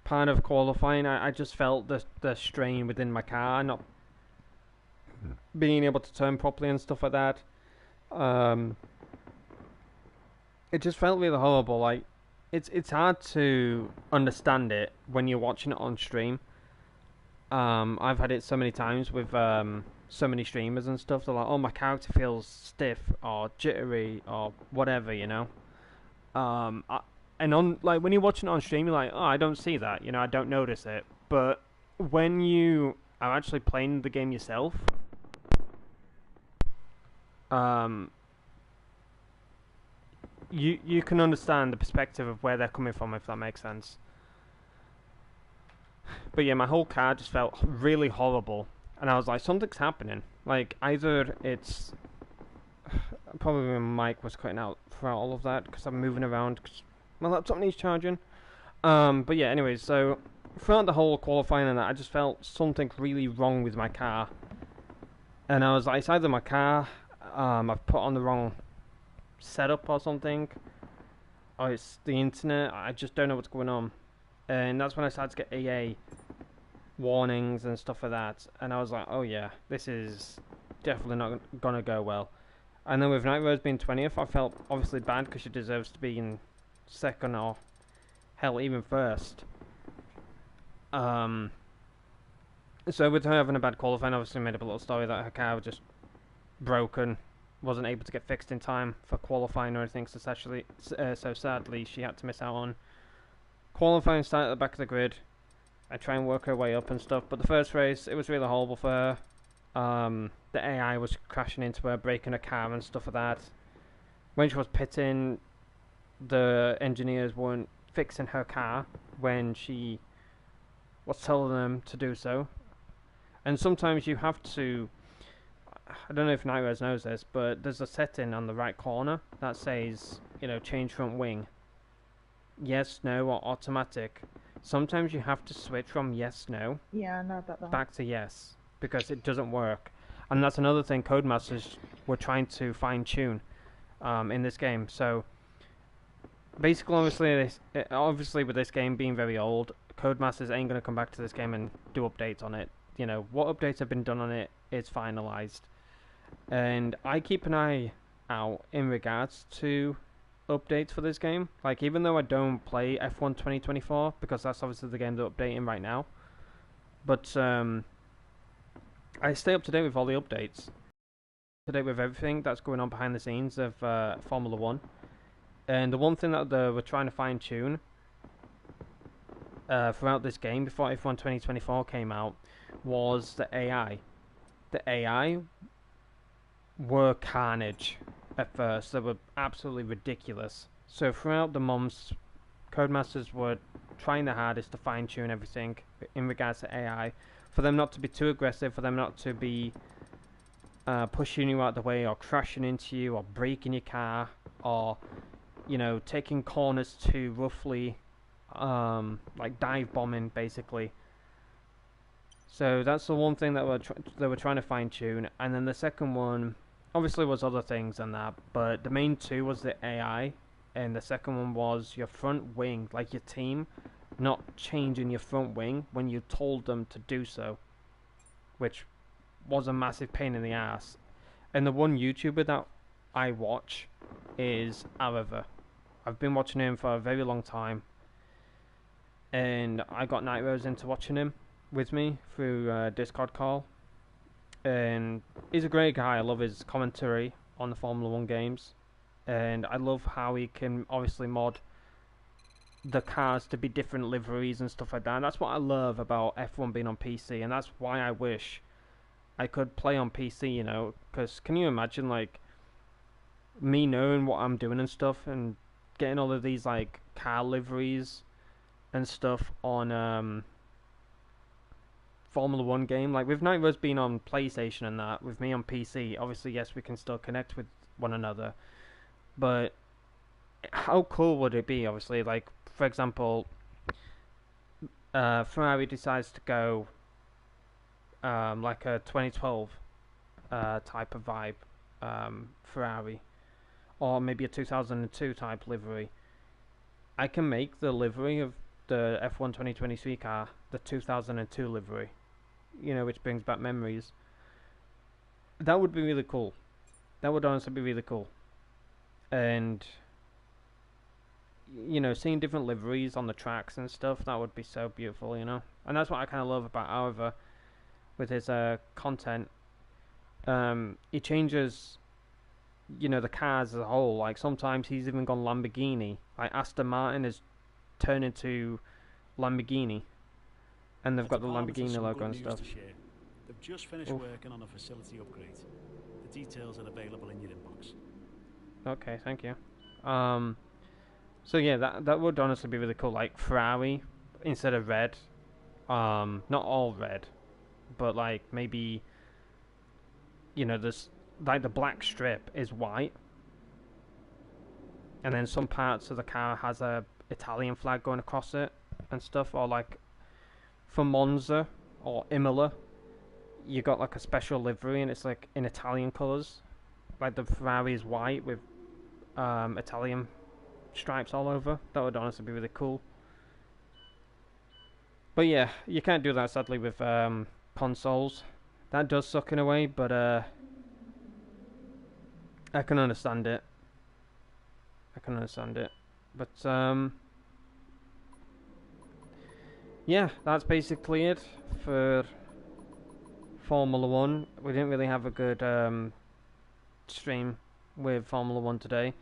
part of qualifying, I just felt the strain within my car, not being able to turn properly and stuff like that. It just felt really horrible. Like, it's hard to understand it when you're watching it on stream. I've had it so many times with so many streamers and stuff. They're like, oh, my character feels stiff or jittery or whatever, you know. And on, like, when you're watching it on stream, you're like, oh, I don't see that, you know, I don't notice it. But when you are actually playing the game yourself, you can understand the perspective of where they're coming from, if that makes sense. But yeah, my whole car just felt really horrible, and I was like, something's happening. Like, either it's probably my mic was cutting out for all of that because I'm moving around. Cause my laptop needs charging. But yeah, anyways, so throughout the whole qualifying and that, I just felt something really wrong with my car, and I was like, it's either my car, I've put on the wrong setup or something, or it's the internet. I just don't know what's going on, and that's when I started to get AA warnings and stuff like that, and I was like, oh yeah, this is definitely not gonna go well. And then with NightRose being 20th, I felt obviously bad because she deserves to be in second or hell even first. So with her having a bad qualifying, obviously made up a little story that her car was just broken, wasn't able to get fixed in time for qualifying or anything, so sadly she had to miss out on qualifying, start at the back of the grid. I try and work her way up and stuff, but the first race, it was really horrible for her. The AI was crashing into her, breaking her car and stuff like that. When she was pitting, the engineers weren't fixing her car when she was telling them to do so. And sometimes you have to, I don't know if NightRose knows this, but there's a setting on the right corner that says, change front wing. Yes, no, or automatic. Sometimes you have to switch from yes, no, Yeah, I know about that. back to yes, because it doesn't work. And that's another thing Codemasters were trying to fine tune in this game. So basically, obviously with this game being very old, Codemasters ain't going to come back to this game and do updates on it. What updates have been done on it is finalized. And I keep an eye out in regards to updates for this game. Like, even though I don't play F1 2024, because that's obviously the game they're updating right now, but I stay up to date with all the updates, to date with everything that's going on behind the scenes of Formula 1. And the one thing that they were trying to fine tune throughout this game before F1 2024 came out was the AI. The AI were carnage at first. They were absolutely ridiculous. So throughout the months, Codemasters were trying their hardest to fine tune everything in regards to AI, for them not to be too aggressive, for them not to be pushing you out the way or crashing into you or breaking your car or taking corners too roughly, like dive bombing basically. So that's the one thing that they were trying to fine tune. And then the second one obviously was other things than that, but the main two was the AI, and the second one was your front wing, like your team not changing your front wing when you told them to do so, which was a massive pain in the ass. And the one YouTuber that I watch is Ariver. I've been watching him for a very long time, and I got NightRose into watching him with me through a Discord call, and he's a great guy. I love his commentary on the Formula 1 games, and I love how he can obviously mod the cars to be different liveries and stuff like that. And that's what I love about F1 being on PC, and that's why I wish I could play on PC, because can you imagine, like, me knowing what I'm doing and stuff, and getting all of these, like, car liveries and stuff on Formula 1 game. Like, with NightRose being on PlayStation and that, with me on PC, obviously, yes, we can still connect with one another, but how cool would it be, obviously, like, for example, Ferrari decides to go like a 2012 type of vibe Ferrari, or maybe a 2002 type livery. I can make the livery of the F1 2023 car the 2002 livery, which brings back memories. That would be really cool. That would honestly be really cool. And seeing different liveries on the tracks and stuff, that would be so beautiful, And that's what I kind of love about Oliver with his content. He changes, the cars as a whole. Like, sometimes he's even gone Lamborghini. Like, Aston Martin is turned into Lamborghini, and they've got the Lamborghini logo and stuff. They've just finished working on a facility upgrade. The details are available in your inbox. Okay, thank you. So yeah, that would honestly be really cool. Like, Ferrari instead of red, Not all red, but like maybe, you know, this like the black strip is white, and then some parts of the car has a Italian flag going across it and stuff, or like for Monza or Imola, you got like a special livery and it's like in Italian colours, like the Ferrari is white with Italian stripes all over. That would honestly be really cool. But yeah, you can't do that sadly with consoles. That does suck in a way, but I can understand it. But yeah, that's basically it for Formula 1. We didn't really have a good stream with Formula 1 today,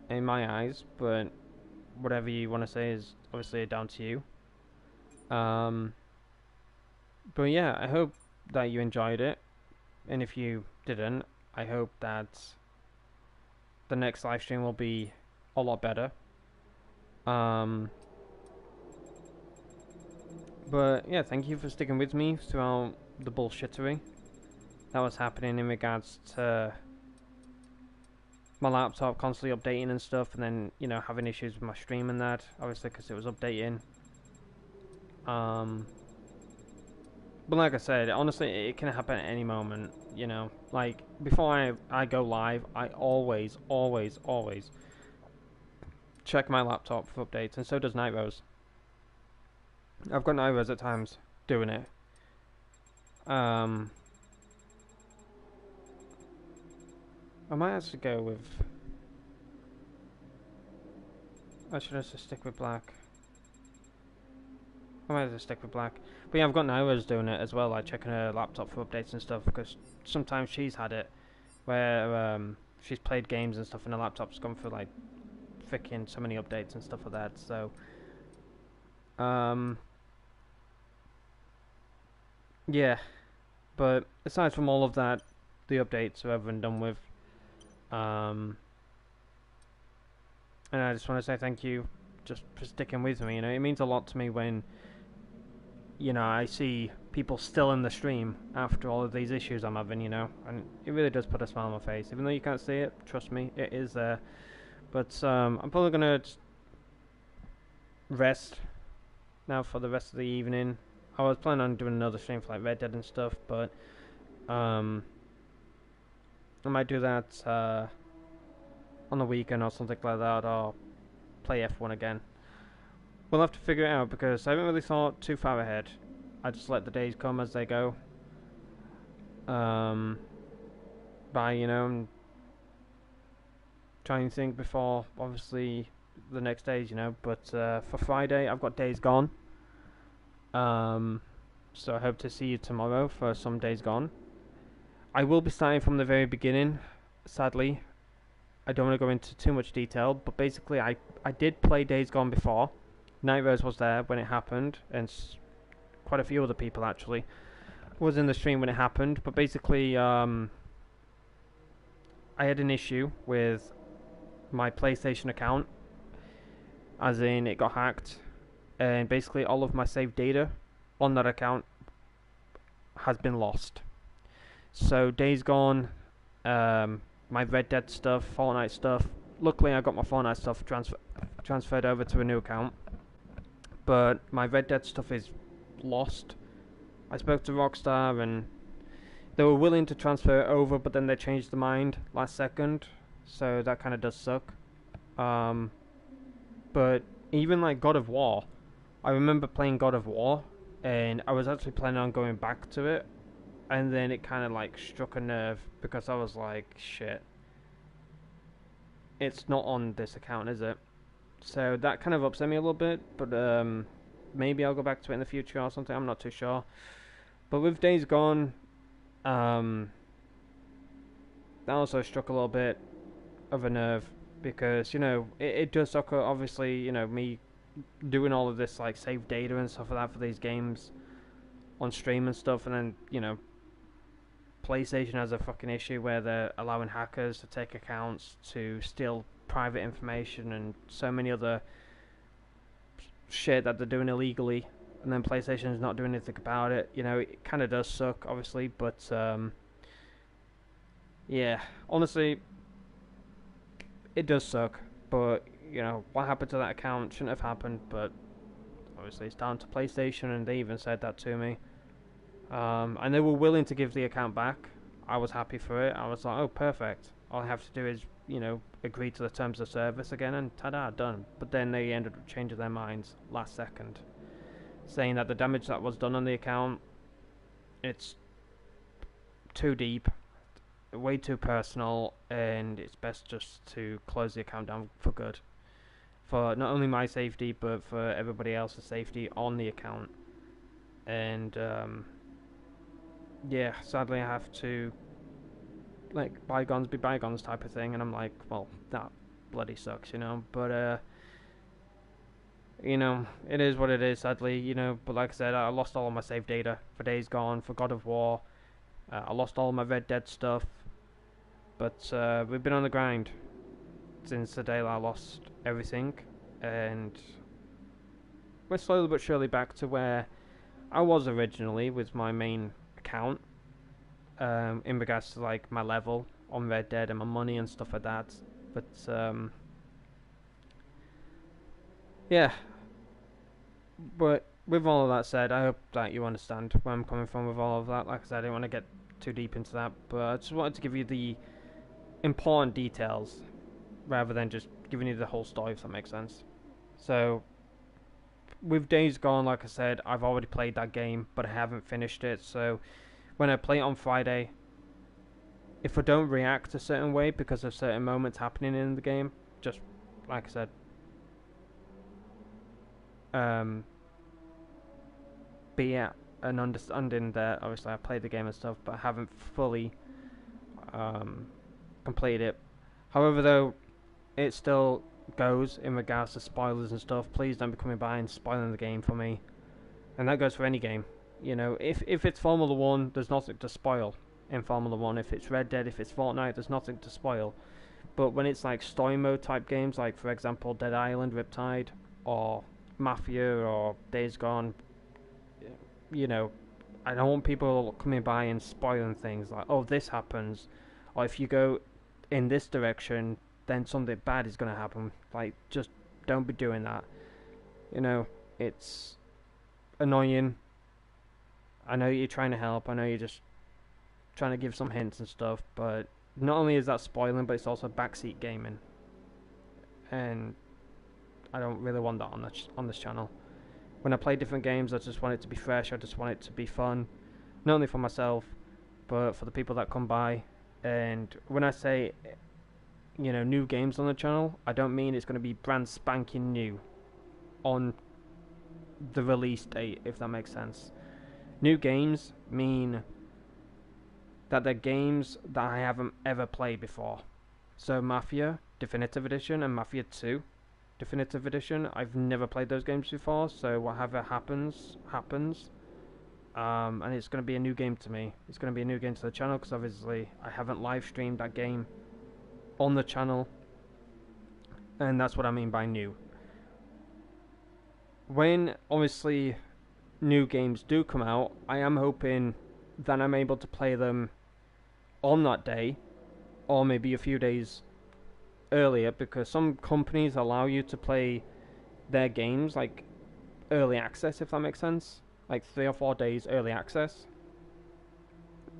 in my eyes, but whatever you want to say is obviously down to you. But yeah, I hope that you enjoyed it, and if you didn't, I hope that the next live stream will be a lot better. But yeah, thank you for sticking with me throughout the bullshittery that was happening in regards to my laptop constantly updating and stuff, and then, you know, having issues with my stream and that, obviously because it was updating. But like I said, honestly, it can happen at any moment, you know. Like, before I go live, I always check my laptop for updates, and so does NightRose. I've got NightRose at times doing it. I might actually go with... I should just stick with black. I might just stick with black. But yeah, I've got NightRose doing it as well, like checking her laptop for updates and stuff, because sometimes she's had it where she's played games and stuff and her laptop's gone through like freaking so many updates and stuff like that, so yeah. But aside from all of that, the updates are over and done with. And I just want to say thank you just for sticking with me. You know, it means a lot to me when, you know, I see people still in the stream after all of these issues I'm having, you know, and it really does put a smile on my face. Even though you can't see it, trust me, it is there. But I'm probably gonna rest now for the rest of the evening. I was planning on doing another stream for like Red Dead and stuff, but I might do that on the weekend or something like that, or play F1 again. We'll have to figure it out, because I haven't really thought too far ahead. I just let the days come as they go. By, you know, and try and think before, obviously, the next days, you know. But for Friday, I've got Days Gone. So I hope to see you tomorrow for some Days Gone. I will be starting from the very beginning, sadly. I don't want to go into too much detail, but basically I did play Days Gone before. NightRose was there when it happened, and quite a few other people actually was in the stream when it happened. But basically, I had an issue with my PlayStation account, as in it got hacked, and basically all of my saved data on that account has been lost. So Days Gone, my Red Dead stuff, Fortnite stuff. Luckily, I got my Fortnite stuff transferred over to a new account, but my Red Dead stuff is lost. I spoke to Rockstar and they were willing to transfer it over, but then they changed their mind last second, so that kind of does suck. But even like God of War, I remember playing God of War, and I was actually planning on going back to it, and then it kind of like struck a nerve, because I was like, shit, it's not on this account, is it? So that kind of upset me a little bit, but maybe I'll go back to it in the future or something, I'm not too sure. But with Days Gone, that also struck a little bit of a nerve, because, you know, it does suck, obviously, you know, me doing all of this, like, save data and stuff like that for these games on stream and stuff, and then, you know, PlayStation has a fucking issue where they're allowing hackers to take accounts to steal private information and so many other shit that they're doing illegally and then PlayStation's not doing anything about it. You know, it kind of does suck, obviously, but yeah, honestly, it does suck. But you know, what happened to that account shouldn't have happened. But obviously, it's down to PlayStation, and they even said that to me. And they were willing to give the account back. I was happy for it. I was like, oh, perfect. All I have to do is, you know, agree to the terms of service again, and ta-da, done. But then they ended up changing their minds last second, saying that the damage that was done on the account, it's too deep, way too personal, and it's best just to close the account down for good. For not only my safety, but for everybody else's safety on the account. And, yeah, sadly I have to, like, bygones be bygones type of thing, and I'm like, well, that bloody sucks, you know, but, you know, it is what it is, sadly, you know, but like I said, I lost all of my save data for Days Gone, for God of War, I lost all of my Red Dead stuff, but, we've been on the grind since the day that I lost everything, and we're slowly but surely back to where I was originally with my main account, in regards to like my level on Red Dead and my money and stuff like that. But yeah. But with all of that said, I hope that you understand where I'm coming from with all of that. Like I said, I didn't want to get too deep into that, but I just wanted to give you the important details rather than just giving you the whole story, if that makes sense. So with Days Gone, like I said, I've already played that game, but I haven't finished it. So when I play it on Friday, if I don't react a certain way because of certain moments happening in the game, just like I said, be at an understanding that obviously I played the game and stuff, but I haven't fully completed it. However, though, it still goes in regards to spoilers and stuff. Please don't be coming by and spoiling the game for me, and that goes for any game. You know, if it's Formula 1, there's nothing to spoil in Formula 1. If it's Red Dead, if it's Fortnite, there's nothing to spoil. But when it's like story mode type games, like for example Dead Island, Riptide, or Mafia, or Days Gone, you know, I don't want people coming by and spoiling things like, oh, this happens, or if you go in this direction, then something bad is going to happen. Like, just don't be doing that. You know, it's annoying. I know you're trying to help. I know you're just trying to give some hints and stuff, but not only is that spoiling, but it's also backseat gaming, and I don't really want that on this channel. When I play different games, I just want it to be fresh. I just want it to be fun, not only for myself, but for the people that come by. And when I say, you know, new games on the channel, I don't mean it's going to be brand spanking new on the release date, if that makes sense. New games mean that they're games that I haven't ever played before. So Mafia Definitive Edition and Mafia 2 Definitive Edition, I've never played those games before, so whatever happens. And it's going to be a new game to me. It's going to be a new game to the channel, because obviously I haven't live streamed that game on the channel, and that's what I mean by new. When obviously new games do come out, I am hoping that I'm able to play them on that day, or maybe a few days earlier, because some companies allow you to play their games like early access, if that makes sense, like 3 or 4 days early access,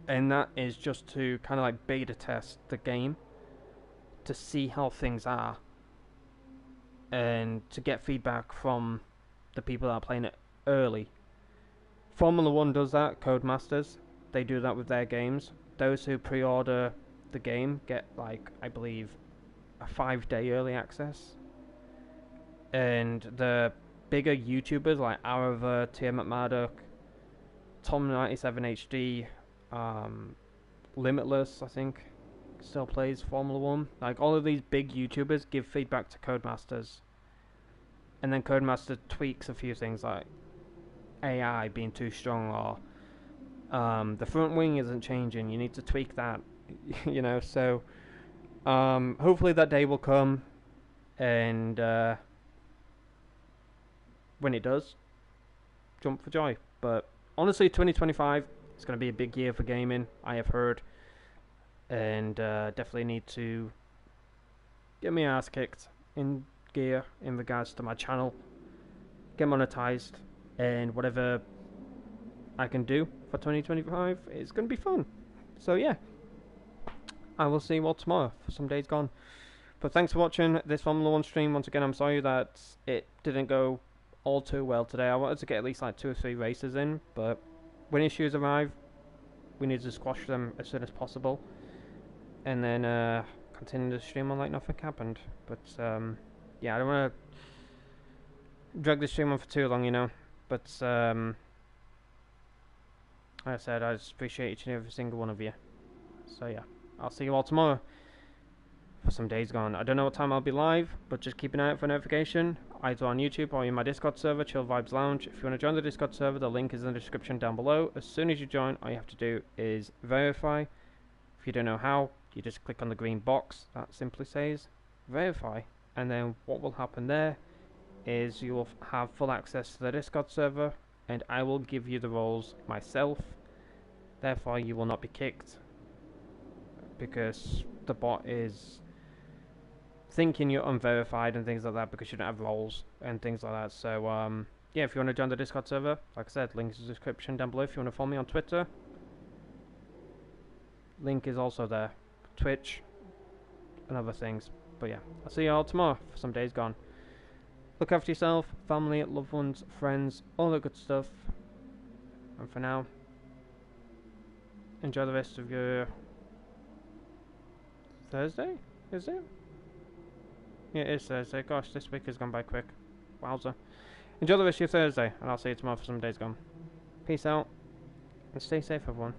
and that is just to kind of like beta test the game to see how things are, and to get feedback from the people that are playing it early. Formula 1 does that, Codemasters, they do that with their games. Those who pre-order the game get, like, I believe, a 5-day early access. And the bigger YouTubers like Arava, Tia McMurdoch, Tom97HD, Limitless, I think, still plays Formula 1. Like, all of these big YouTubers give feedback to Codemasters. And then Codemaster tweaks a few things, like AI being too strong, or the front wing isn't changing, you need to tweak that. You know, so hopefully that day will come, and when it does, jump for joy. But honestly, 2025 is going to be a big year for gaming, I have heard. And definitely need to get my ass kicked in gear in regards to my channel. Get monetized. And whatever I can do for 2025, it's going to be fun. So yeah, I will see you all tomorrow for some days gone. But thanks for watching this Formula 1 stream. Once again, I'm sorry that it didn't go all too well today. I wanted to get at least like 2 or 3 races in, but when issues arrive, we need to squash them as soon as possible. And then continue the stream on like nothing happened. But yeah, I don't want to drag the stream on for too long, you know. But like I said, I just appreciate each and every single one of you. So yeah, I'll see you all tomorrow for some days gone. I don't know what time I'll be live, but just keep an eye out for notification, either on YouTube or in my Discord server, Chill Vibes Lounge. If you want to join the Discord server, the link is in the description down below. As soon as you join, all you have to do is verify. If you don't know how, you just click on the green box that simply says verify, and then what will happen there is you will have full access to the Discord server, and I will give you the roles myself. Therefore, you will not be kicked because the bot is thinking you're unverified and things like that because you don't have roles and things like that. So yeah, if you want to join the Discord server, like I said, link is in the description down below. If you want to follow me on Twitter, link is also there. Twitch and other things. But yeah, I'll see you all tomorrow for some days gone. Look after yourself, family, loved ones, friends, all that good stuff. And for now, enjoy the rest of your Thursday, is it? Yeah, it is Thursday. Gosh, this week has gone by quick. Wowza. Enjoy the rest of your Thursday, and I'll see you tomorrow for some days gone. Peace out, and stay safe, everyone.